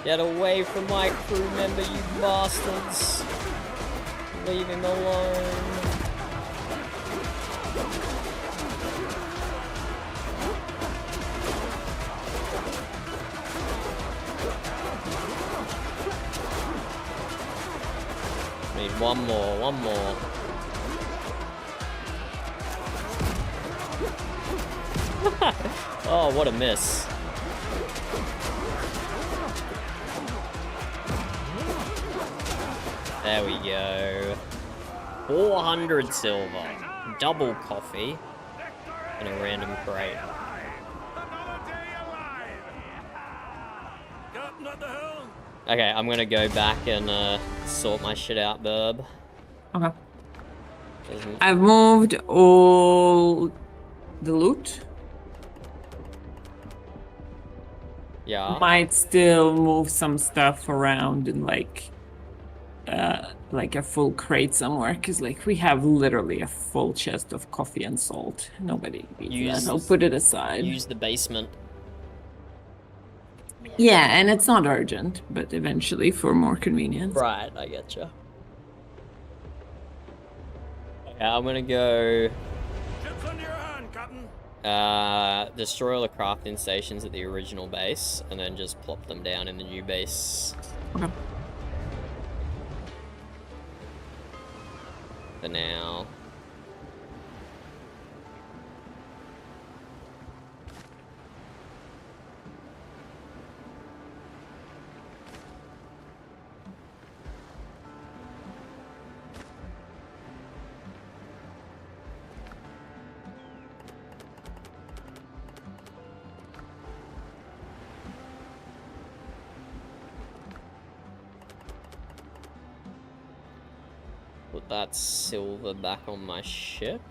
Get away from my crew member, you bastards! Leave him alone. Need one more. Oh, what a miss. There we go. 400 silver, double coffee, and a random crate. Captain, what the hell? Okay, I'm gonna go back and sort my shit out, Burb. Okay. Doesn't- I've moved all the loot. Yeah. Might still move some stuff around in like a full crate somewhere, because like we have literally a full chest of coffee and salt. Nobody needs that. I'll put it aside. Use the basement. Yeah, and it's not urgent, but eventually for more convenience. Right, I getcha. Yeah, I'm gonna go Ships under your hand, Captain. destroy all the crafting stations at the original base, and then just plop them down in the new base. Okay. For now. Put that silver back on my ship.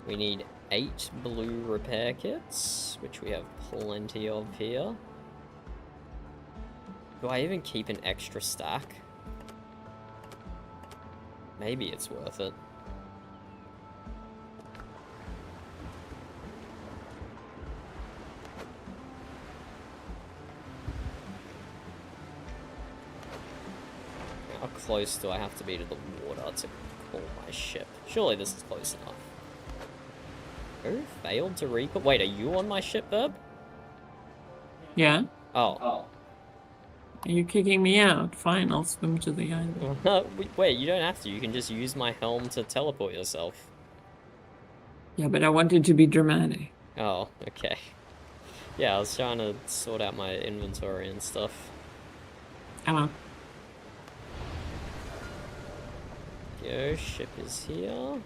We need 8 blue repair kits, which we have plenty of here. Do I even keep an extra stack? Maybe it's worth it. How close do I have to be to the water to call my ship? Surely this is close enough. Who failed to recall? Wait, are you on my ship, Verb? Yeah. Oh. Are you kicking me out? Fine, I'll swim to the island. Wait, you don't have to. You can just use my helm to teleport yourself. Yeah, but I wanted to be dramatic. Oh, okay. Yeah, I was trying to sort out my inventory and stuff. Come on. Go, ship is here.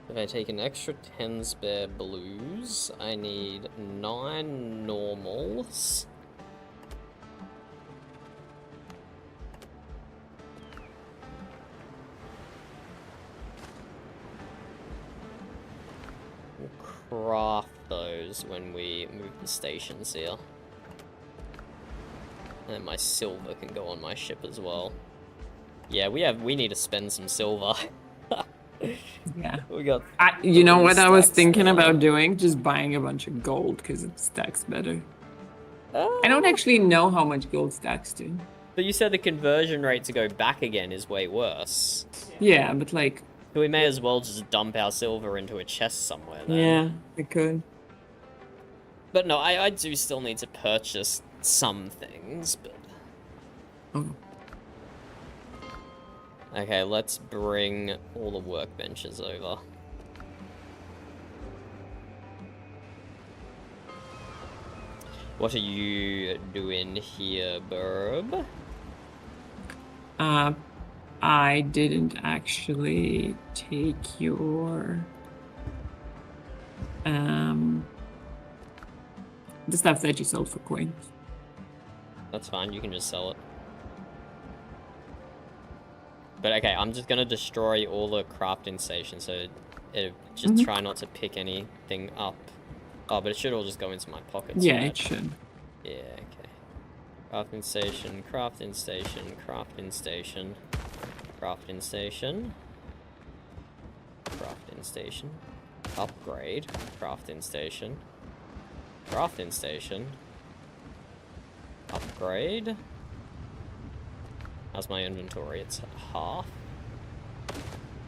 If I take an extra 10 spare blues, I need 9 normals. We'll craft those when we move the stations here. And then my silver can go on my ship as well. Yeah, we need to spend some silver. Yeah. We got. You know what I was stacks thinking now. about doing? Just buying a bunch of gold because it stacks better. I don't actually know how much gold stacks to. But you said the conversion rate to go back again is way worse. Yeah, but like, So we may as well just dump our silver into a chest somewhere then. yeah, we could. But no, I do still need to purchase some things, but... Oh, Okay, let's bring all the workbenches over. What are you doing here, Burb? I didn't actually take your the stuff that you sold for coins. That's fine, you can just sell it. But okay, I'm just gonna destroy all the crafting stations, so just try not to pick anything up. Oh, but it should all just go into my pockets. Yeah, right? it should. Yeah, okay. Crafting station, crafting station, crafting station, crafting station, crafting station, upgrade, crafting station, crafting station, upgrade. How's my inventory? It's half.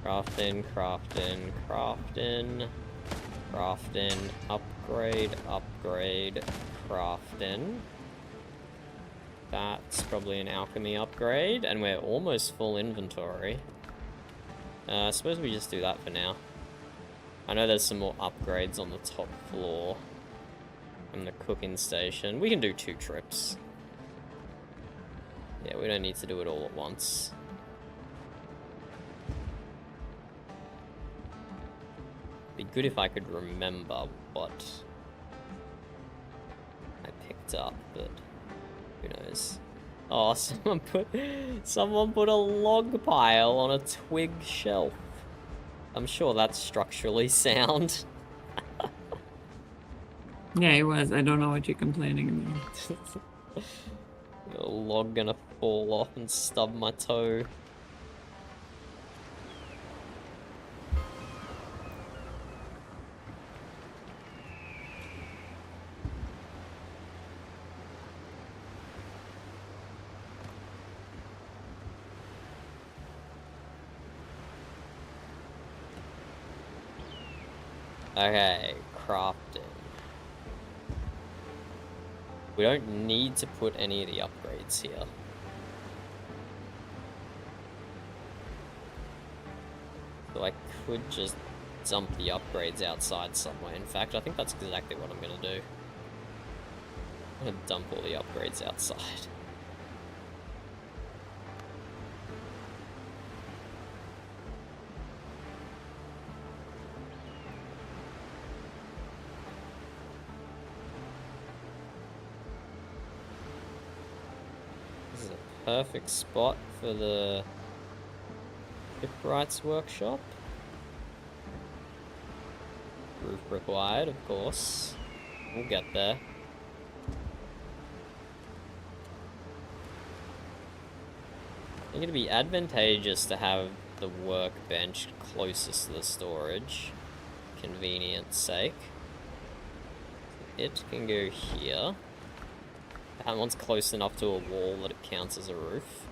Crafting, crafting, crafting, crafting, upgrade, upgrade, crafting. That's probably an alchemy upgrade, and we're almost full inventory. I suppose we just do that for now. I know there's some more upgrades on the top floor from the cooking station. We can do 2 trips. Yeah, we don't need to do it all at once. Be good if I could remember what I picked up, but who knows. Oh, someone put a log pile on a twig shelf. I'm sure that's structurally sound. Yeah, it was. I don't know what you're complaining about. A log gonna fall off and stub my toe. Okay, crafting. We don't need to put any of the upgrades here. So I could just dump the upgrades outside somewhere. In fact, I think that's exactly what I'm gonna do. I'm gonna dump all the upgrades outside. This is a perfect spot for the shipwrights workshop. Roof required, of course. We'll get there. I think it'd be advantageous to have the workbench closest to the storage, convenience sake. It can go here. That one's close enough to a wall that it counts as a roof.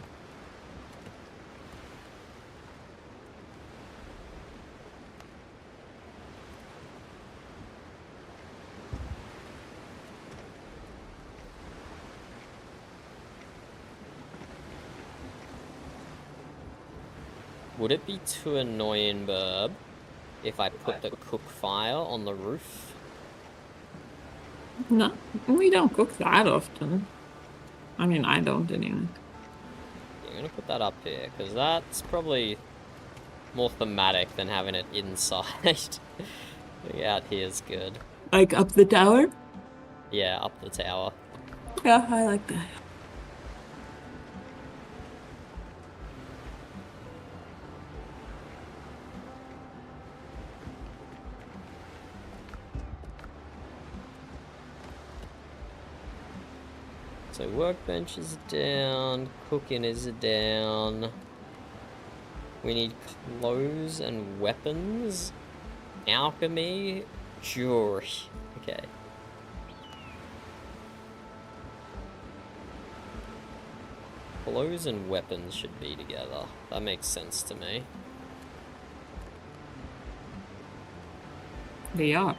Would it be too annoying, Burb, if I put the cook fire on the roof? No, we don't cook that often. I mean, I don't anyway. I'm gonna put that up here, because that's probably more thematic than having it inside. Out here is good. Like up the tower? Yeah, up the tower. Yeah, I like that. So workbench is down, cooking is down. We need clothes and weapons. Alchemy, jewelry. Okay. Clothes and weapons should be together. That makes sense to me. They are.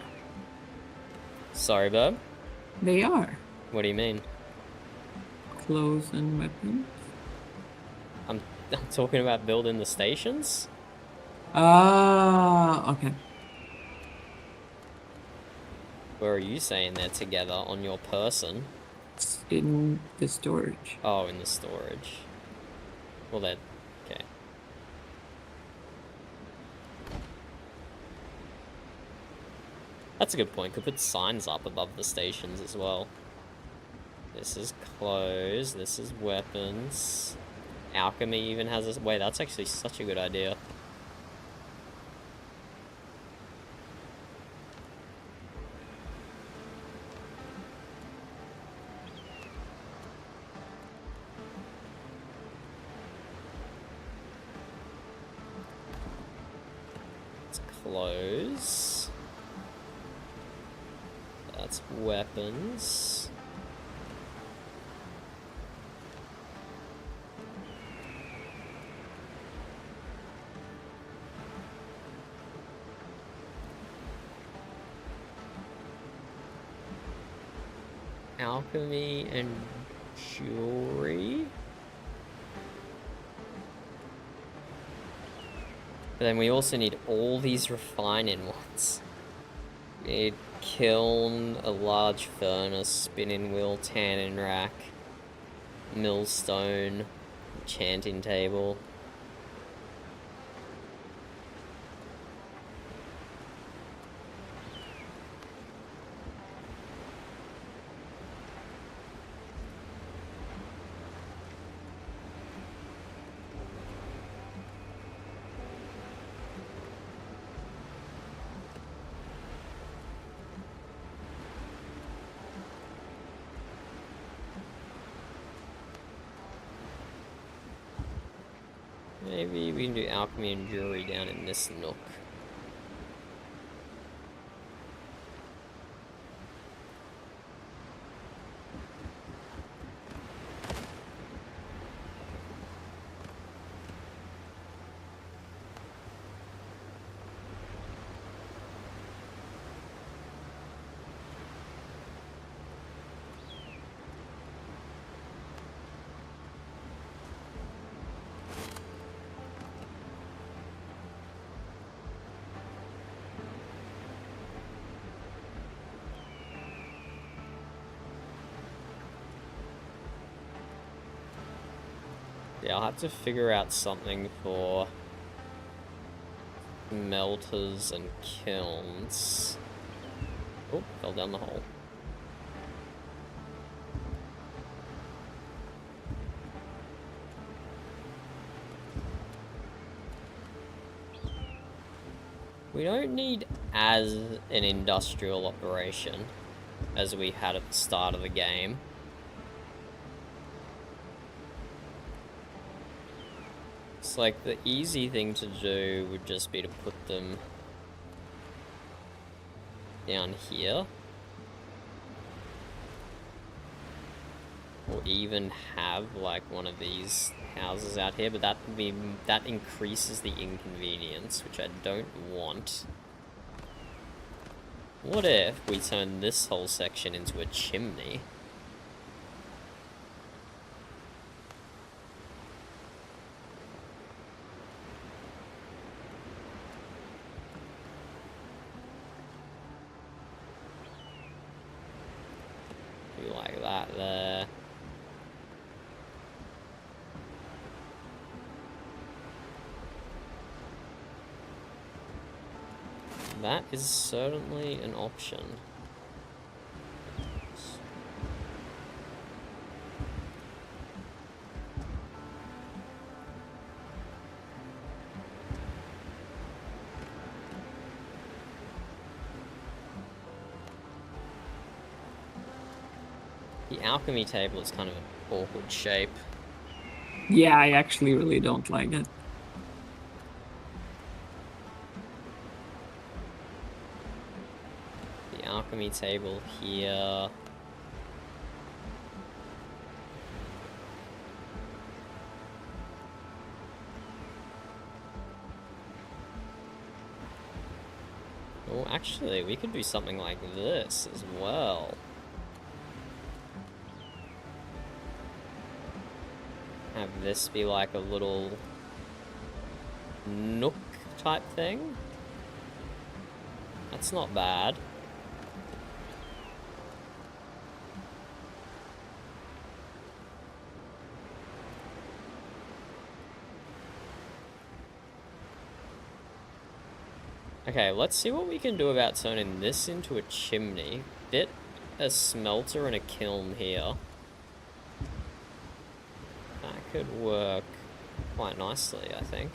Sorry, Bob. They are. What do you mean? Clothes and weapons. I'm talking about building the stations? Ah, okay. Where are you saying they're together on your person? It's in the storage. Oh, in the storage. Well, they're... okay. That's a good point. Could put signs up above the stations as well. This is clothes. This is weapons. Alchemy even has a... wait, that's actually such a good idea. It's clothes. That's weapons. Alchemy and jewelry. But then we also need all these refining ones. We need kiln, a large furnace, spinning wheel, tanning rack, millstone, enchanting table. Maybe we can do alchemy and jewelry down in this nook. Yeah, I'll have to figure out something for melters and kilns. Oh, fell down the hole. We don't need as an industrial operation as we had at the start of the game. It's like the easy thing to do would just be to put them down here. Or even have like one of these houses out here, but that increases the inconvenience, which I don't want. What if we turn this whole section into a chimney? Do like that there. That is certainly an option. The alchemy table is kind of an awkward shape. Yeah, I actually really don't like it. The alchemy table here. Oh, actually, we could do something like this as well. Have this be like a little nook type thing. That's not bad. Okay, let's see what we can do about turning this into a chimney. Fit a smelter and a kiln here. That could work quite nicely, I think.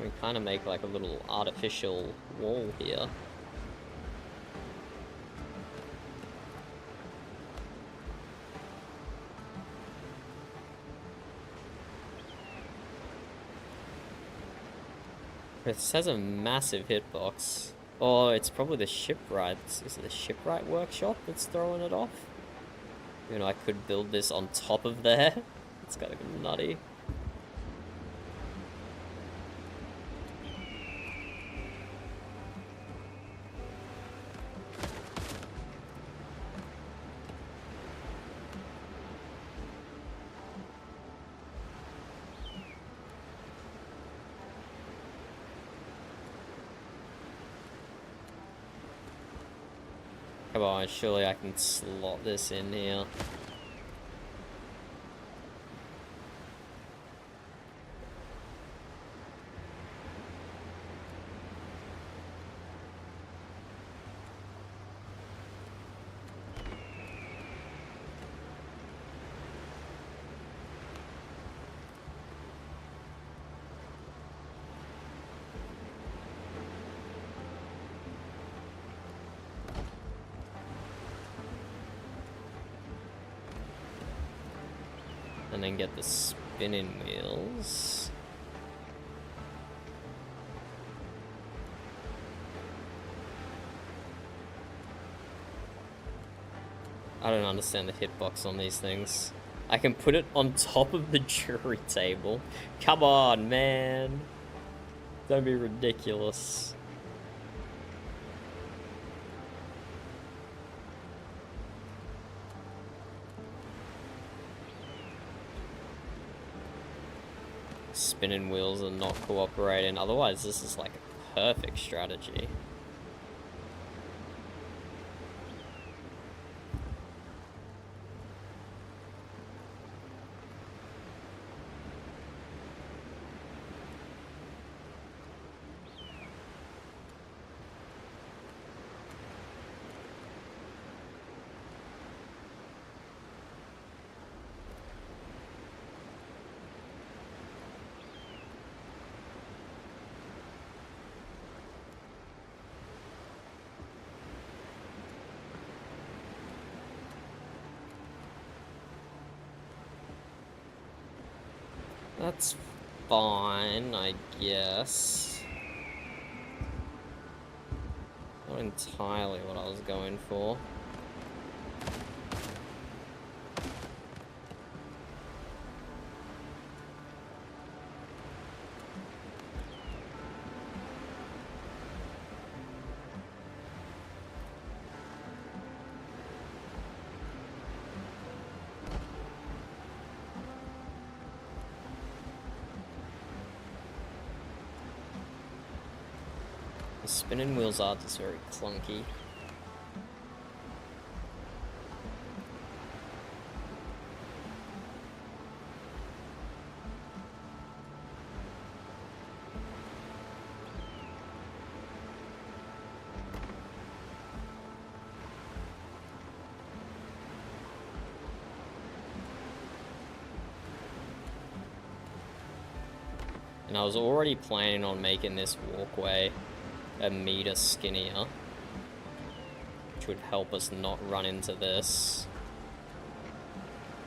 We kind of make like a little artificial wall here. It says a massive hitbox. Oh, it's probably the shipwright. Is it the shipwright workshop that's throwing it off? You know, I could build this on top of there. It's gotta go nutty. Come on, surely I can slot this in here. And then get the spinning wheels. I don't understand the hitbox on these things. I can put it on top of the jury table. Come on, man. Don't be ridiculous. Spinning wheels are not cooperating. Otherwise, this is like a perfect strategy. That's fine, I guess. Not entirely what I was going for. The spinning wheels are just very clunky. And I was already planning on making this walkway a meter skinnier, which would help us not run into this.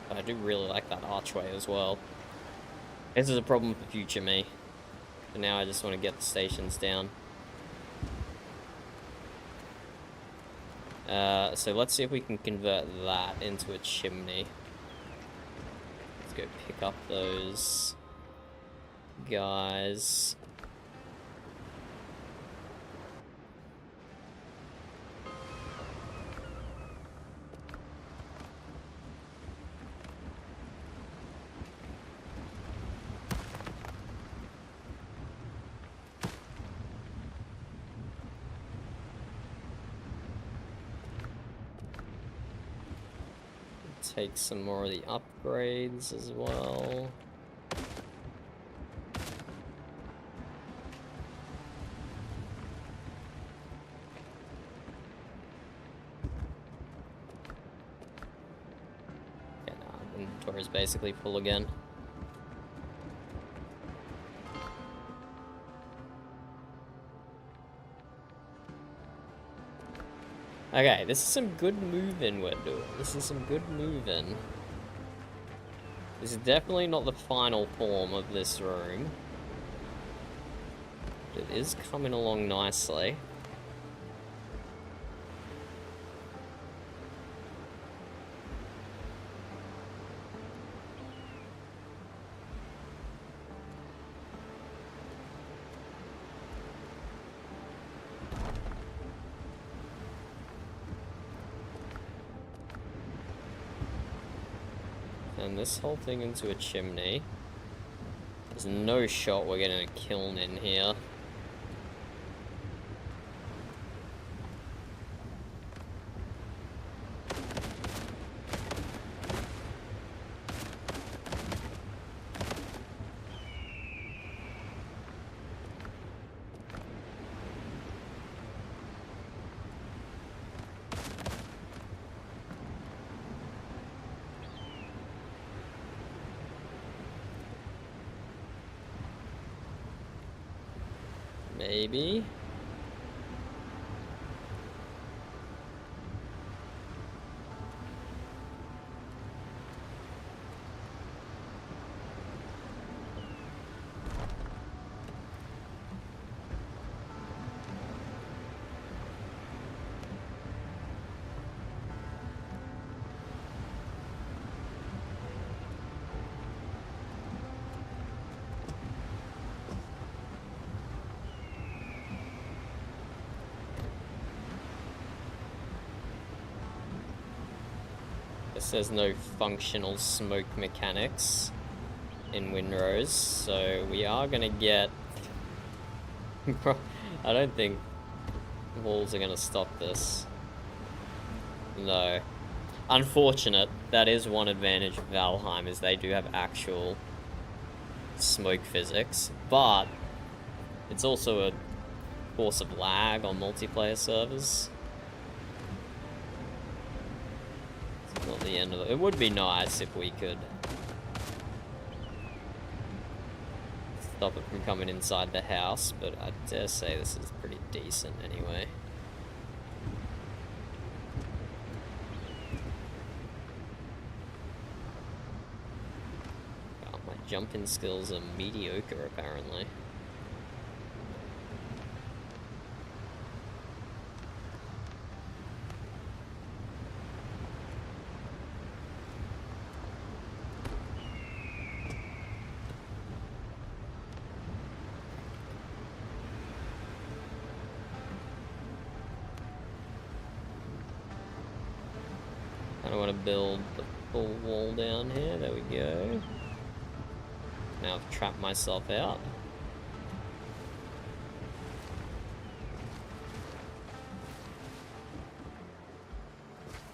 But I do really like that archway as well. This is a problem for future me. But now I just want to get the stations down. So let's see if we can convert that into a chimney. Let's go pick up those guys. Take some more of the upgrades as well. Okay, now inventory is basically full again. Okay, this is some good moving we're doing. This is some good moving. This is definitely not the final form of this room. But it is coming along nicely. And this whole thing into a chimney. There's no shot we're getting a kiln in here. Maybe. It says no functional smoke mechanics in Windrose, so we are gonna get... I don't think walls are gonna stop this. No. Unfortunate, that is one advantage of Valheim, is they do have actual smoke physics, but it's also a force of lag on multiplayer servers. Not the end of it. It would be nice if we could stop it from coming inside the house, but I dare say this is pretty decent anyway. Oh, my jumping skills are mediocre apparently. I don't want to build the full wall down here. There we go. Now I've trapped myself out.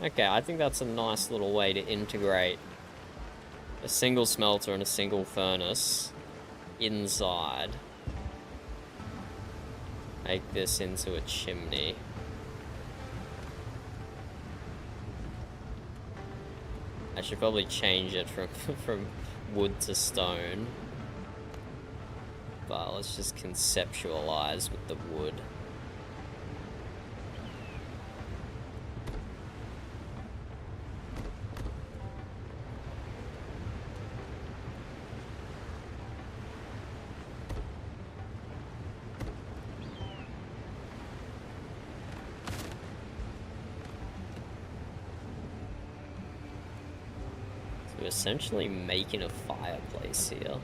Okay, I think that's a nice little way to integrate a single smelter and a single furnace inside. Make this into a chimney. I should probably change it from from wood to stone. but let's just conceptualize with the wood. We're essentially making a fireplace here.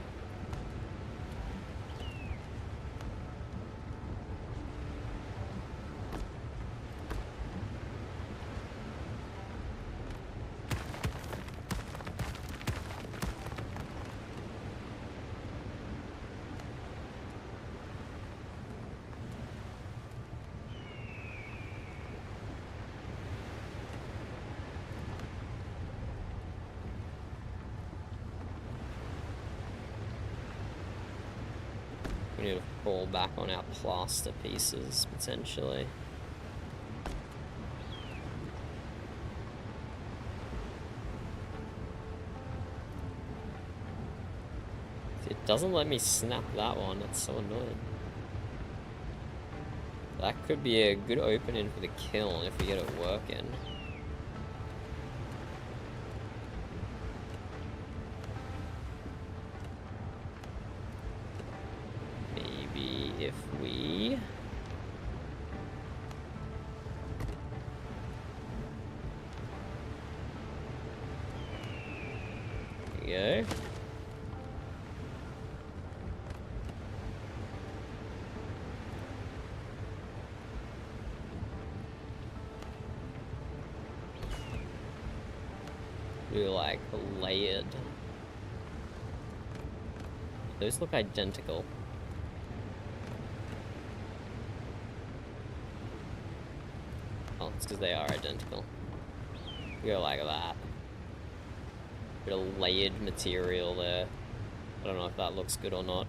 We need to fall back on our plaster pieces, potentially. It doesn't let me snap that one, that's so annoying. That could be a good opening for the kiln if we get it working. If we there we go. Do like layered. Those look identical. Oh, it's because they are identical. Go like that. Bit of layered material there. I don't know if that looks good or not.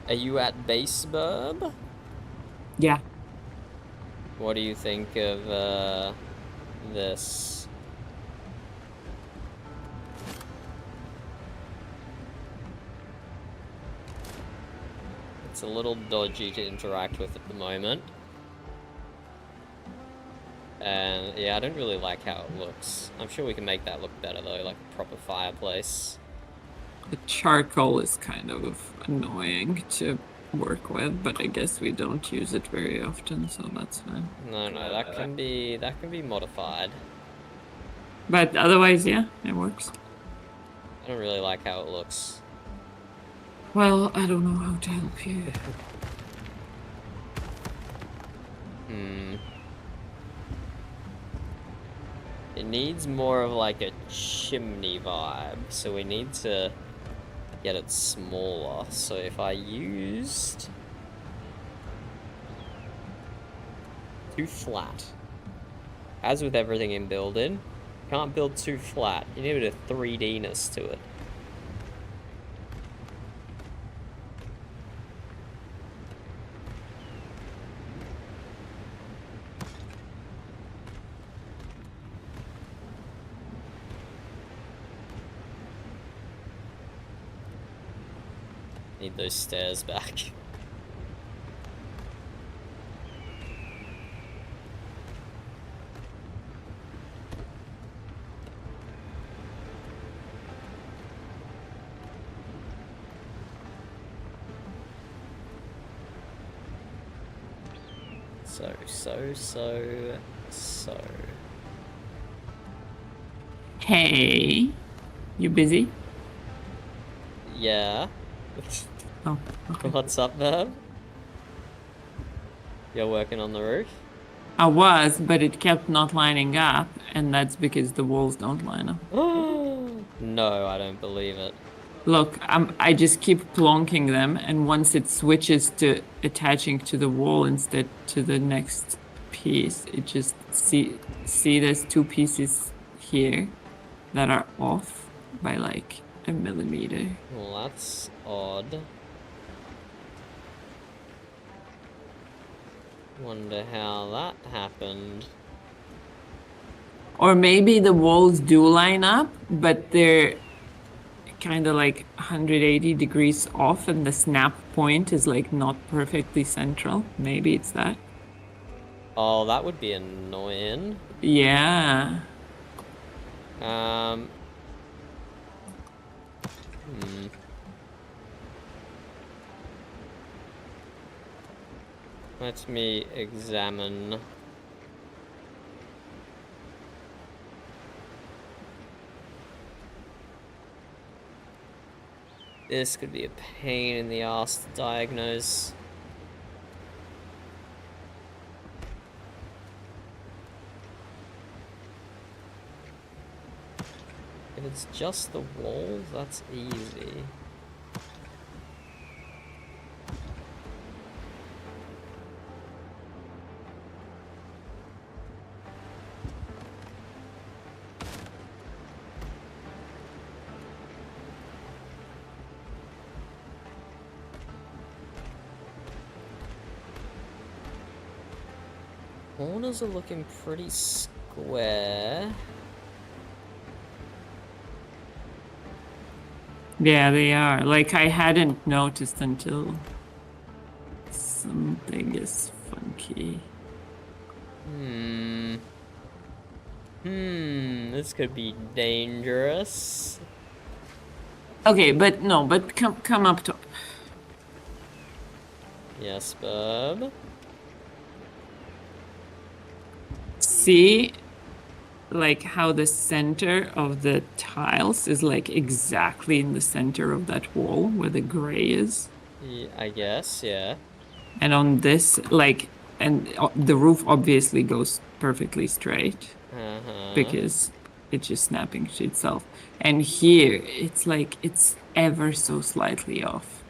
Are you at base, Burb? Yeah. What do you think of this? It's a little dodgy to interact with at the moment. And yeah, I don't really like how it looks. I'm sure we can make that look better though, like a proper fireplace. The charcoal is kind of annoying to work with, but I guess we don't use it very often, so that's fine. No, that can be modified. But otherwise, yeah, it works. I don't really like how it looks. Well, I don't know how to help you. It needs more of like a chimney vibe, so we need to get it smaller. So if I used too flat, as with everything in building, can't build too flat. You need a bit of 3D-ness to it. Need those stairs back. So. Hey, you busy? Yeah. Oh, okay. What's up, Verb? You're working on the roof? I was, but it kept not lining up, and that's because the walls don't line up. No, I don't believe it. Look, I just keep plonking them, and once it switches to attaching to the wall instead to the next piece, it just see there's two pieces here that are off by like a millimeter. Well, that's odd. Wonder how that happened. Or maybe the walls do line up, but they're kind of like 180 degrees off, and the snap point is like not perfectly central. Maybe it's that. Oh, that would be annoying. Yeah. Hmm. Let me examine. This could be a pain in the ass to diagnose. If it's just the walls, that's easy. Corners are looking pretty square. Yeah, they are. Like, I hadn't noticed until something is funky. This could be dangerous. Okay, but no, but come up top. Yes, bub. See, like how the center of the tiles is like exactly in the center of that wall where the gray is. Yeah, I guess, yeah. And on this, like, and the roof obviously goes perfectly straight because it's just snapping to itself. And here, it's like, it's ever so slightly off.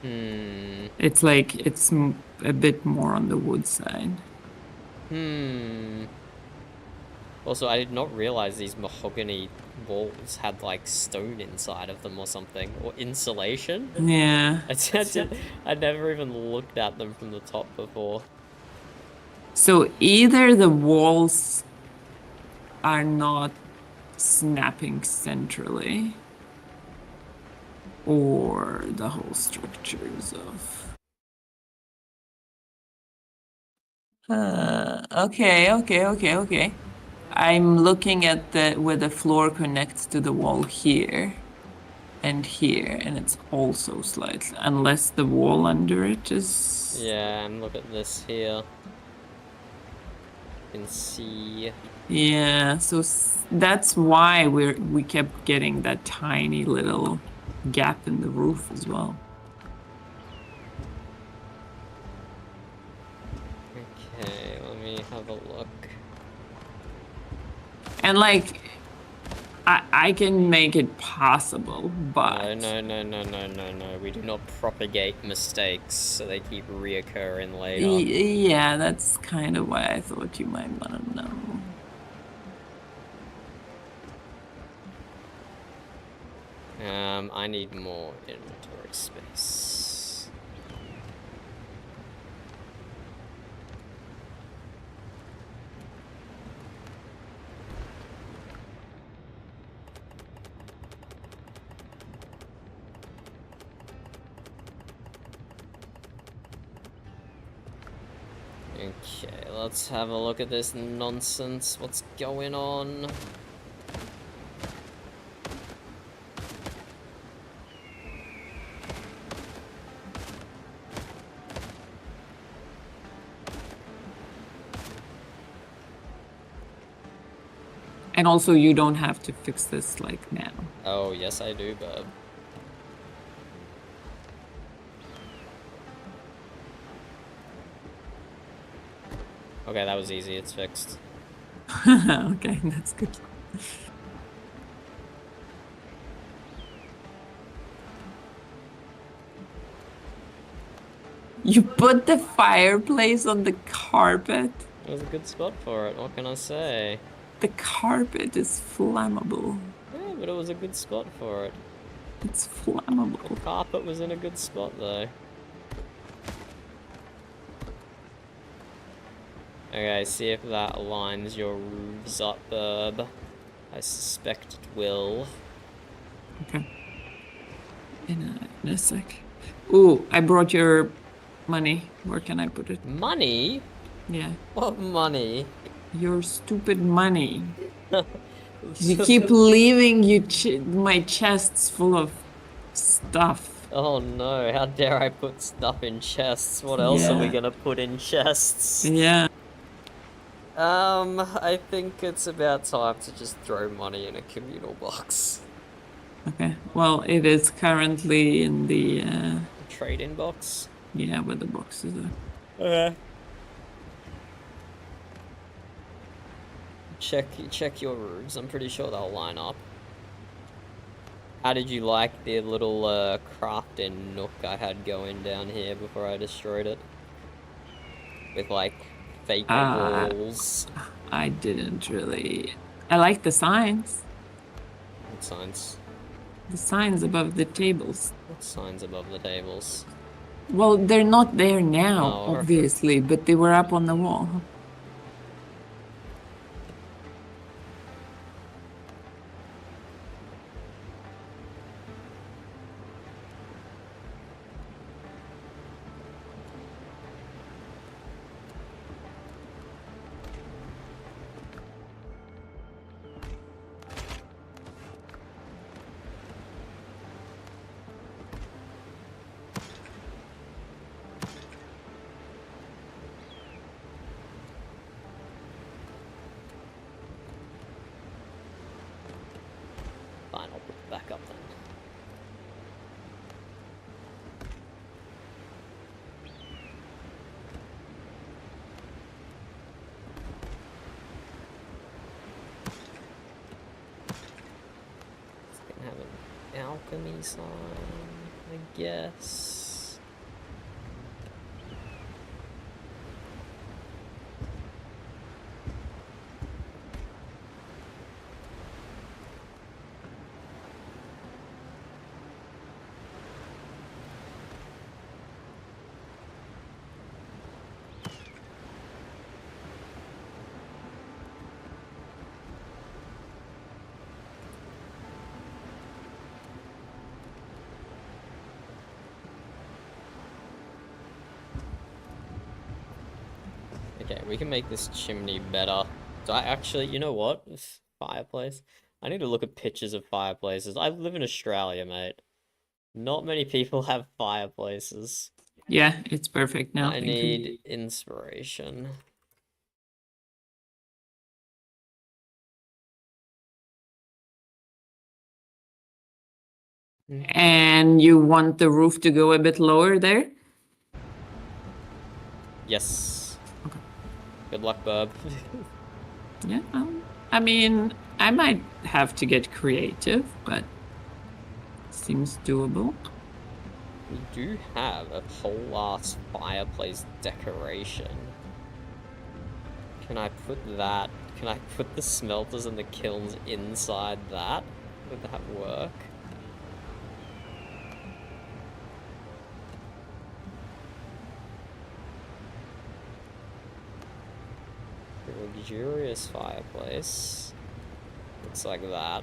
It's like, it's a bit more on the wood side. Also, I did not realize these mahogany walls had like stone inside of them or something, or insulation. Yeah. I never even looked at them from the top before. So either the walls are not snapping centrally, or the whole structure is off. Okay. I'm looking at where the floor connects to the wall here and here, and it's also slightly, unless the wall under it is. Yeah, and look at this here. You can see. Yeah, so that's why we kept getting that tiny little gap in the roof as well. Okay, let me have a look. And like, I can make it possible, but No. We do not propagate mistakes so they keep reoccurring later. Yeah, that's kind of why I thought you might want to know. I need more inventory space. Okay, let's have a look at this nonsense. What's going on? And also, you don't have to fix this like now. Oh, yes I do, bub. Okay, that was easy. It's fixed. Okay, that's good. You put the fireplace on the carpet. It was a good spot for it, what can I say? The carpet is flammable. Yeah, but it was a good spot for it. It's flammable. The carpet was in a good spot though. Okay, see if that aligns your roofs up, Burb. I suspect it will. Okay. In a sec. Ooh, I brought your money. Where can I put it? Money? Yeah. What money? Your stupid money. You keep leaving my chests full of stuff. Oh no, how dare I put stuff in chests? What else are we Yeah. gonna put in chests? Yeah. I think it's about time to just throw money in a communal box. Okay. Well, it is currently in the Trade-in box? yeah, where the boxes are. Okay. Check your roofs, I'm pretty sure they'll line up. How did you like the little crafting nook I had going down here before I destroyed it? With like fake walls. I didn't really. I like the signs. What signs? The signs above the tables. What signs above the tables? Well, they're not there now, Oh, obviously, but they were up on the wall. Fine, I'll put it back up then. It's gonna have an alchemy sign, I guess. Okay, we can make this chimney better. So I actually, you know what? Fireplace. I need to look at pictures of fireplaces. I live in Australia, mate. Not many people have fireplaces. Yeah, it's perfect now. I Thank you. need inspiration. And you want the roof to go a bit lower there? Yes. Okay. Good luck, Burb. Yeah. I mean, I might have to get creative, but seems doable. We do have a whole ass fireplace decoration. Can I put that? Can I put the smelters and the kilns inside that? Would that work? A luxurious fireplace. Looks like that.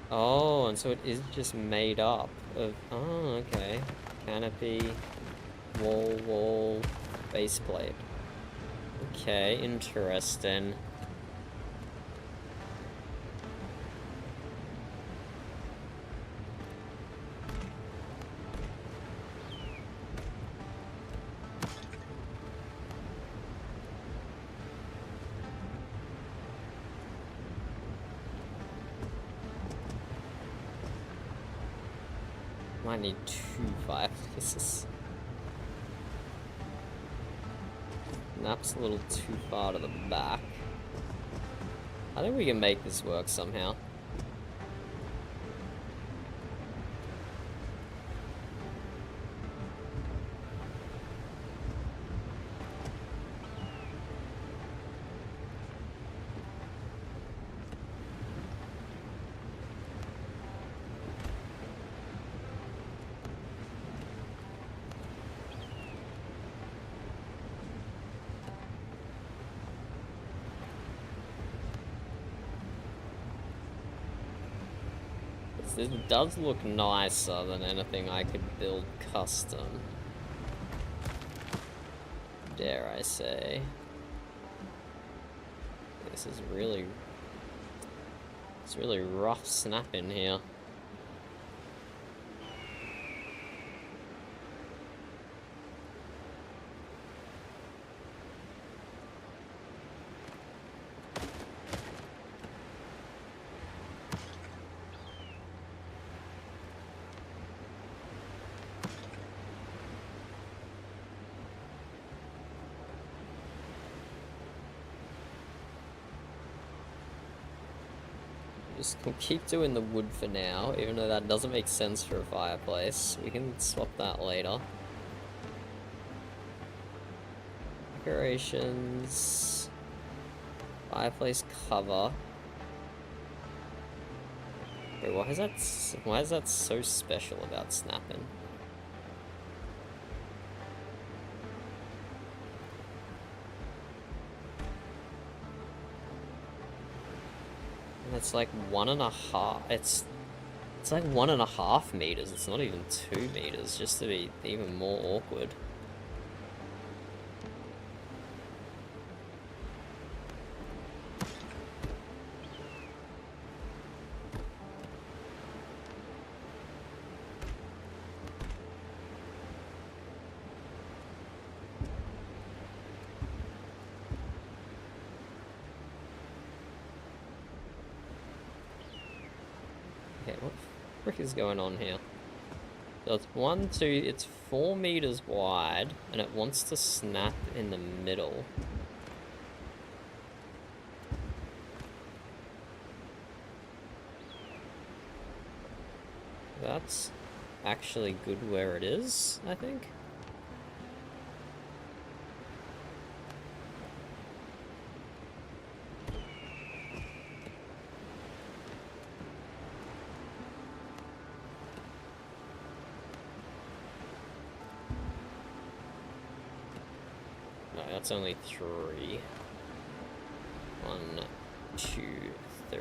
Oh, and so it is just made up of... Oh, okay. Canopy, wall, faceplate. Okay, interesting. Might need 2 fireplaces. Snap's a little too far to the back. I think we can make this work somehow. This does look nicer than anything I could build custom. Dare I say. This is really... It's really rough snap in here. We'll keep doing the wood for now, even though that doesn't make sense for a fireplace. We can swap that later. Decorations. Fireplace cover. Wait, why is that so special about snapping? It's like 1.5. It's like 1.5 meters. It's not even 2 meters, just to be even more awkward. Okay, what the frick is going on here? So it's 4 meters wide, and it wants to snap in the middle. That's actually good where it is, I think. That's only 3. 1, 2, 3.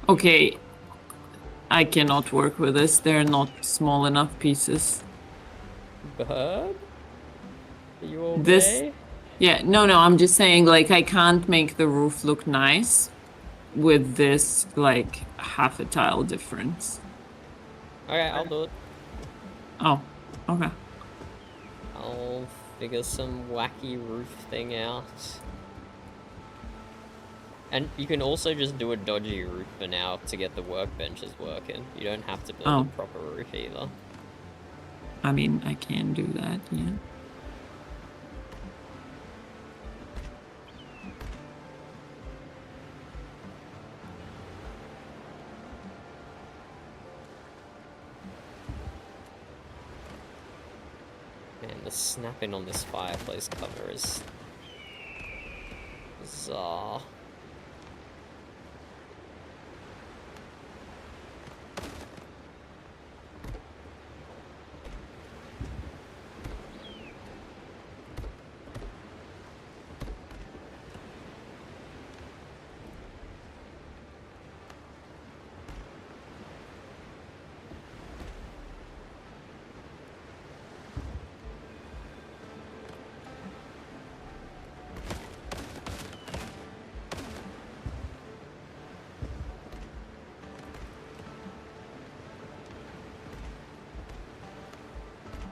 Okay. I cannot work with this. They're not small enough pieces. Bird? Are you okay? This... Yeah, no, I'm just saying, like, I can't make the roof look nice with this, like, half a tile difference. Okay, I'll do it. Oh, okay. I'll figure some wacky roof thing out. And you can also just do a dodgy roof for now to get the workbenches working. You don't have to build a proper roof either. I mean, I can do that, yeah. Man, the snapping on this fireplace cover is bizarre.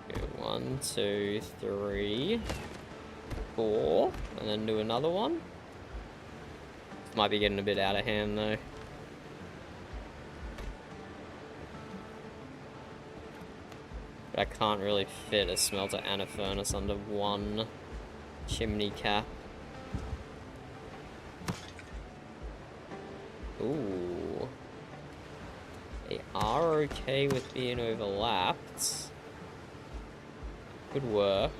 Okay, 1, 2, 3, 4, and then do another one. Might be getting a bit out of hand though. But I can't really fit a smelter and a furnace under one chimney cap. Ooh. They are okay with being overlapped. Could work.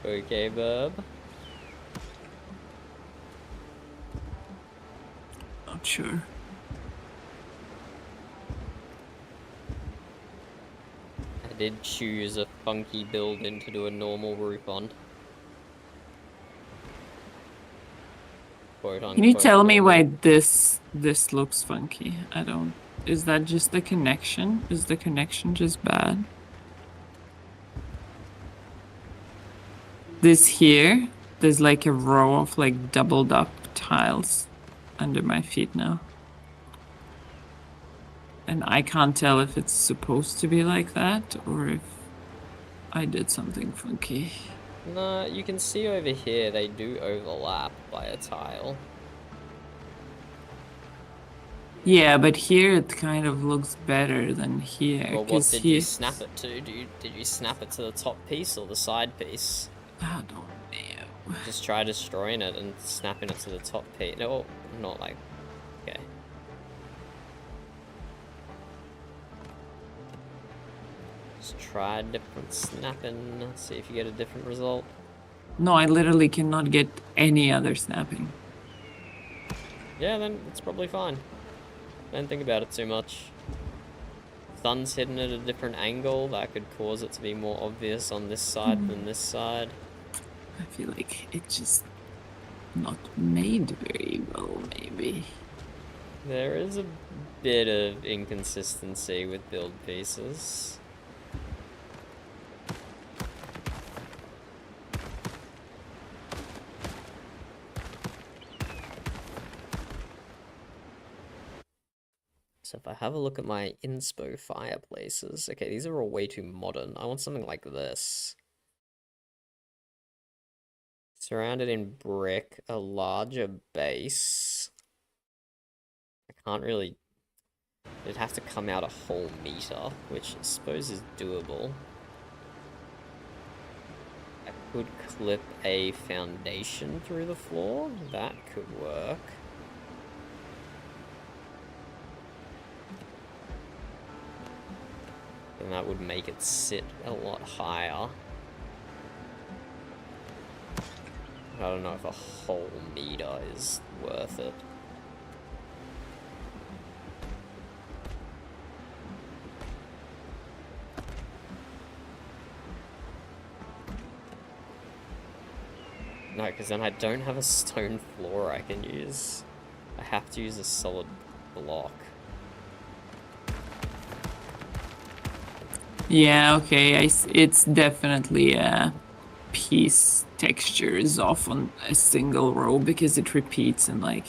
Okay, bub. Not sure. I did choose a funky building to do a normal roof on. Quote unquote. Can you tell me normal. why this looks funky? I don't. Is that just the connection? Is the connection just bad? This here, there's like a row of like doubled up tiles under my feet now. And I can't tell if it's supposed to be like that or if I did something funky. No, you can see over here they do overlap by a tile. Yeah, but here it kind of looks better than here. Well, what did you snap it to? Did you snap it to the top piece or the side piece? I don't know. Just try destroying it and snapping it to the top piece. No, not like... Okay. Just try different snapping, see if you get a different result. No, I literally cannot get any other snapping. Yeah, then it's probably fine. Don't think about it too much. Sun's hidden at a different angle, that could cause it to be more obvious on this side than this side. I feel like it's just not made very well, maybe. There is a bit of inconsistency with build pieces. So if I have a look at my inspo fireplaces, okay, these are all way too modern. I want something like this. Surrounded in brick, a larger base. I can't really... It'd have to come out a whole meter, which I suppose is doable. I could clip a foundation through the floor. That could work. And that would make it sit a lot higher. I don't know if a whole meter is worth it. No, because then I don't have a stone floor I can use. I have to use a solid block. Yeah, okay, it's definitely a piece texture is off on a single row because it repeats in like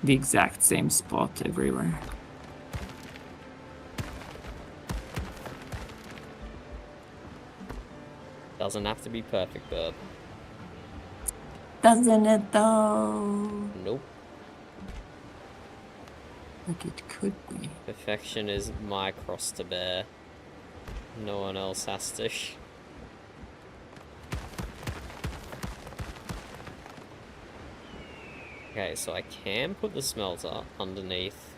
the exact same spot everywhere. Doesn't have to be perfect, but... Doesn't it though? Nope. Like it could be. Perfection is my cross to bear. No one else has to. Okay, so I can put the smelter underneath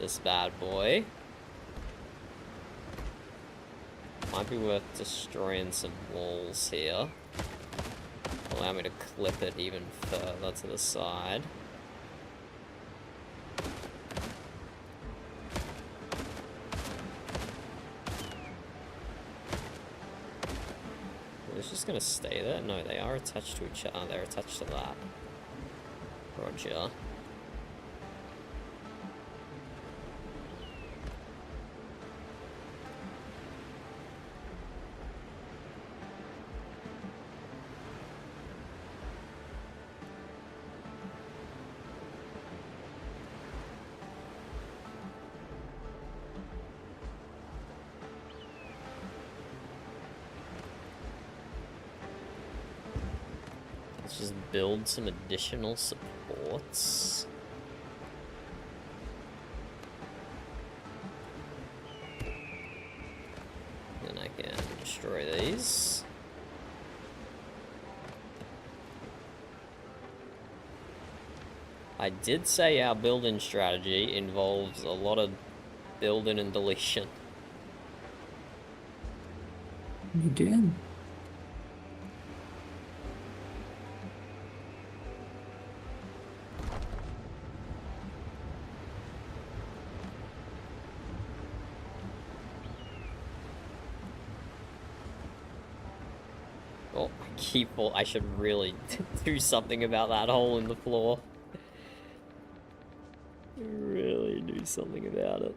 this bad boy. Might be worth destroying some walls here. Allow me to clip it even further to the side. It's just gonna stay there? No, they are attached to each other. They're attached to that. Roger. Let's just build some additional supports. And I can destroy these. I did say our building strategy involves a lot of building and deletion. You did. Oh, I should really do something about that hole in the floor. Really do something about it.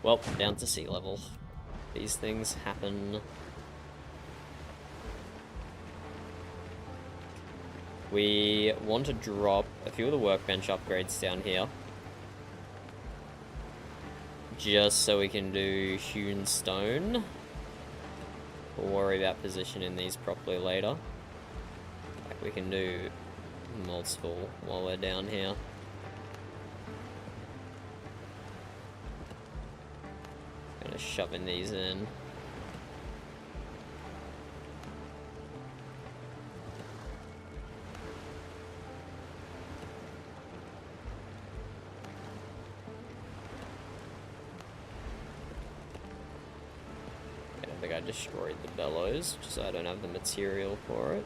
Well, down to sea level. These things happen. We want to drop a few of the workbench upgrades down here. Just so we can do hewn stone. We'll worry about positioning these properly later. Like we can do multiple while we're down here. Gonna shoving these in. I think I destroyed the bellows, just so I don't have the material for it.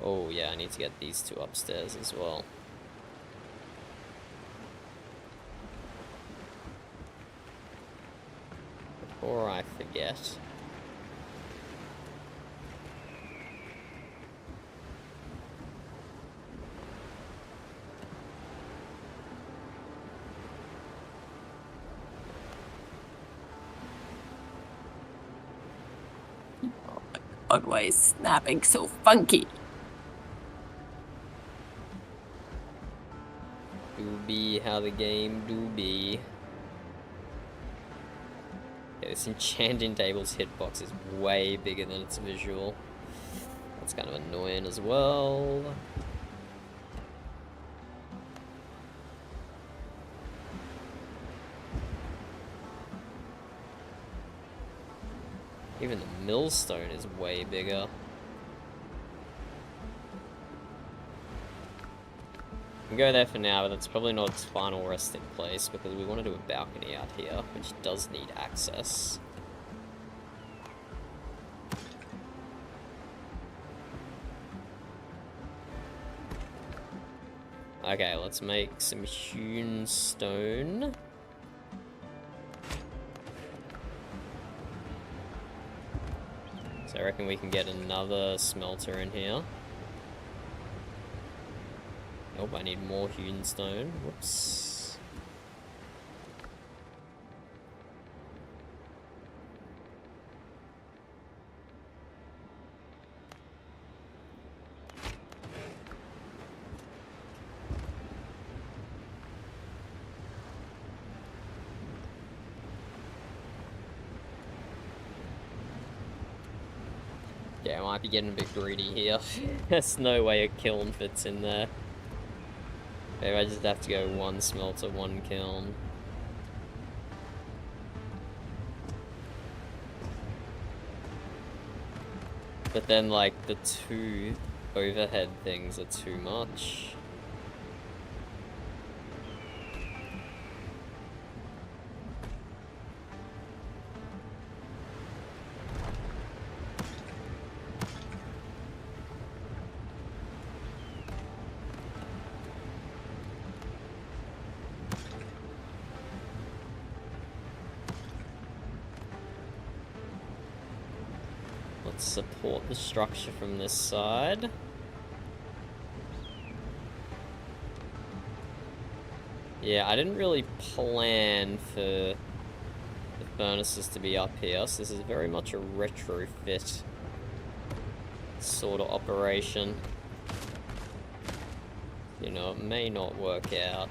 Oh yeah, I need to get these two upstairs as well. Before I forget. God, why is snapping so funky? Do be how the game do be. Yeah, this enchanting table's hitbox is way bigger than its visual. That's kind of annoying as well. Even the millstone is way bigger. We can go there for now, but that's probably not its final resting place because we want to do a balcony out here, which does need access. Okay, let's make some hewn stone. So I reckon we can get another smelter in here. Nope, I need more hewn stone. Whoops. Yeah, I might be getting a bit greedy here. There's no way a kiln fits in there. Maybe I just have to go one smelter, one kiln. But then, like, the two overhead things are too much. support the structure from this side. Yeah, I didn't really plan for the furnaces to be up here, so this is very much a retrofit sort of operation. You know, it may not work out.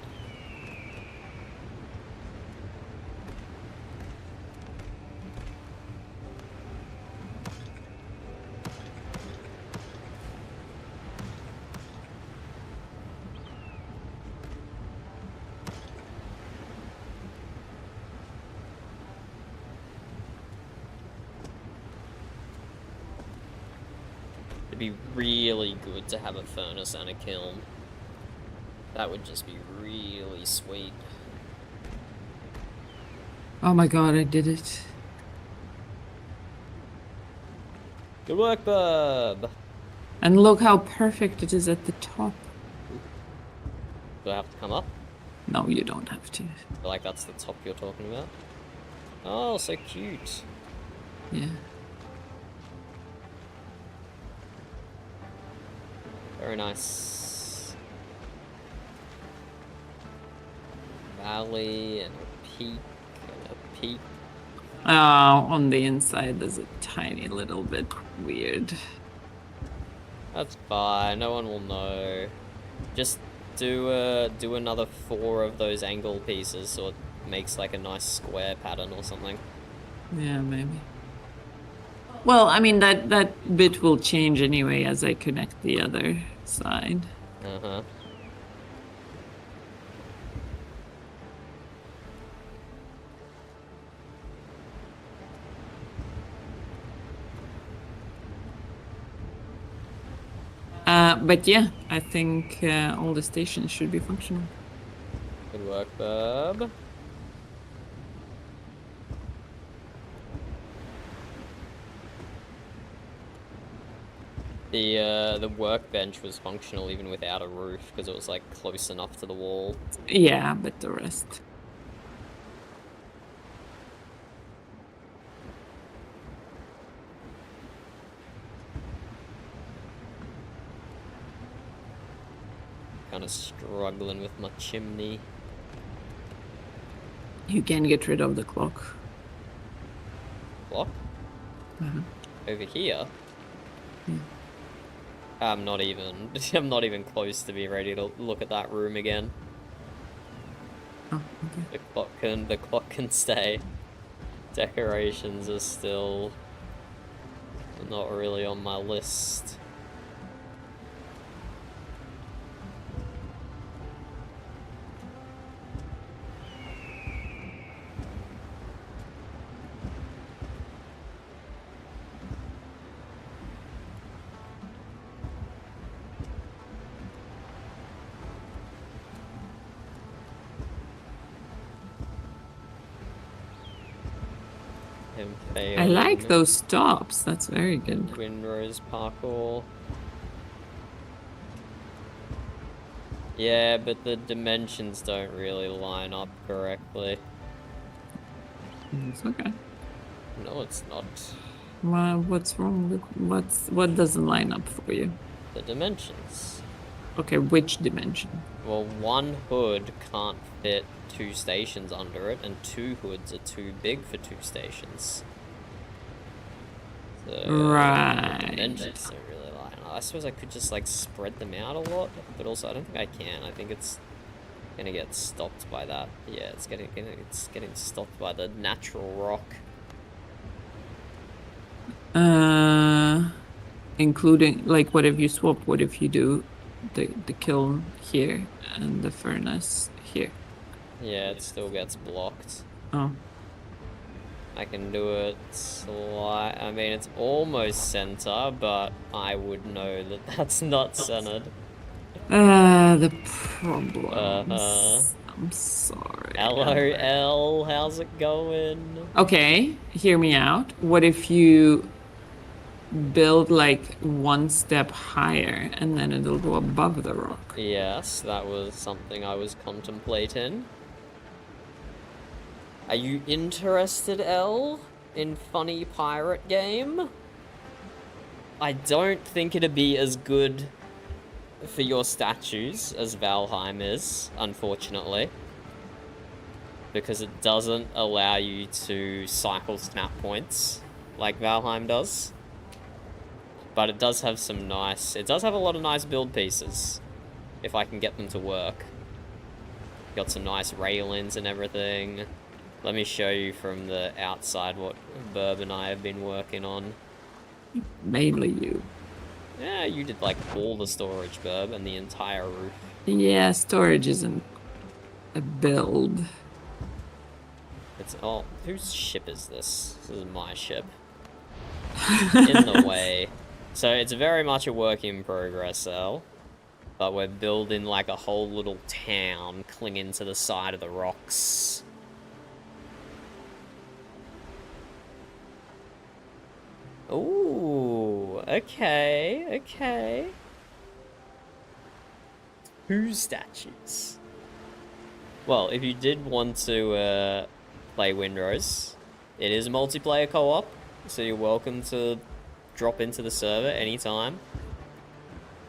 It'd be really good to have a furnace and a kiln. That would just be really sweet. Oh my god, I did it. Good work, bub! And look how perfect it is at the top. Do I have to come up? No, you don't have to. I feel like that's the top you're talking about. Oh, so cute. Yeah. Very nice. Valley and a peak and a peak. On the inside there's a tiny little bit weird. That's fine, no one will know. Just do another 4 of those angle pieces so it makes like a nice square pattern or something. Yeah, maybe. Well, I mean that bit will change anyway as I connect the other side. Uh-huh. But yeah, I think all the stations should be functional. Good work, bub. The workbench was functional even without a roof because it was like close enough to the wall. Yeah, but the rest. Kind of struggling with my chimney. You can get rid of the clock. Block? Mhm. Over here? Yeah. I'm not even close to be ready to look at that room again. Oh, okay. The clock can stay. Decorations are still not really on my list. I like those stops. That's very good. Windrose parkour. Yeah, but the dimensions don't really line up correctly. It's okay. No, it's not. Well, what's wrong with what doesn't line up for you? The dimensions. Okay, which dimension? Well, one hood can't fit 2 stations under it, and 2 hoods are too big for 2 stations. So, Right. The dimensions don't really line up. I suppose I could just like spread them out a lot, but also I don't think I can. I think it's gonna get stopped by that. Yeah, it's getting stopped by the natural rock. Including like, what if you swap? What if you do the kiln here and the furnace here? Yeah, it still gets blocked. Oh. I can do it I mean, it's almost center, but I would know that that's not centered. The problems. Uh-huh. I'm sorry. Hello, L. How's it going? Okay, hear me out. What if you build like 1 step higher and then it'll go above the rock? Yes, that was something I was contemplating. Are you interested, L, in funny pirate game? I don't think it'd be as good for your statues as Valheim is, unfortunately. Because it doesn't allow you to cycle snap points like Valheim does. But it does have some nice... It does have a lot of nice build pieces, if I can get them to work. Got some nice railings and everything. Let me show you from the outside what Burb and I have been working on. Mainly you. Yeah, you did like all the storage, Burb, and the entire roof. Yeah, storage isn't a build. It's... Oh, whose ship is this? This is my ship. In the way. So it's very much a work in progress, Al. But we're building like a whole little town clinging to the side of the rocks. Ooh, okay, okay. 2 statues. Well, if you did want to play Windrose, it is a multiplayer co-op, so you're welcome to drop into the server anytime.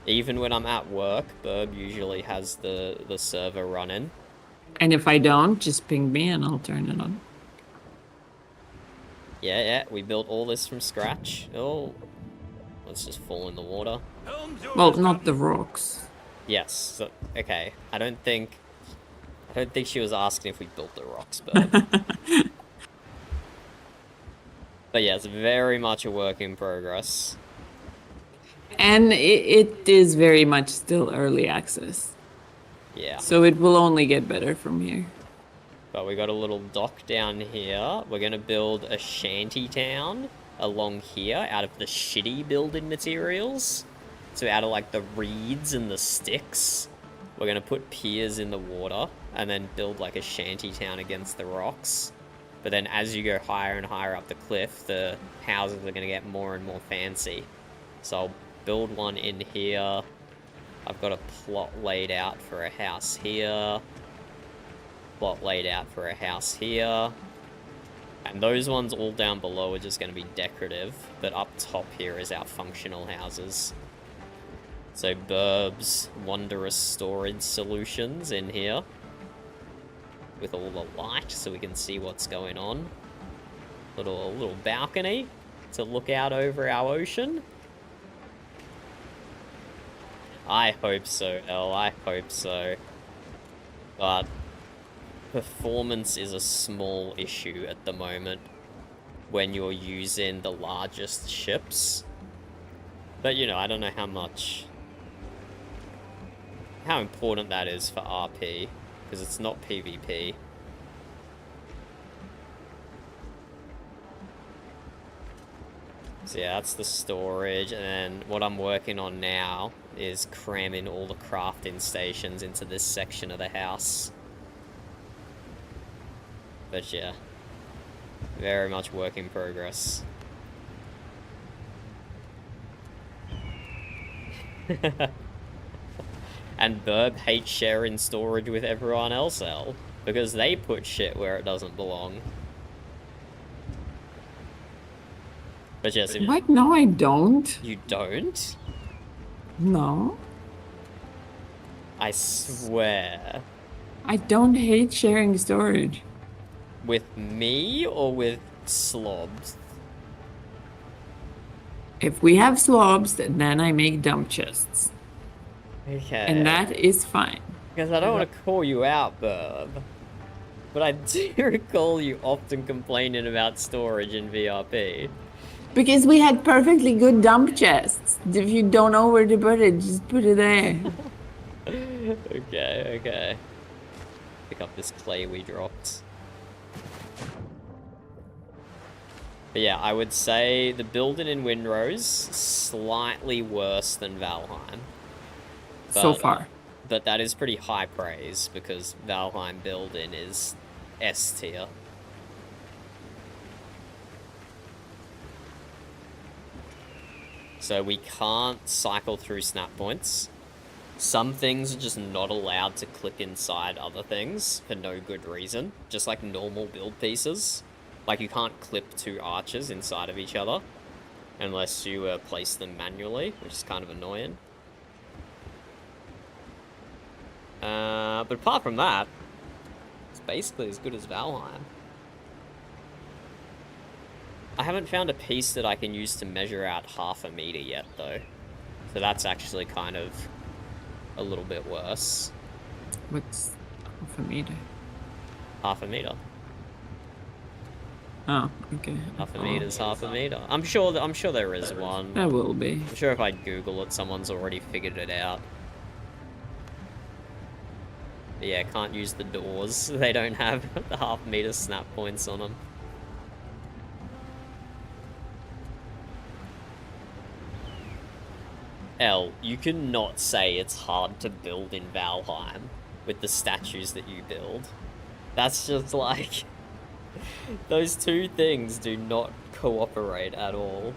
Even when I'm at work, Burb usually has the server running. And if I don't, just ping me and I'll turn it on. Yeah, we built all this from scratch. Oh, let's just fall in the water. Helm's yours, Well, not Captain. the rocks. Yes, so, okay. I don't think she was asking if we built the rocks, but... But yeah, it's very much a work in progress. And it is very much still early access. Yeah. So it will only get better from here. But we got a little dock down here. We're gonna build a shanty town along here out of the shitty building materials. So out of like the reeds and the sticks, we're gonna put piers in the water and then build like a shanty town against the rocks. But then as you go higher and higher up the cliff, the houses are gonna get more and more fancy. So I'll build one in here. I've got a plot laid out for a house here. Plot laid out for a house here. And those ones all down below are just going to be decorative. But up top here is our functional houses. So Burb's wondrous storage solutions in here. With all the light so we can see what's going on. Little balcony to look out over our ocean. I hope so, Elle. I hope so. But performance is a small issue at the moment when you're using the largest ships. But, you know, I don't know how important that is for RP, because it's not PvP. So yeah, that's the storage, and then what I'm working on now is cramming all the crafting stations into this section of the house. But yeah, very much work in progress. And Burb hates sharing storage with everyone else, Elle, because they put shit where it doesn't belong. But yes, if What? No, I don't. you don't, No. I swear. I don't hate sharing storage. With me or with slobs? If we have slobs, then I make dump chests. Okay. And that is fine. Because I don't want to call you out, Burb. But I do recall you often complaining about storage in VRP. Because we had perfectly good dump chests. If you don't know where to put it, just put it there. Okay. Pick up this clay we dropped. But yeah, I would say the building in Windrose, slightly worse than Valheim. So far. But that is pretty high praise, because Valheim building is S tier. So we can't cycle through snap points. Some things are just not allowed to clip inside other things for no good reason. Just like normal build pieces. Like you can't clip 2 arches inside of each other. Unless you place them manually, which is kind of annoying. But apart from that, it's basically as good as Valheim. I haven't found a piece that I can use to measure out 1/2 meter yet, though. So that's actually kind of a little bit worse. What's 1/2 meter? 1/2 meter. Oh, okay. 1/2 meter's 1/2 meter. I'm sure there is one. There will be. I'm sure if I Google it, someone's already figured it out. But yeah, can't use the doors. They don't have the 1/2 meter snap points on them. L, you cannot say it's hard to build in Valheim with the statues that you build. That's just like... Those two things do not cooperate at all.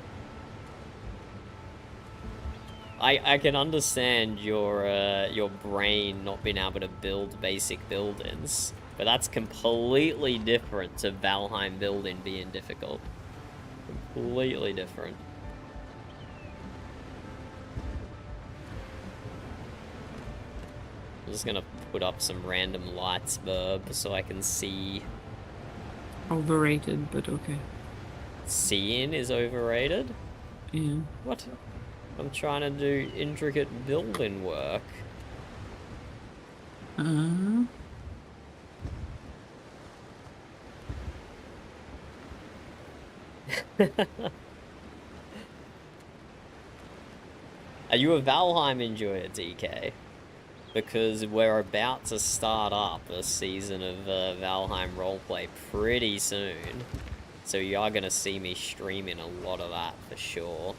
I can understand your brain not being able to build basic buildings, but that's completely different to Valheim building being difficult. Completely different. I'm just gonna put up some random lights, Burb, so I can see. Overrated, but okay. Seeing is overrated? Yeah. What? I'm trying to do intricate building work. Uh-huh. Are you a Valheim enjoyer, DK? Because we're about to start up a season of Valheim roleplay pretty soon. So you are going to see me streaming a lot of that for sure.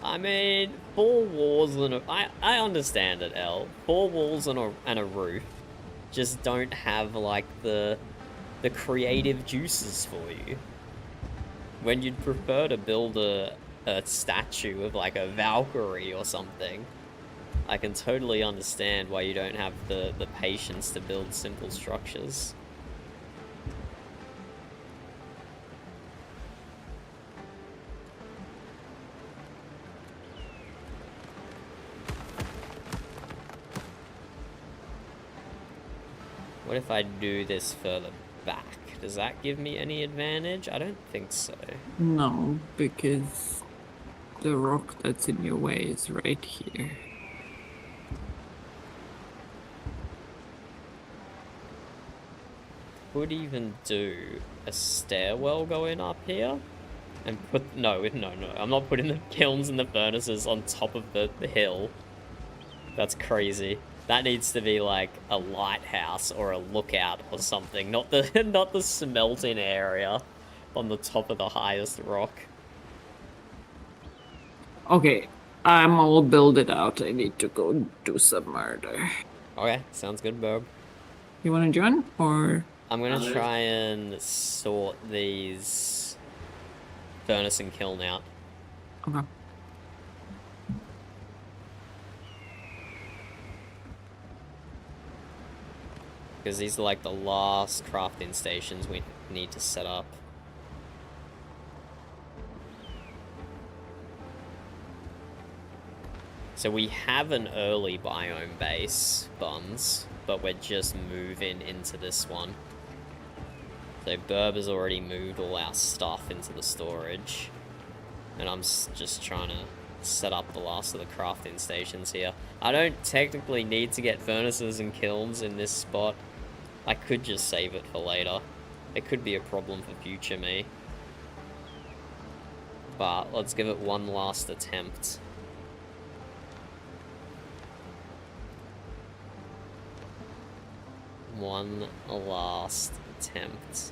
I mean, 4 walls and a... I understand it, L. 4 walls and a roof just don't have, like, the creative juices for you. When you'd prefer to build a statue of, like, a Valkyrie or something, I can totally understand why you don't have the patience to build simple structures. What if I do this further back? Does that give me any advantage? I don't think so. No, because the rock that's in your way is right here. Could even do a stairwell going up here and put... No, I'm not putting the kilns and the furnaces on top of the hill. That's crazy. That needs to be like a lighthouse or a lookout or something, not the not the smelting area on the top of the highest rock. Okay, I'm all builded out. I need to go do some murder. Okay, sounds good, Bob. You want to join, or? I'm gonna try and sort these furnace and kiln out. Okay. Because these are like the last crafting stations we need to set up. So we have an early biome base, Buns, but we're just moving into this one. So Burb has already moved all our stuff into the storage. And I'm just trying to set up the last of the crafting stations here. I don't technically need to get furnaces and kilns in this spot. I could just save it for later. It could be a problem for future me. But let's give it one last attempt. One last attempt.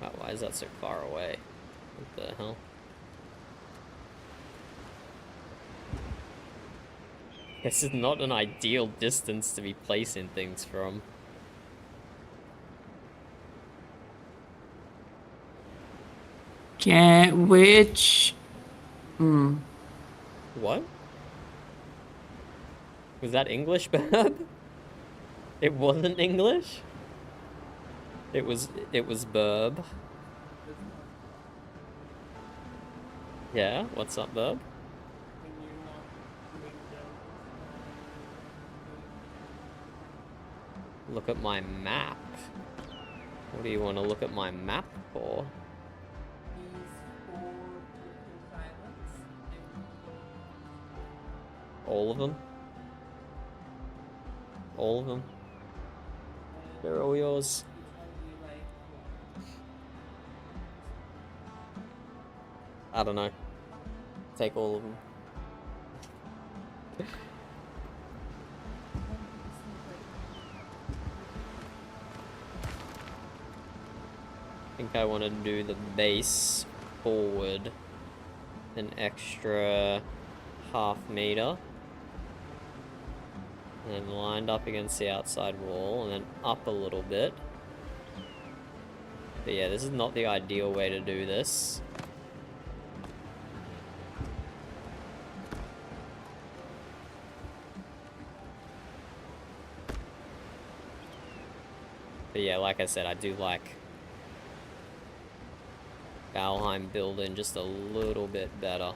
Wow, why is that so far away? What the hell? This is not an ideal distance to be placing things from. Can which? What? Was that English, Bab? It wasn't English? It was Burb. Yeah, what's up, Burb? Look at my map. What do you want to look at my map for? All of them? All of them? They're all yours. I don't know. Take all of them. I think I want to do the base forward an extra ½ meter. And then lined up against the outside wall, and then up a little bit. But yeah, this is not the ideal way to do this. But yeah, like I said, I do like Valheim building just a little bit better.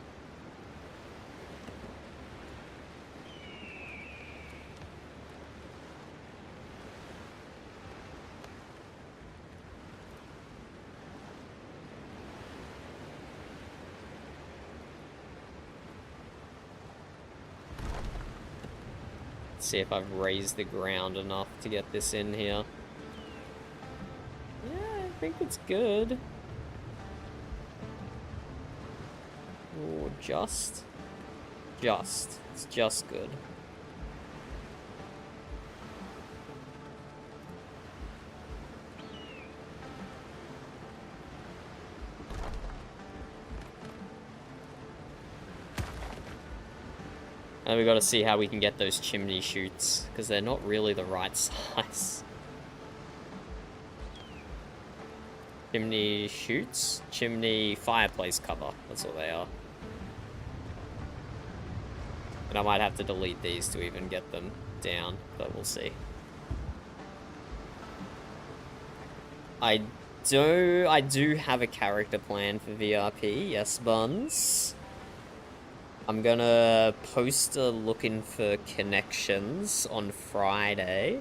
See if I've raised the ground enough to get this in here. Yeah, I think it's good. Or just. It's just good. And we got to see how we can get those chimney chutes, because they're not really the right size. Chimney chutes? Chimney fireplace cover. That's what they are. And I might have to delete these to even get them down, but we'll see. I do have a character plan for VRP, yes, Buns. I'm gonna post a looking for connections on Friday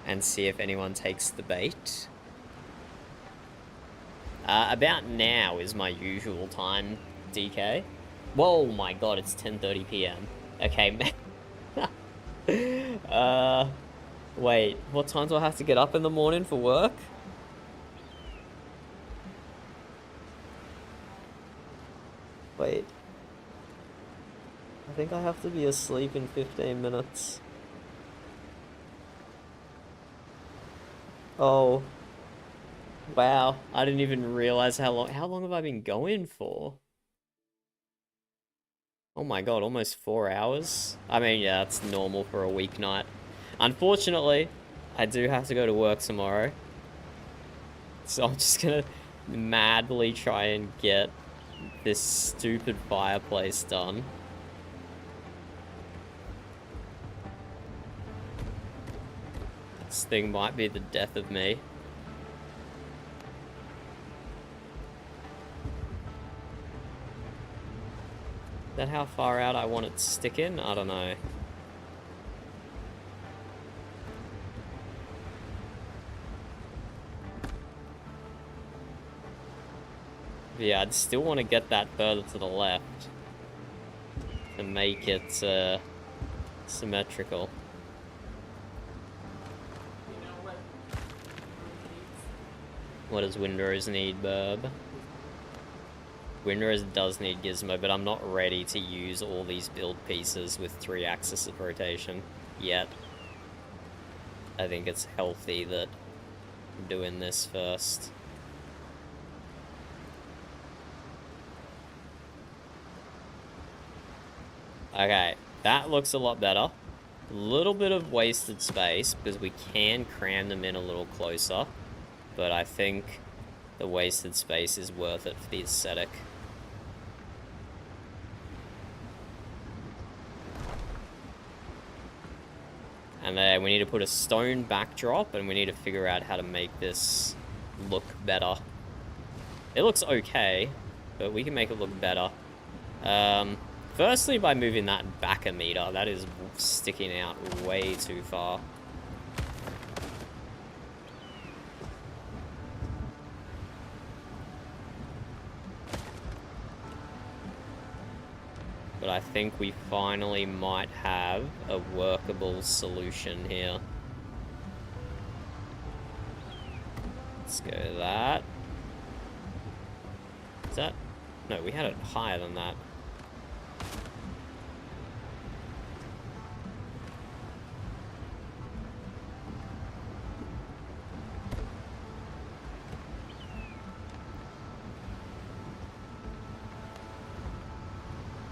and see if anyone takes the bait. About now is my usual time, DK. Whoa, my god, it's 10:30 PM. Okay, wait, what time do I have to get up in the morning for work? Wait. I think I have to be asleep in 15 minutes. Oh. Wow, I didn't even realize how long have I been going for? Oh my god, almost 4 hours? I mean, yeah, that's normal for a weeknight. Unfortunately, I do have to go to work tomorrow. So I'm just gonna madly try and get this stupid fireplace done. This thing might be the death of me. Is that how far out I want it to stick in? I don't know. But yeah, I'd still want to get that further to the left to make it symmetrical. What does Windrose need, Burb? Windrose does need Gizmo, but I'm not ready to use all these build pieces with 3 axes of rotation yet. I think it's healthy that I'm doing this first. Okay, that looks a lot better. Little bit of wasted space because we can cram them in a little closer, but I think the wasted space is worth it for the aesthetic. And then we need to put a stone backdrop, and we need to figure out how to make this look better. It looks okay, but we can make it look better. Firstly, by moving that back a meter. That is sticking out way too far. But I think we finally might have a workable solution here. Let's go that. Is that? No, we had it higher than that.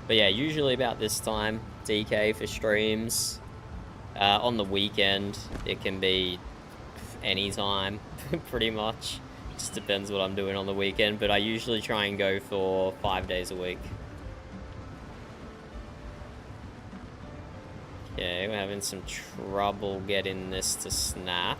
But yeah, usually about this time, DK for streams. On the weekend, it can be any time, pretty much. Just depends what I'm doing on the weekend, but I usually try and go for 5 days a week. Okay, we're having some trouble getting this to snap.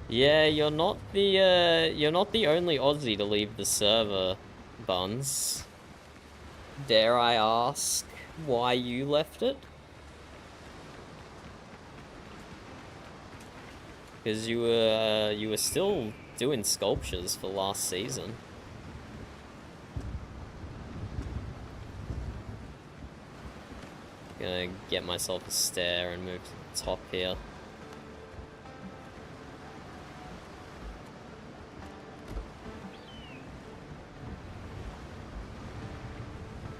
Yeah, you're not the only Aussie to leave the server, Buns. Dare I ask why you left it? Because you were still doing sculptures for last season. Gonna get myself a stair and move to the top here.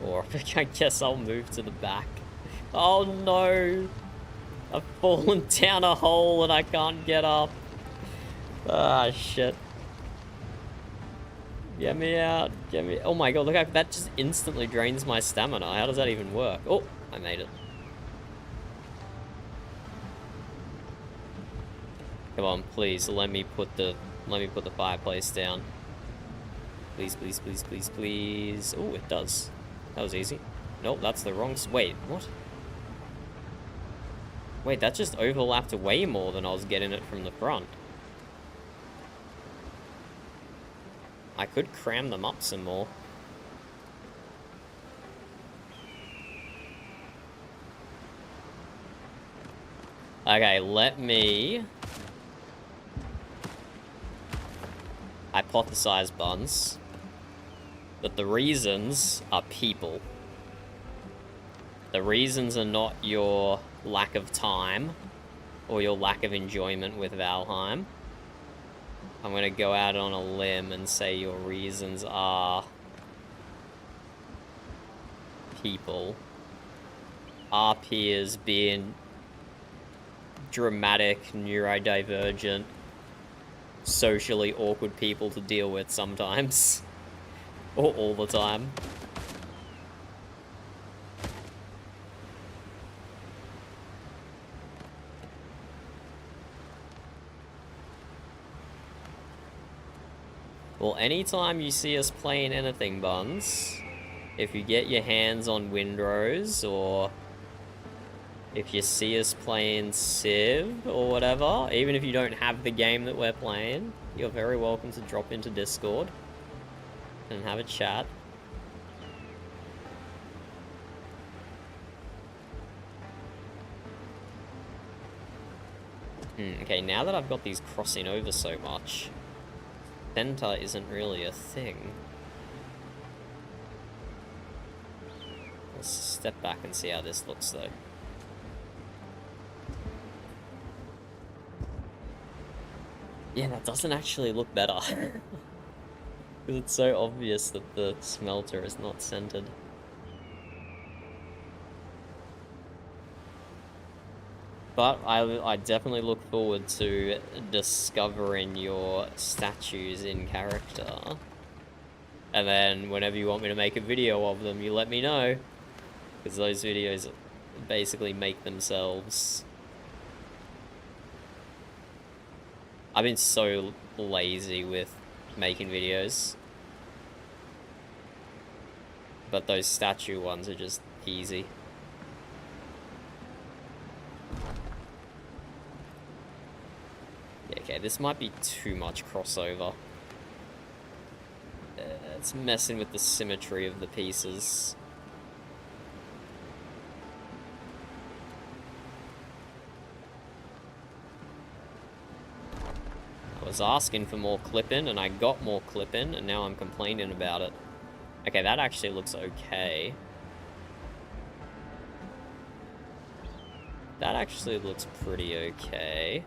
Or I guess I'll move to the back. Oh no! I've fallen down a hole and I can't get up. Ah, shit. Get me out. Get me. Oh my god, look how that just instantly drains my stamina. How does that even work? Oh, I made it. Come on, please, let me put the fireplace down. Please, please, please, please, please. Oh, it does. That was easy. Nope, that's the wrong... Wait, what? Wait, that just overlapped way more than I was getting it from the front. I could cram them up some more. Okay, let me... hypothesize, Buns, that the reasons are people. The reasons are not your lack of time or your lack of enjoyment with Valheim. I'm gonna go out on a limb and say your reasons are people. Our peers being dramatic, neurodivergent, socially awkward people to deal with sometimes. Or all the time. Well, anytime you see us playing anything, Buns, if you get your hands on Windrose, or if you see us playing Civ or whatever, even if you don't have the game that we're playing, you're very welcome to drop into Discord and have a chat. Okay, now that I've got these crossing over so much, center isn't really a thing. Let's step back and see how this looks though. Yeah, that doesn't actually look better. Because it's so obvious that the smelter is not centered. But I definitely look forward to discovering your statues in character. And then whenever you want me to make a video of them, you let me know. Because those videos basically make themselves. I've been so lazy with making videos. But those statue ones are just easy. Yeah, okay, this might be too much crossover. It's messing with the symmetry of the pieces. I was asking for more clip-in, and I got more clip-in, and now I'm complaining about it. Okay, that actually looks okay. That actually looks pretty okay.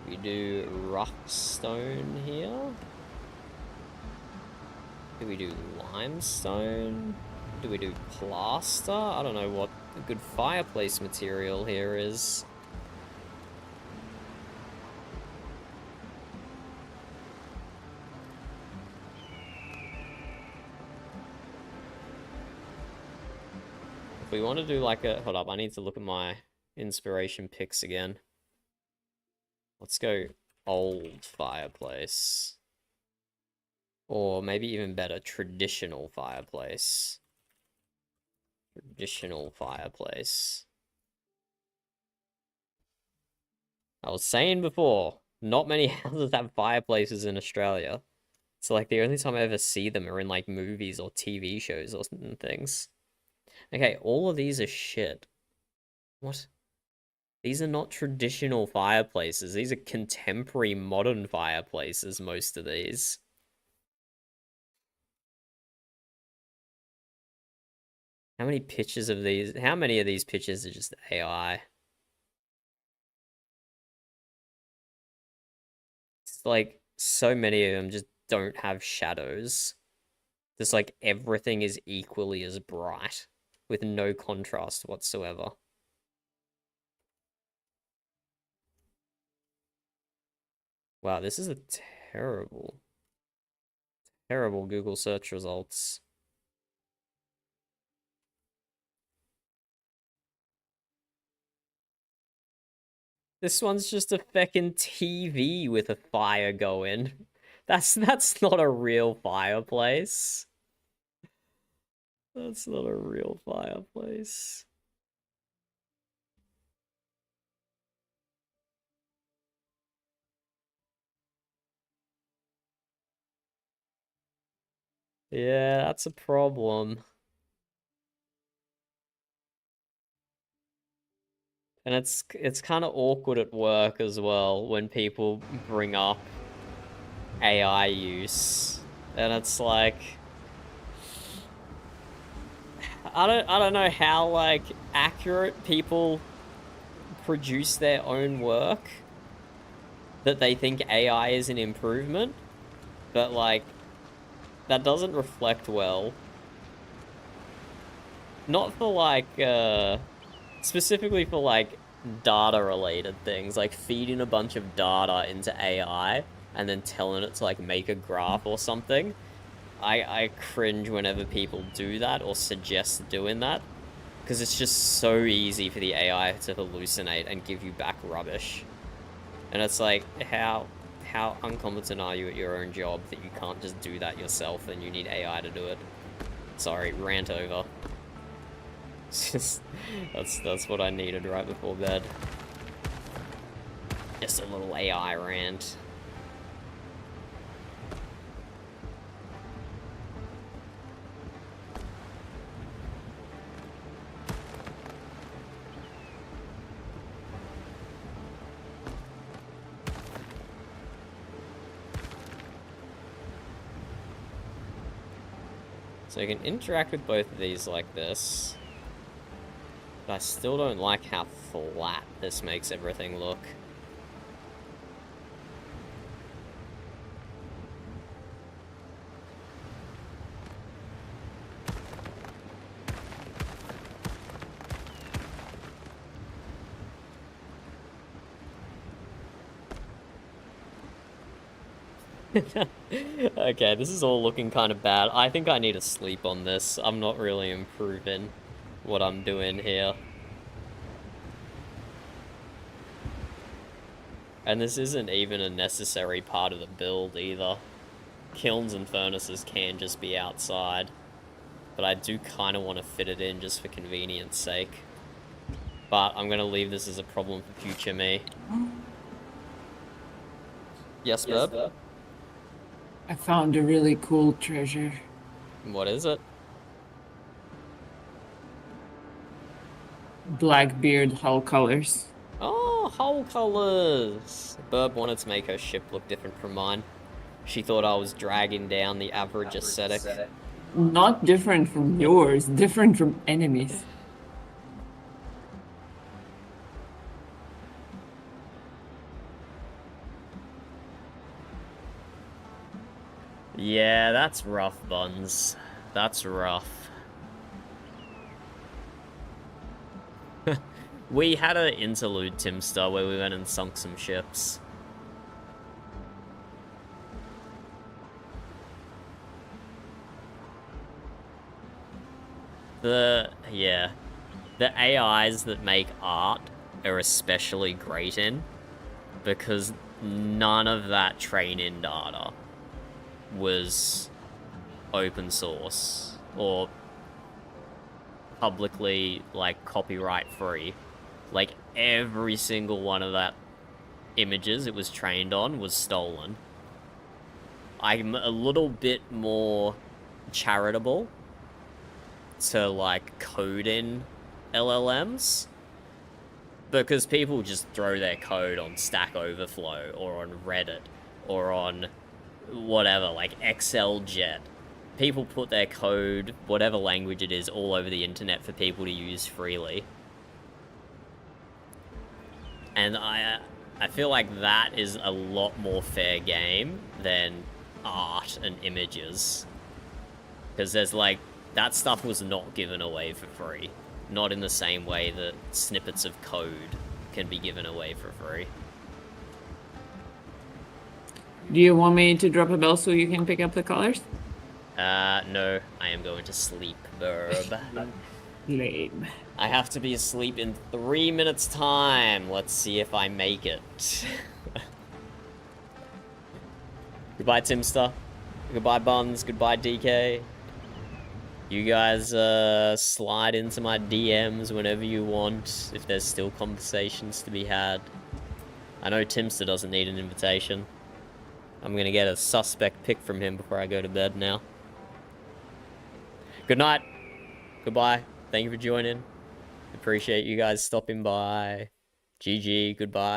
We do rough stone here. Do we do limestone? Do we do plaster? I don't know what a good fireplace material here is. If we want to do like a... Hold up, I need to look at my inspiration picks again. Let's go old fireplace. Or maybe even better, traditional fireplace. Traditional fireplace. I was saying before, not many houses have fireplaces in Australia. So like the only time I ever see them are in like movies or TV shows or things. Okay, all of these are shit. What? These are not traditional fireplaces. These are contemporary modern fireplaces, most of these. How many pictures of these? How many of these pictures are just AI? It's like so many of them just don't have shadows. Just like everything is equally as bright with no contrast whatsoever. Wow, this is a terrible, terrible Google search results. This one's just a feckin' TV with a fire going. That's not a real fireplace. That's not a real fireplace. Yeah, that's a problem. And it's kind of awkward at work as well when people bring up AI use. And it's like I don't know how like accurate people produce their own work that they think AI is an improvement, but like that doesn't reflect well. Not for like specifically for like data related things, like feeding a bunch of data into AI and then telling it to like make a graph or something. I cringe whenever people do that or suggest doing that, because it's just so easy for the AI to hallucinate and give you back rubbish. And it's like, how incompetent are you at your own job that you can't just do that yourself and you need AI to do it? Sorry, rant over. That's what I needed right before bed. Just a little AI rant. So you can interact with both of these like this. But I still don't like how flat this makes everything look. Okay, this is all looking kind of bad. I think I need to sleep on this. I'm not really improving what I'm doing here. And this isn't even a necessary part of the build either. Kilns and furnaces can just be outside. But I do kind of want to fit it in just for convenience sake. But I'm going to leave this as a problem for future me. Yes, Burb? I found a really cool treasure. What is it? Blackbeard hull colors. Oh, hull colors! Burb wanted to make her ship look different from mine. She thought I was dragging down the average aesthetic. Not different from yours, different from enemies. Yeah, that's rough, Buns. That's rough. We had an interlude, Timster, where we went and sunk some ships. Yeah. The AIs that make art are especially great in, because none of that train-in data was open source or publicly, like, copyright free. Like, every single one of that images it was trained on was stolen. I'm a little bit more charitable to, like, code in LLMs, because people just throw their code on Stack Overflow or on Reddit or on whatever, like XLJet. People put their code, whatever language it is, all over the internet for people to use freely. And I feel like that is a lot more fair game than art and images. Because there's, like, that stuff was not given away for free. Not in the same way that snippets of code can be given away for free. Do you want me to drop a bell so you can pick up the colors? No, I am going to sleep, Burb. Lame. I have to be asleep in 3 minutes' time. Let's see if I make it. Goodbye, Timster. Goodbye, Buns. Goodbye, DK. You guys, slide into my DMs whenever you want, if there's still conversations to be had. I know Timster doesn't need an invitation. I'm gonna get a suspect pic from him before I go to bed now. Good night. Goodbye. Thank you for joining. Appreciate you guys stopping by. GG. Goodbye.